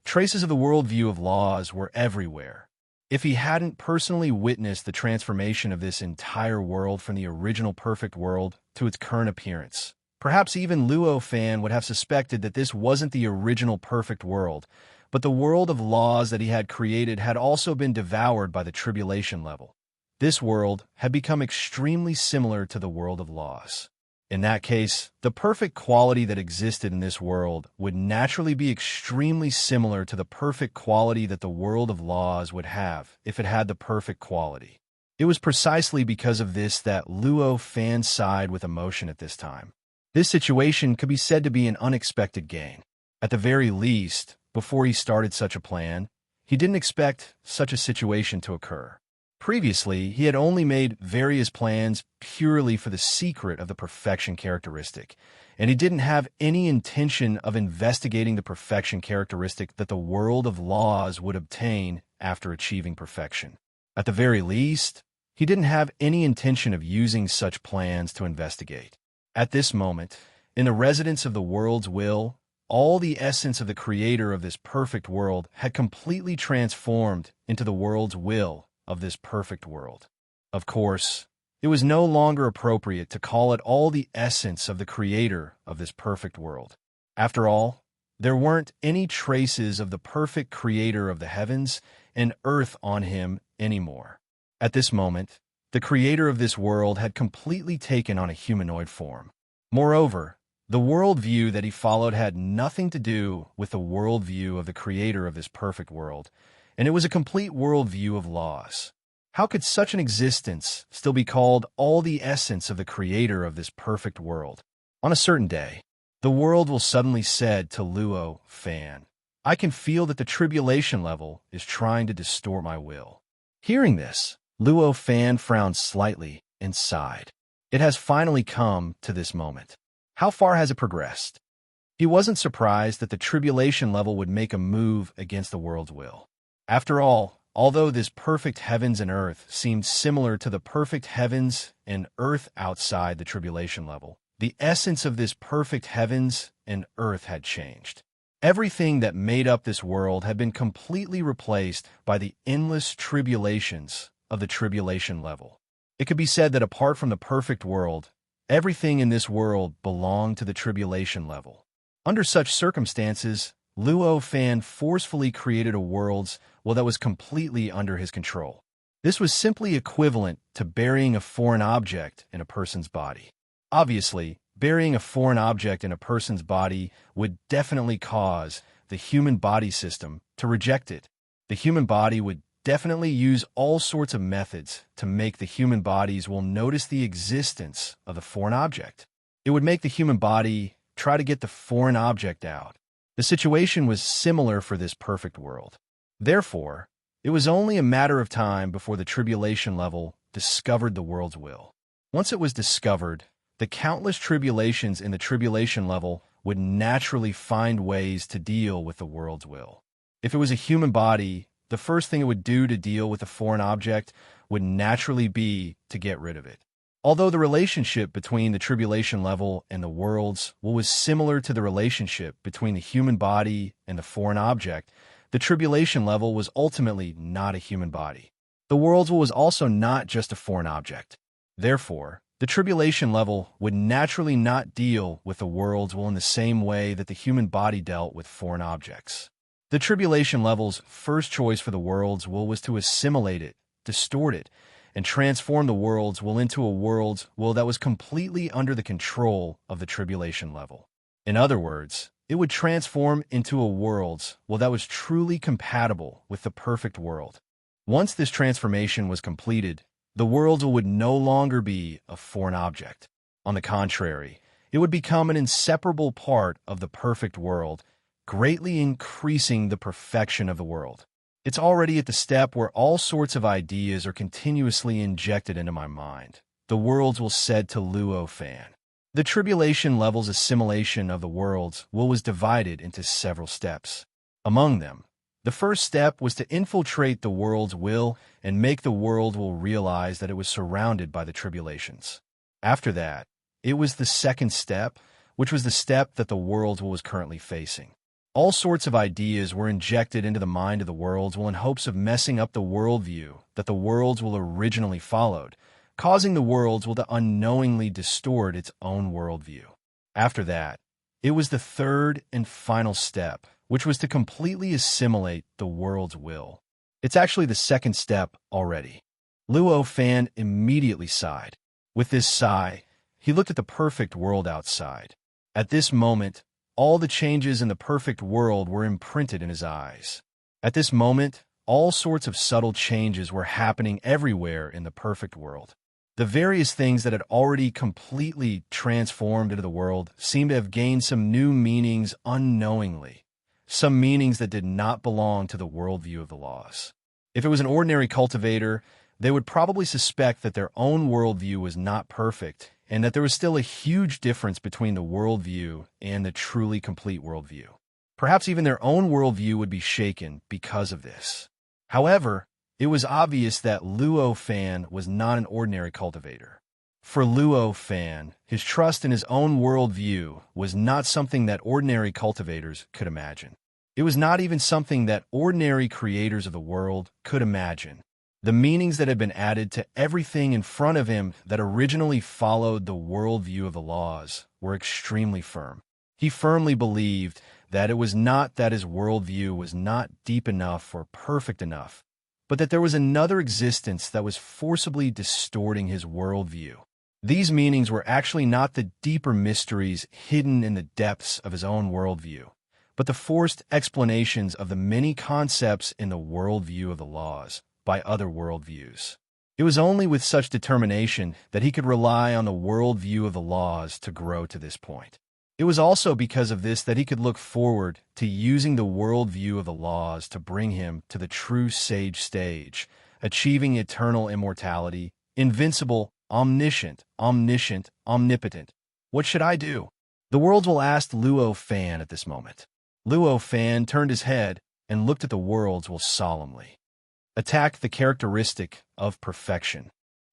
traces of the worldview of laws were everywhere. If he hadn't personally witnessed the transformation of this entire world from the original perfect world to its current appearance, perhaps even Luo Fan would have suspected that this wasn't the original perfect world, but the world of laws that he had created had also been devoured by the tribulation level. This world had become extremely similar to the world of laws. In that case, the perfect quality that existed in this world would naturally be extremely similar to the perfect quality that the world of laws would have if it had the perfect quality. It was precisely because of this that Luo Fan sighed with emotion at this time. This situation could be said to be an unexpected gain. At the very least, before he started such a plan, he didn't expect such a situation to occur. Previously, he had only made various plans purely for the secret of the perfection characteristic, and he didn't have any intention of investigating the perfection characteristic that the world of laws would obtain after achieving perfection. At the very least, he didn't have any intention of using such plans to investigate. At this moment, in the residence of the world's will, all the essence of the creator of this perfect world had completely transformed into the world's will of this perfect world. Of course, it was no longer appropriate to call it all the essence of the creator of this perfect world. After all, there weren't any traces of the perfect creator of the heavens and earth on him anymore. At this moment, the creator of this world had completely taken on a humanoid form. Moreover, the worldview that he followed had nothing to do with the worldview of the creator of this perfect world, and it was a complete worldview of laws. How could such an existence still be called all the essence of the creator of this perfect world? On a certain day, the world will suddenly said to Luo Fan, "I can feel that the tribulation level is trying to distort my will." Hearing this, Luo Fan frowned slightly and sighed. It has finally come to this moment. How far has it progressed? He wasn't surprised that the tribulation level would make a move against the world's will. After all, although this perfect heavens and earth seemed similar to the perfect heavens and earth outside the tribulation level, the essence of this perfect heavens and earth had changed. Everything that made up this world had been completely replaced by the endless tribulations of the tribulation level. It could be said that apart from the perfect world, everything in this world belonged to the tribulation level. Under such circumstances, Luo Fan forcefully created a world that was completely under his control. This was simply equivalent to burying a foreign object in a person's body. Obviously, burying a foreign object in a person's body would definitely cause the human body system to reject it. The human body would definitely use all sorts of methods to make the human bodies will notice the existence of the foreign object. It would make the human body try to get the foreign object out. The situation was similar for this perfect world. Therefore, it was only a matter of time before the tribulation level discovered the world's will. Once it was discovered, the countless tribulations in the tribulation level would naturally find ways to deal with the world's will. If it was a human body, the first thing it would do to deal with a foreign object would naturally be to get rid of it. Although the relationship between the tribulation level and the worlds was similar to the relationship between the human body and the foreign object, the tribulation level was ultimately not a human body. The world's was also not just a foreign object. Therefore, the tribulation level would naturally not deal with the world's in the same way that the human body dealt with foreign objects. The tribulation level's first choice for the world's will was to assimilate it, distort it, and transform the world's will into a world's will that was completely under the control of the tribulation level. In other words, it would transform into a world's will that was truly compatible with the perfect world. Once this transformation was completed, the world's will would no longer be a foreign object. On the contrary, it would become an inseparable part of the perfect world, greatly increasing the perfection of the world. It's already at the step where all sorts of ideas are continuously injected into my mind. The world's will said to Luo Fan. The tribulation level's assimilation of the world's will was divided into several steps. Among them, the first step was to infiltrate the world's will and make the world will realize that it was surrounded by the tribulations. After that, it was the second step, which was the step that the world's will was currently facing. All sorts of ideas were injected into the mind of the world's will in hopes of messing up the worldview that the world's will originally followed, causing the world's will to unknowingly distort its own worldview. After that, it was the third and final step, which was to completely assimilate the world's will. It's actually the second step already. Luo Fan immediately sighed. With this sigh, he looked at the perfect world outside. At this moment, all the changes in the perfect world were imprinted in his eyes. At this moment, all sorts of subtle changes were happening everywhere in the perfect world. The various things that had already completely transformed into the world seemed to have gained some new meanings unknowingly, some meanings that did not belong to the worldview of the laws. If it was an ordinary cultivator, they would probably suspect that their own worldview was not perfect and that there was still a huge difference between the worldview and the truly complete worldview. Perhaps even their own worldview would be shaken because of this. However, it was obvious that Luo Fan was not an ordinary cultivator. For Luo Fan, his trust in his own worldview was not something that ordinary cultivators could imagine. It was not even something that ordinary creators of the world could imagine. The meanings that had been added to everything in front of him that originally followed the worldview of the laws were extremely firm. He firmly believed that it was not that his worldview was not deep enough or perfect enough, but that there was another existence that was forcibly distorting his worldview. These meanings were actually not the deeper mysteries hidden in the depths of his own worldview, but the forced explanations of the many concepts in the worldview of the laws by other worldviews. It was only with such determination that he could rely on the worldview of the laws to grow to this point. It was also because of this that he could look forward to using the worldview of the laws to bring him to the true sage stage, achieving eternal immortality, invincible, omniscient, omnipotent. What should I do? The worlds will ask Luo Fan at this moment. Luo Fan turned his head and looked at the worlds will solemnly. Attack the characteristic of perfection.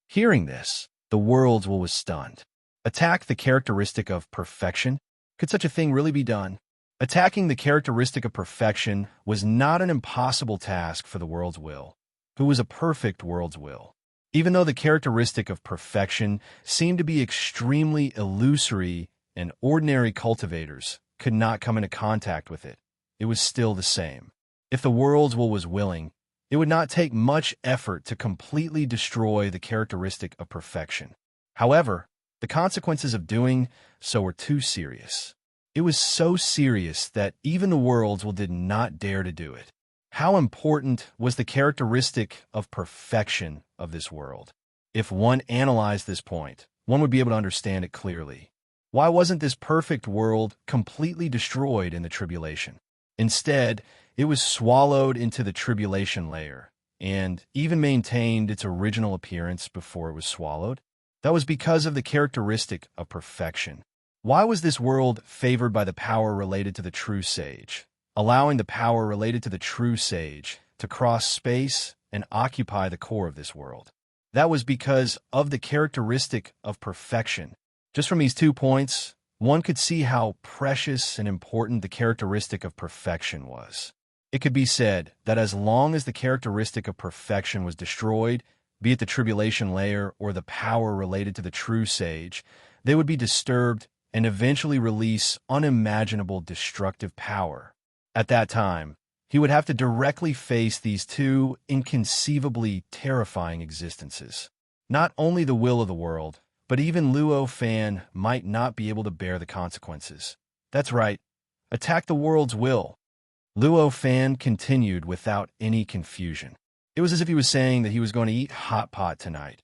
Hearing this, the worlds will was stunned. Attack the characteristic of perfection? Could such a thing really be done? Attacking the characteristic of perfection was not an impossible task for the world's will, who was a perfect world's will. Even though the characteristic of perfection seemed to be extremely illusory and ordinary cultivators could not come into contact with it, it was still the same. If the world's will was willing, it would not take much effort to completely destroy the characteristic of perfection. However, the consequences of doing so were too serious. It was so serious that even the world's will did not dare to do it. How important was the characteristic of perfection of this world? If one analyzed this point, one would be able to understand it clearly. Why wasn't this perfect world completely destroyed in the tribulation? Instead, it was swallowed into the tribulation layer, and even maintained its original appearance before it was swallowed. That was because of the characteristic of perfection. Why was this world favored by the power related to the true sage, allowing the power related to the true sage to cross space and occupy the core of this world? That was because of the characteristic of perfection. Just from these 2 points, one could see how precious and important the characteristic of perfection was. It could be said that as long as the characteristic of perfection was destroyed, be it the tribulation layer or the power related to the true sage, they would be disturbed and eventually release unimaginable destructive power. At that time, he would have to directly face these two inconceivably terrifying existences. Not only the will of the world, but even Luo Fan might not be able to bear the consequences. That's right, attack the world's will. Luo Fan continued without any confusion. It was as if he was saying that he was going to eat hot pot tonight.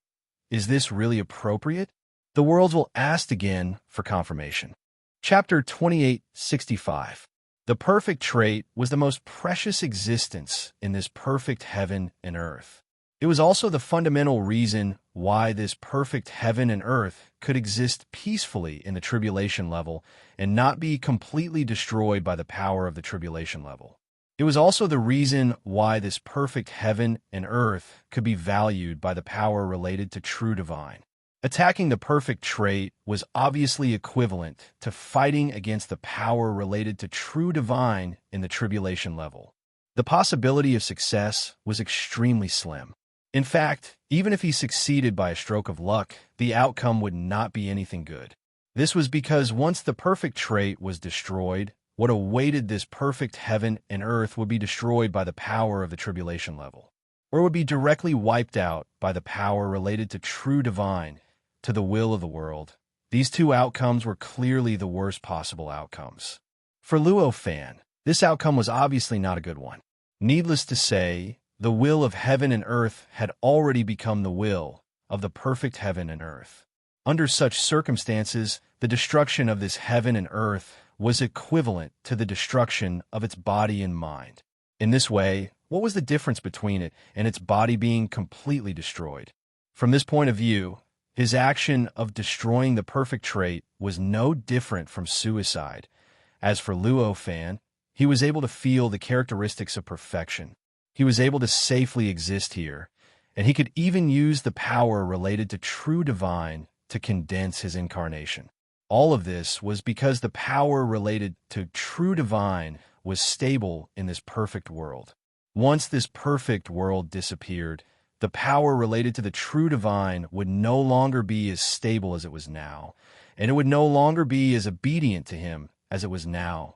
Is this really appropriate? The worlds will ask again for confirmation. Chapter 2865. The perfect trait was the most precious existence in this perfect heaven and earth. It was also the fundamental reason why this perfect heaven and earth could exist peacefully in the tribulation level and not be completely destroyed by the power of the tribulation level. It was also the reason why this perfect heaven and earth could be valued by the power related to true divine. Attacking the perfect trait was obviously equivalent to fighting against the power related to true divine in the tribulation level. The possibility of success was extremely slim. In fact, even if he succeeded by a stroke of luck, the outcome would not be anything good. This was because once the perfect trait was destroyed, what awaited this perfect heaven and earth would be destroyed by the power of the tribulation level, or would be directly wiped out by the power related to true divine, to the will of the world. These two outcomes were clearly the worst possible outcomes. For Luo Fan, this outcome was obviously not a good one. Needless to say, the will of heaven and earth had already become the will of the perfect heaven and earth. Under such circumstances, the destruction of this heaven and earth was equivalent to the destruction of its body and mind. In this way, what was the difference between it and its body being completely destroyed? From this point of view, his action of destroying the perfect trait was no different from suicide. As for Luo Fan, he was able to feel the characteristics of perfection. He was able to safely exist here, and he could even use the power related to true divine to condense his incarnation. All of this was because the power related to true divine was stable in this perfect world. Once this perfect world disappeared, the power related to the true divine would no longer be as stable as it was now, and it would no longer be as obedient to him as it was now.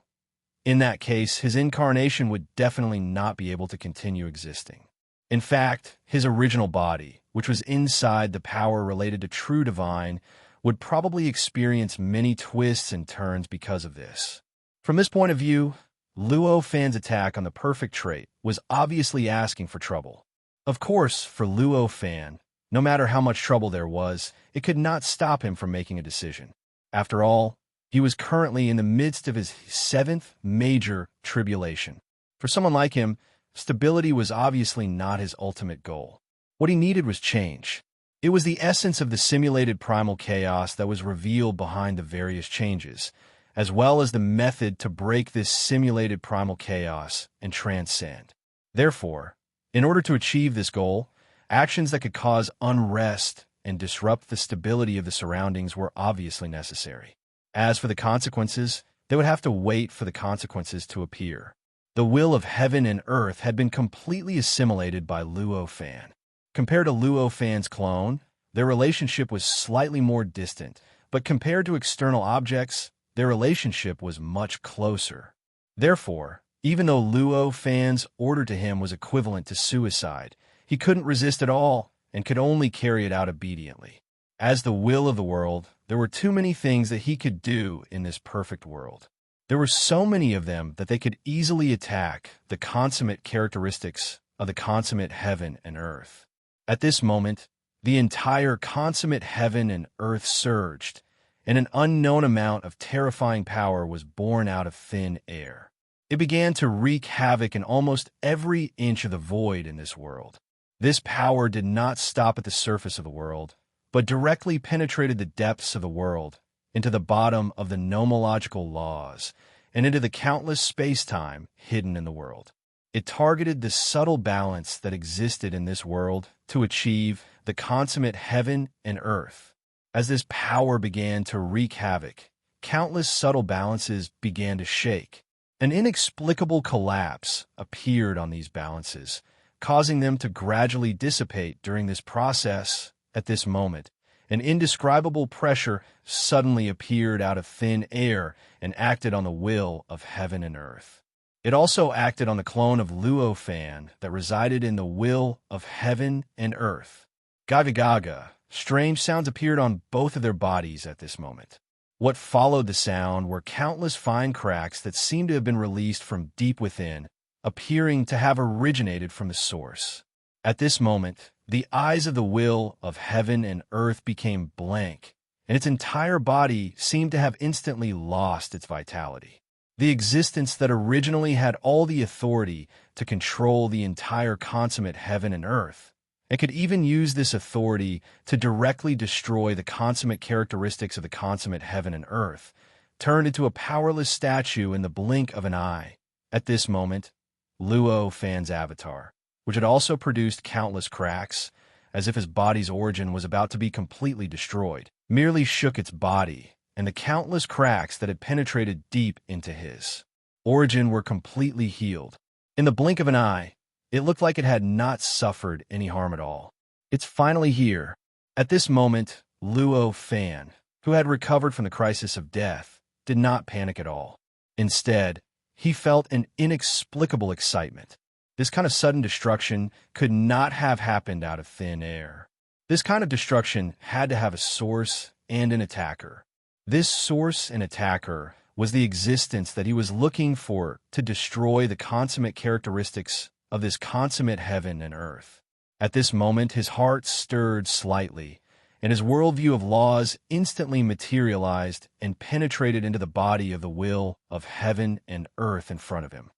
In that case, his incarnation would definitely not be able to continue existing. In fact, his original body, which was inside the power related to true divine, would probably experience many twists and turns because of this. From this point of view, Luo Fan's attack on the perfect trait was obviously asking for trouble. Of course, for Luo Fan, no matter how much trouble there was, it could not stop him from making a decision. After all, he was currently in the midst of his 7th major tribulation. For someone like him, stability was obviously not his ultimate goal. What he needed was change. It was the essence of the simulated primal chaos that was revealed behind the various changes, as well as the method to break this simulated primal chaos and transcend. Therefore, in order to achieve this goal, actions that could cause unrest and disrupt the stability of the surroundings were obviously necessary. As for the consequences, they would have to wait for the consequences to appear. The will of heaven and earth had been completely assimilated by Luo Fan. Compared to Luo Fan's clone, their relationship was slightly more distant, but compared to external objects, their relationship was much closer. Therefore, even though Luo Fan's order to him was equivalent to suicide, he couldn't resist at all and could only carry it out obediently. As the will of the world, there were too many things that he could do in this perfect world. There were so many of them that they could easily attack the consummate characteristics of the consummate heaven and earth. At this moment, the entire consummate heaven and earth surged, and an unknown amount of terrifying power was born out of thin air. It began to wreak havoc in almost every inch of the void in this world. This power did not stop at the surface of the world, but directly penetrated the depths of the world, into the bottom of the nomological laws, and into the countless space-time hidden in the world. It targeted the subtle balance that existed in this world to achieve the consummate heaven and earth. As this power began to wreak havoc, countless subtle balances began to shake. An inexplicable collapse appeared on these balances, causing them to gradually dissipate during this process. At this moment, an indescribable pressure suddenly appeared out of thin air and acted on the will of heaven and earth. It also acted on the clone of Luo Fan that resided in the will of heaven and earth. Gaga gaga. Strange sounds appeared on both of their bodies at this moment. What followed the sound were countless fine cracks that seemed to have been released from deep within, appearing to have originated from the source. At this moment, the eyes of the will of heaven and earth became blank, and its entire body seemed to have instantly lost its vitality. The existence that originally had all the authority to control the entire consummate heaven and earth, and could even use this authority to directly destroy the consummate characteristics of the consummate heaven and earth, turned into a powerless statue in the blink of an eye. At this moment, Luo Fan's avatar, which had also produced countless cracks, as if his body's origin was about to be completely destroyed, merely shook its body, and the countless cracks that had penetrated deep into his origin were completely healed. In the blink of an eye, it looked like it had not suffered any harm at all. It's finally here. At this moment, Luo Fan, who had recovered from the crisis of death, did not panic at all. Instead, he felt an inexplicable excitement. This kind of sudden destruction could not have happened out of thin air. This kind of destruction had to have a source and an attacker. This source and attacker was the existence that he was looking for to destroy the consummate characteristics of this consummate heaven and earth. At this moment, his heart stirred slightly, and his worldview of laws instantly materialized and penetrated into the body of the will of heaven and earth in front of him.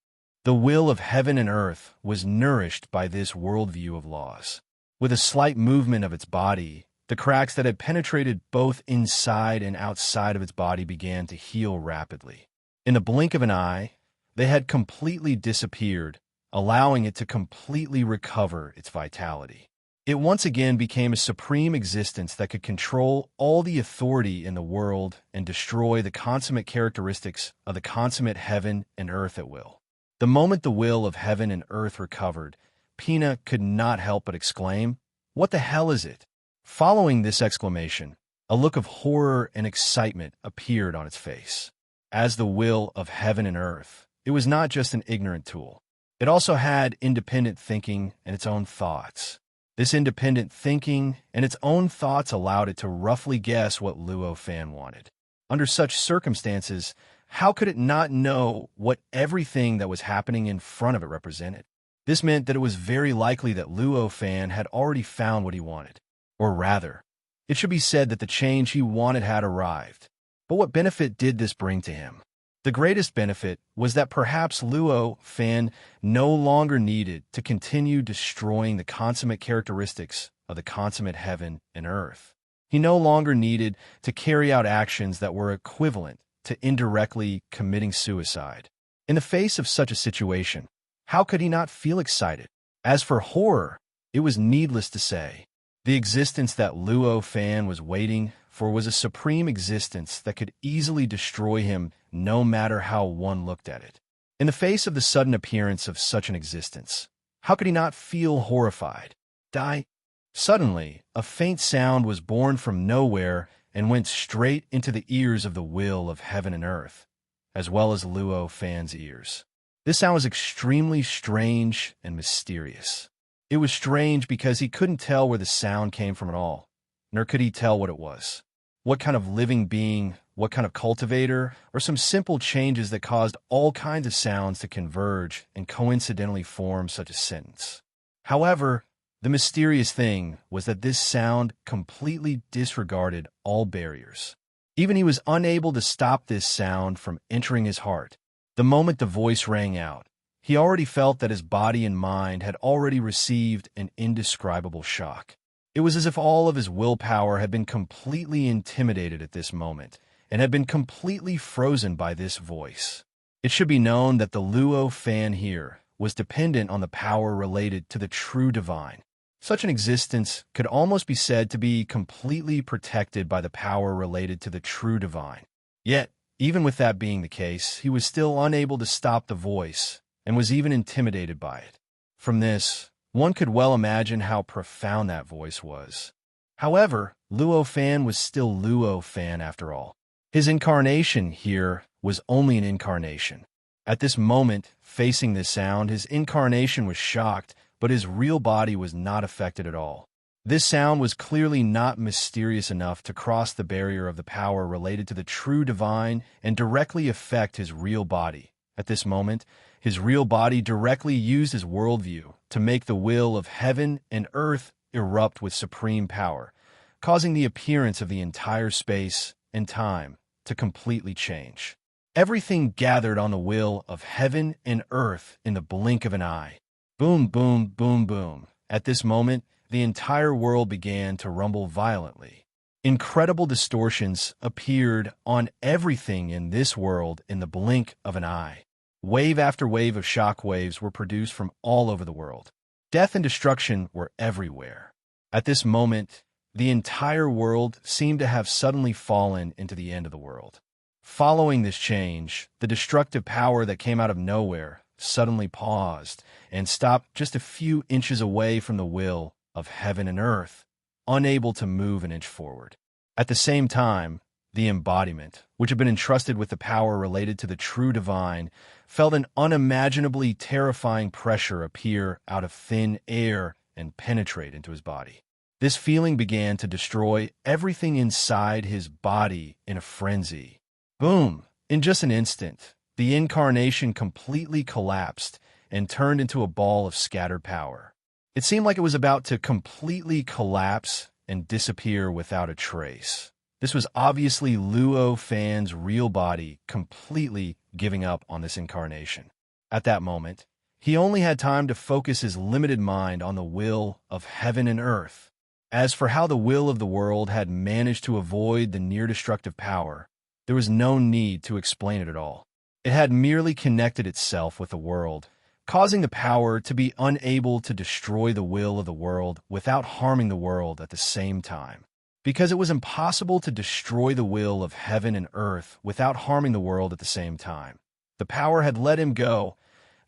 The will of heaven and earth was nourished by this worldview of laws. With a slight movement of its body, the cracks that had penetrated both inside and outside of its body began to heal rapidly. In the blink of an eye, they had completely disappeared, allowing it to completely recover its vitality. It once again became a supreme existence that could control all the authority in the world and destroy the consummate characteristics of the consummate heaven and earth at will. The moment the will of heaven and earth recovered, Pina could not help but exclaim, "What the hell is it?" Following this exclamation, a look of horror and excitement appeared on its face. As the will of heaven and earth, it was not just an ignorant tool. It also had independent thinking and its own thoughts. This independent thinking and its own thoughts allowed it to roughly guess what Luo Fan wanted. Under such circumstances, how could it not know what everything that was happening in front of it represented? This meant that it was very likely that Luo Fan had already found what he wanted. Or rather, it should be said that the change he wanted had arrived. But what benefit did this bring to him? The greatest benefit was that perhaps Luo Fan no longer needed to continue destroying the consummate characteristics of the consummate heaven and earth. He no longer needed to carry out actions that were equivalent to indirectly committing suicide. In the face of such a situation, how could he not feel excited? As for horror, it was needless to say. The existence that Luo Fan was waiting for was a supreme existence that could easily destroy him no matter how one looked at it. In the face of the sudden appearance of such an existence, how could he not feel horrified? Suddenly, a faint sound was born from nowhere and went straight into the ears of the will of heaven and earth, as well as Luo Fan's ears. This sound was extremely strange and mysterious. It was strange because he couldn't tell where the sound came from at all, nor could he tell what it was. What kind of living being, what kind of cultivator, or some simple changes that caused all kinds of sounds to converge and coincidentally form such a sentence. However, the mysterious thing was that this sound completely disregarded all barriers. Even he was unable to stop this sound from entering his heart. The moment the voice rang out, he already felt that his body and mind had already received an indescribable shock. It was as if all of his willpower had been completely intimidated at this moment and had been completely frozen by this voice. It should be known that the Luo Fan here was dependent on the power related to the true divine. Such an existence could almost be said to be completely protected by the power related to the true divine. Yet, even with that being the case, he was still unable to stop the voice and was even intimidated by it. From this, one could well imagine how profound that voice was. However, Luo Fan was still Luo Fan after all. His incarnation here was only an incarnation. At this moment, facing this sound, his incarnation was shocked, but his real body was not affected at all. This sound was clearly not mysterious enough to cross the barrier of the power related to the true divine and directly affect his real body. At this moment, his real body directly used his worldview to make the will of heaven and earth erupt with supreme power, causing the appearance of the entire space and time to completely change. Everything gathered on the will of heaven and earth in the blink of an eye. Boom, boom, boom, boom. At this moment, the entire world began to rumble violently. Incredible distortions appeared on everything in this world in the blink of an eye. Wave after wave of shock waves were produced from all over the world. Death and destruction were everywhere. At this moment, the entire world seemed to have suddenly fallen into the end of the world. Following this change, the destructive power that came out of nowhere suddenly paused and stopped just a few inches away from the will of heaven and earth, unable to move an inch forward. At the same time, the embodiment, which had been entrusted with the power related to the true divine, felt an unimaginably terrifying pressure appear out of thin air and penetrate into his body. This feeling began to destroy everything inside his body in a frenzy. Boom! In just an instant, the incarnation completely collapsed and turned into a ball of scattered power. It seemed like it was about to completely collapse and disappear without a trace. This was obviously Luo Fan's real body completely giving up on this incarnation. At that moment, he only had time to focus his limited mind on the will of heaven and earth. As for how the will of the world had managed to avoid the near-destructive power, there was no need to explain it at all. It had merely connected itself with the world, causing the power to be unable to destroy the will of the world without harming the world at the same time. Because it was impossible to destroy the will of heaven and earth without harming the world at the same time, the power had let him go.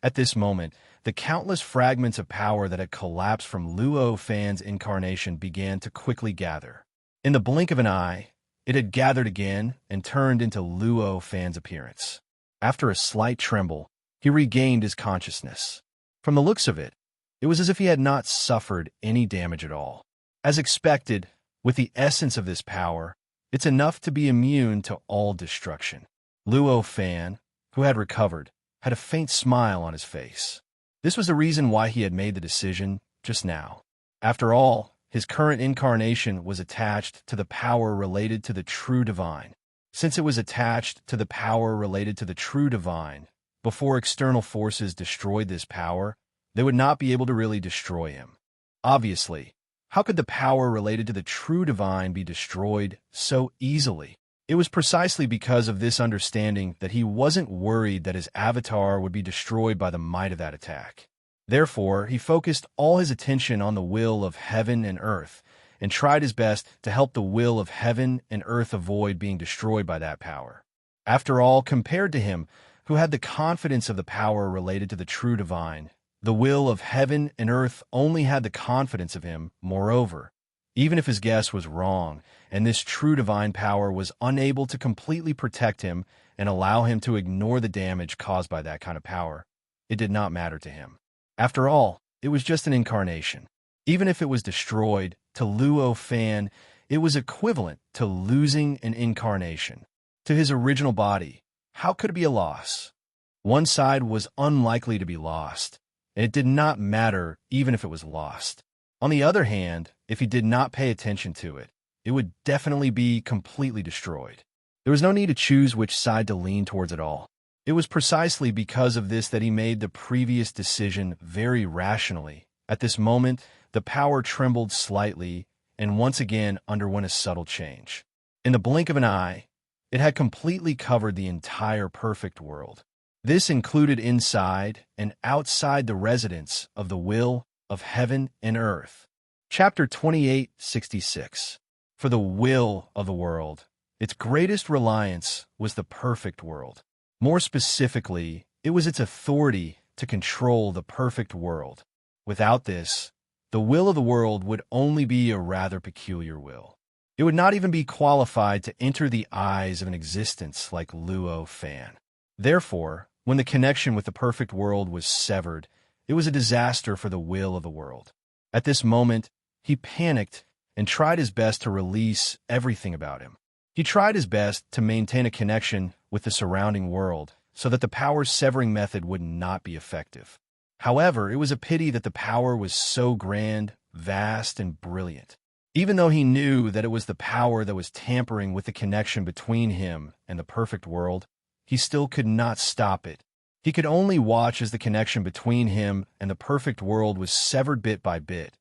At this moment, the countless fragments of power that had collapsed from Luo Fan's incarnation began to quickly gather. In the blink of an eye, it had gathered again and turned into Luo Fan's appearance. After a slight tremble, he regained his consciousness. From the looks of it, it was as if he had not suffered any damage at all. As expected, with the essence of this power, it's enough to be immune to all destruction. Luo Fan, who had recovered, had a faint smile on his face. This was the reason why he had made the decision just now. After all, his current incarnation was attached to the power related to the true divine. Since it was attached to the power related to the true divine, before external forces destroyed this power, they would not be able to really destroy him. Obviously, how could the power related to the true divine be destroyed so easily? It was precisely because of this understanding that he wasn't worried that his avatar would be destroyed by the might of that attack. Therefore, he focused all his attention on the will of heaven and earth, and tried his best to help the will of heaven and earth avoid being destroyed by that power. After all, compared to him, who had the confidence of the power related to the true divine, the will of heaven and earth only had the confidence of him. Moreover, even if his guess was wrong, and this true divine power was unable to completely protect him and allow him to ignore the damage caused by that kind of power, it did not matter to him. After all, it was just an incarnation. Even if it was destroyed, to Luo Fan, it was equivalent to losing an incarnation. To his original body, how could it be a loss? One side was unlikely to be lost, and it did not matter even if it was lost. On the other hand, if he did not pay attention to it, it would definitely be completely destroyed. There was no need to choose which side to lean towards at all. It was precisely because of this that he made the previous decision very rationally. At this moment, the power trembled slightly and once again underwent a subtle change. In the blink of an eye, it had completely covered the entire perfect world. This included inside and outside the residence of the will of heaven and earth. Chapter 28:66. For the will of the world, its greatest reliance was the perfect world. More specifically, it was its authority to control the perfect world. Without this, the will of the world would only be a rather peculiar will. It would not even be qualified to enter the eyes of an existence like Luo Fan. Therefore, When the connection with the perfect world was severed, it was a disaster for the will of the world. At this moment, he panicked and tried his best to release everything about him. He tried his best to maintain a connection with the surrounding world so that the power-severing method would not be effective. However, it was a pity that the power was so grand, vast, and brilliant. Even though he knew that it was the power that was tampering with the connection between him and the perfect world, he still could not stop it. He could only watch as the connection between him and the perfect world was severed bit by bit.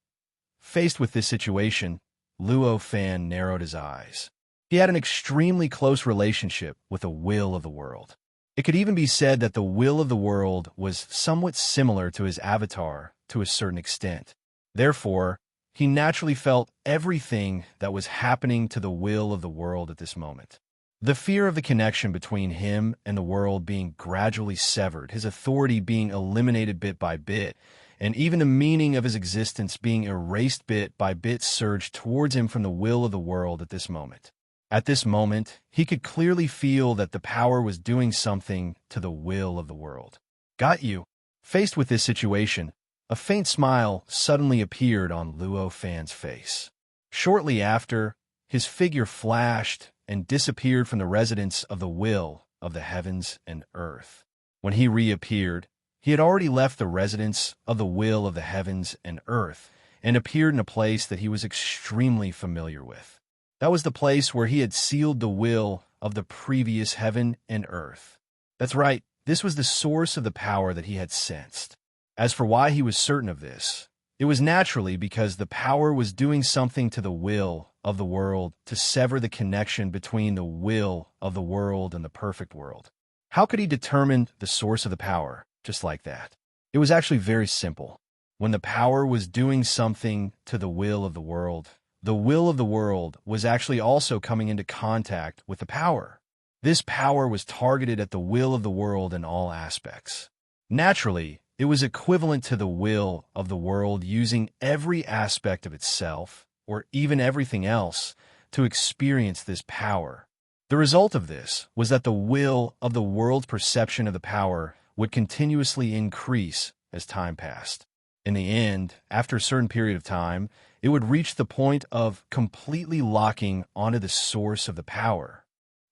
Faced with this situation, Luo Fan narrowed his eyes. He had an extremely close relationship with the will of the world. It could even be said that the will of the world was somewhat similar to his avatar to a certain extent. Therefore, he naturally felt everything that was happening to the will of the world at this moment. The fear of the connection between him and the world being gradually severed, his authority being eliminated bit by bit, and even the meaning of his existence being erased bit by bit surged towards him from the will of the world at this moment. At this moment, he could clearly feel that the power was doing something to the will of the world. Got you. Faced with this situation, a faint smile suddenly appeared on Luo Fan's face. Shortly after, his figure flashed and disappeared from the residence of the will of the heavens and earth. When he reappeared, he had already left the residence of the will of the heavens and earth and appeared in a place that he was extremely familiar with. That was the place where he had sealed the will of the previous heaven and earth. That's right, this was the source of the power that he had sensed. As for why he was certain of this, it was naturally because the power was doing something to the will of the world to sever the connection between the will of the world and the perfect world. How could he determine the source of the power just like that? It was actually very simple. When the power was doing something to the will of the world was actually also coming into contact with the power. This power was targeted at the will of the world in all aspects. Naturally, it was equivalent to the will of the world using every aspect of itself, or even everything else, to experience this power. The result of this was that the will of the world's perception of the power would continuously increase as time passed. In the end, after a certain period of time, it would reach the point of completely locking onto the source of the power.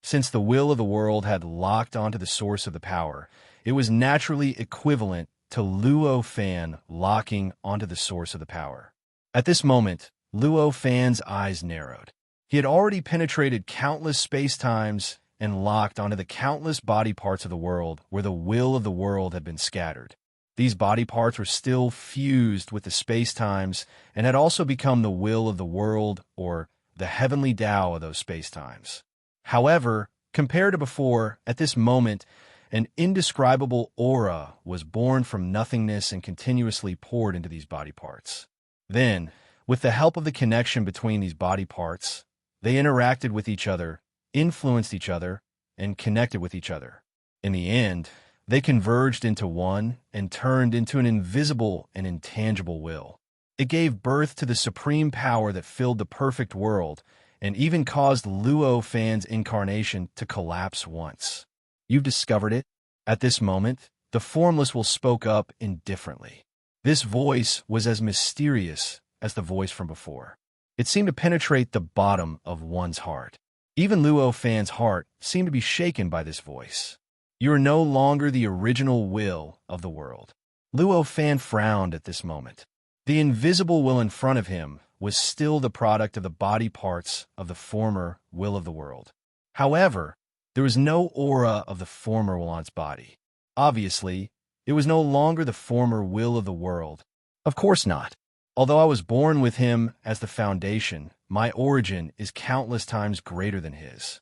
Since the will of the world had locked onto the source of the power, it was naturally equivalent to Luo Fan locking onto the source of the power. At this moment, Luo Fan's eyes narrowed. He had already penetrated countless space-times and locked onto the countless body parts of the world where the will of the world had been scattered. These body parts were still fused with the space-times and had also become the will of the world or the heavenly Tao of those space-times. However, compared to before, at this moment, an indescribable aura was born from nothingness and continuously poured into these body parts. Then, with the help of the connection between these body parts, they interacted with each other, influenced each other, and connected with each other. In the end, they converged into one and turned into an invisible and intangible will. It gave birth to the supreme power that filled the perfect world and even caused Luo Fan's incarnation to collapse once. You've discovered it. At this moment, the Formless will spoke up indifferently. This voice was as mysterious as the voice from before. It seemed to penetrate the bottom of one's heart. Even Luo Fan's heart seemed to be shaken by this voice. You are no longer the original will of the world. Luo Fan frowned at this moment. The invisible will in front of him was still the product of the body parts of the former will of the world. However, there was no aura of the former will on its body. Obviously, it was no longer the former will of the world. Of course not. Although I was born with him as the foundation, my origin is countless times greater than his.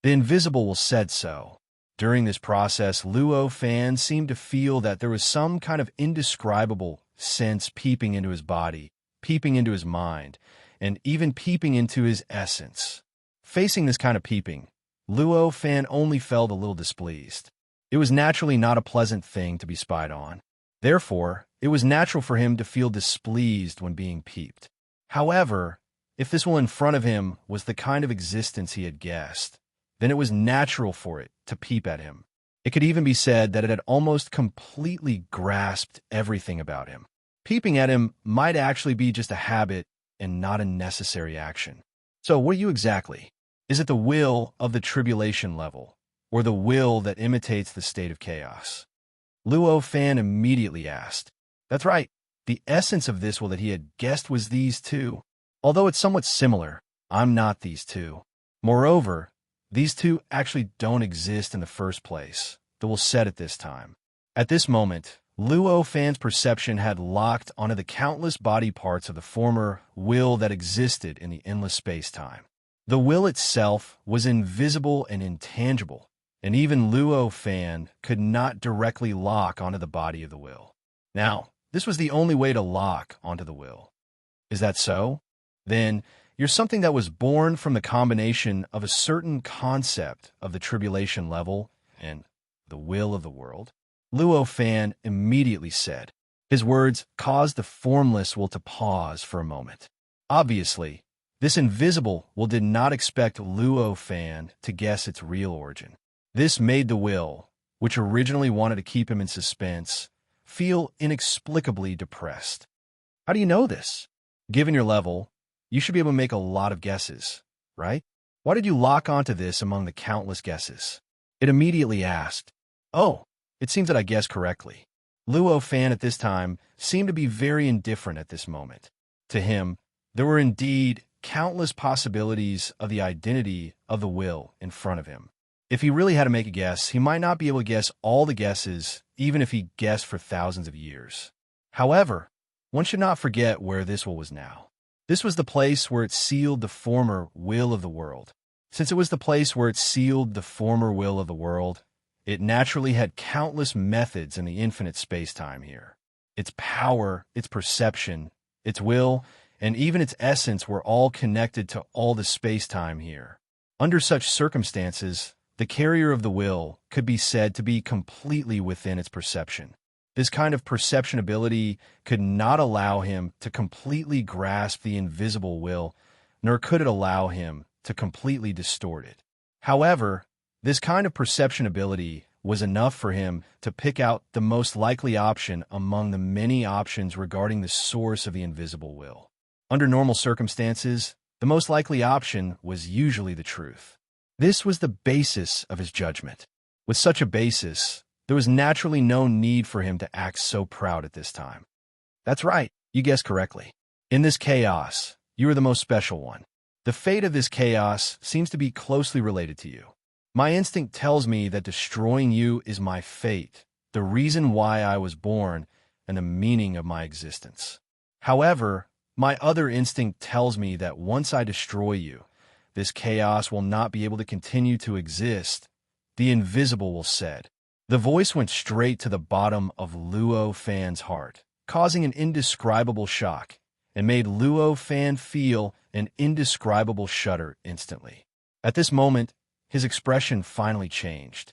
The invisible will said so. During this process, Luo Fan seemed to feel that there was some kind of indescribable sense peeping into his body, peeping into his mind, and even peeping into his essence. Facing this kind of peeping, Luo Fan only felt a little displeased. It was naturally not a pleasant thing to be spied on. Therefore, it was natural for him to feel displeased when being peeped. However, if this will in front of him was the kind of existence he had guessed, then it was natural for it to peep at him. It could even be said that it had almost completely grasped everything about him. Peeping at him might actually be just a habit and not a necessary action. So what are you exactly? Is it the will of the tribulation level, or the will that imitates the state of chaos? Luo Fan immediately asked. That's right. The essence of this will that he had guessed was these two. Although it's somewhat similar, I'm not these two. Moreover, these two actually don't exist in the first place, the will said at this time. At this moment, Luo Fan's perception had locked onto the countless body parts of the former will that existed in the endless space-time. The will itself was invisible and intangible, and even Luo Fan could not directly lock onto the body of the will. Now, this was the only way to lock onto the will. Is that so? Then, you're something that was born from the combination of a certain concept of the tribulation level and the will of the world. Luo Fan immediately said. His words caused the formless will to pause for a moment. Obviously, this invisible will did not expect Luo Fan to guess its real origin. This made the will, which originally wanted to keep him in suspense, feel inexplicably depressed. How do you know this? Given your level, you should be able to make a lot of guesses, right? Why did you lock onto this among the countless guesses? It immediately asked. Oh, it seems that I guessed correctly. Luo Fan at this time seemed to be very indifferent at this moment. To him, there were indeed countless possibilities of the identity of the will in front of him. If he really had to make a guess, he might not be able to guess all the guesses, even if he guessed for thousands of years. However, one should not forget where this will was now. This was the place where it sealed the former will of the world. Since it was the place where it sealed the former will of the world, it naturally had countless methods in the infinite space-time here. Its power, its perception, its will, and even its essence were all connected to all the space-time here. Under such circumstances, the carrier of the will could be said to be completely within its perception. This kind of perception ability could not allow him to completely grasp the invisible will, nor could it allow him to completely distort it. However, this kind of perception ability was enough for him to pick out the most likely option among the many options regarding the source of the invisible will. Under normal circumstances, the most likely option was usually the truth. This was the basis of his judgment. With such a basis, there was naturally no need for him to act so proud at this time. That's right, you guessed correctly. In this chaos, you are the most special one. The fate of this chaos seems to be closely related to you. My instinct tells me that destroying you is my fate, the reason why I was born, and the meaning of my existence. However, my other instinct tells me that once I destroy you, this chaos will not be able to continue to exist. The invisible will said. The voice went straight to the bottom of Luo Fan's heart, causing an indescribable shock, and made Luo Fan feel an indescribable shudder instantly. At this moment, his expression finally changed.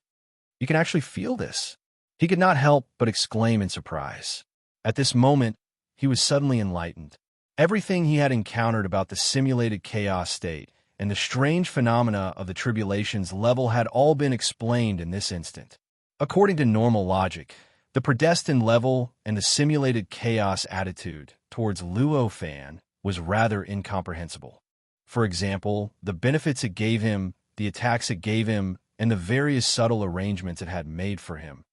You can actually feel this. He could not help but exclaim in surprise. At this moment, he was suddenly enlightened. Everything he had encountered about the simulated chaos state and the strange phenomena of the tribulations level had all been explained in this instant. According to normal logic, the predestined level and the simulated chaos attitude towards Luo Fan was rather incomprehensible. For example, the benefits it gave him, the attacks it gave him, and the various subtle arrangements it had made for him.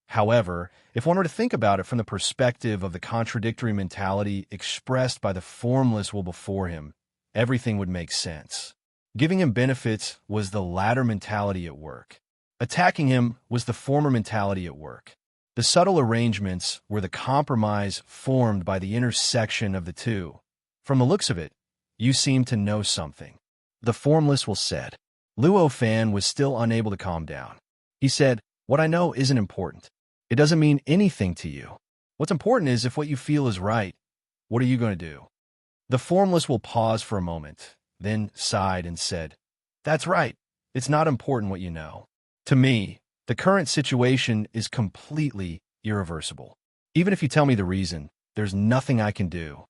However, if one were to think about it from the perspective of the contradictory mentality expressed by the formless will before him, everything would make sense. Giving him benefits was the latter mentality at work. Attacking him was the former mentality at work. The subtle arrangements were the compromise formed by the intersection of the two. From the looks of it, you seem to know something. The formless will said. Luo Fan was still unable to calm down. He said, what I know isn't important. It doesn't mean anything to you. What's important is if what you feel is right, what are you going to do? The formless will pause for a moment, then sighed and said, that's right. It's not important what you know. To me, the current situation is completely irreversible. Even if you tell me the reason, there's nothing I can do.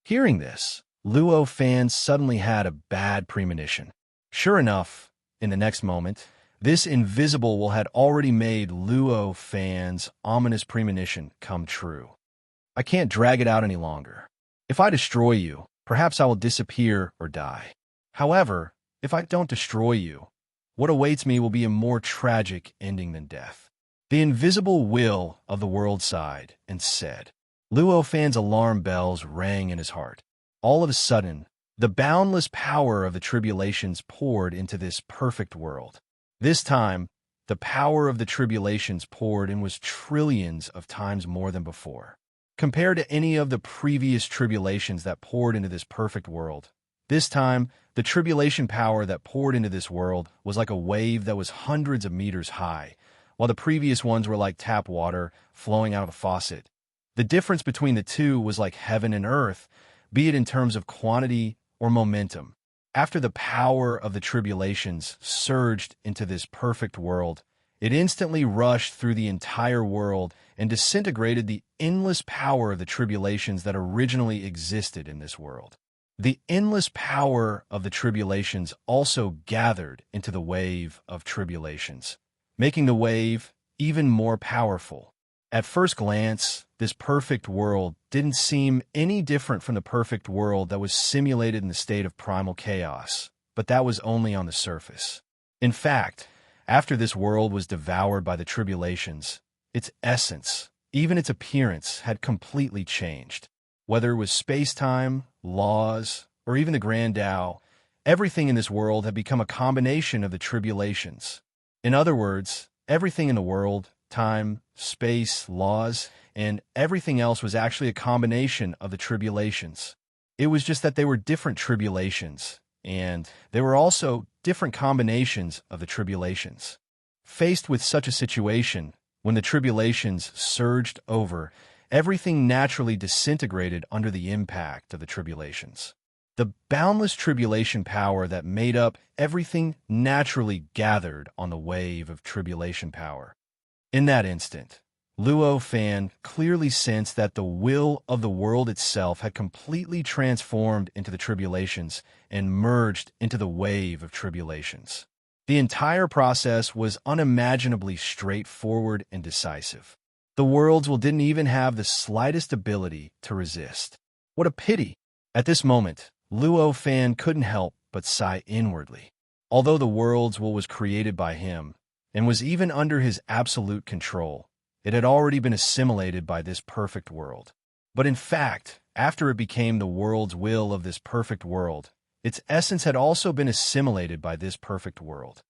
Hearing this, Luo Fan suddenly had a bad premonition. Sure enough, in the next moment, This invisible will had already made Luo Fan's ominous premonition come true. I can't drag it out any longer. If I destroy you, perhaps I will disappear or die. However, if I don't destroy you, what awaits me will be a more tragic ending than death. The invisible will of the world sighed and said. Luo Fan's alarm bells rang in his heart. All of a sudden, the boundless power of the tribulations poured into this perfect world. This time, the power of the tribulations poured in was trillions of times more than before. Compared to any of the previous tribulations that poured into this perfect world, this time, the tribulation power that poured into this world was like a wave that was hundreds of meters high, while the previous ones were like tap water flowing out of a faucet. The difference between the two was like heaven and earth, be it in terms of quantity or momentum. After the power of the tribulations surged into this perfect world, it instantly rushed through the entire world and disintegrated the endless power of the tribulations that originally existed in this world. The endless power of the tribulations also gathered into the wave of tribulations, making the wave even more powerful. At first glance, this perfect world didn't seem any different from the perfect world that was simulated in the state of primal chaos, but that was only on the surface. In fact, after this world was devoured by the tribulations, its essence, even its appearance, had completely changed. Whether it was space-time, laws, or even the Grand Tao, everything in this world had become a combination of the tribulations. In other words, everything in the world, time, space, laws, and everything else was actually a combination of the tribulations. It was just that they were different tribulations, and they were also different combinations of the tribulations. Faced with such a situation, when the tribulations surged over, everything naturally disintegrated under the impact of the tribulations. The boundless tribulation power that made up everything naturally gathered on the wave of tribulation power. In that instant, Luo Fan clearly sensed that the will of the world itself had completely transformed into the tribulations and merged into the wave of tribulations. The entire process was unimaginably straightforward and decisive. The worlds didn't even have the slightest ability to resist. What a pity! At this moment, Luo Fan couldn't help but sigh inwardly. Although the world's will was created by him, and was even under his absolute control, it had already been assimilated by this perfect world. But in fact, after it became the world's will of this perfect world, its essence had also been assimilated by this perfect world.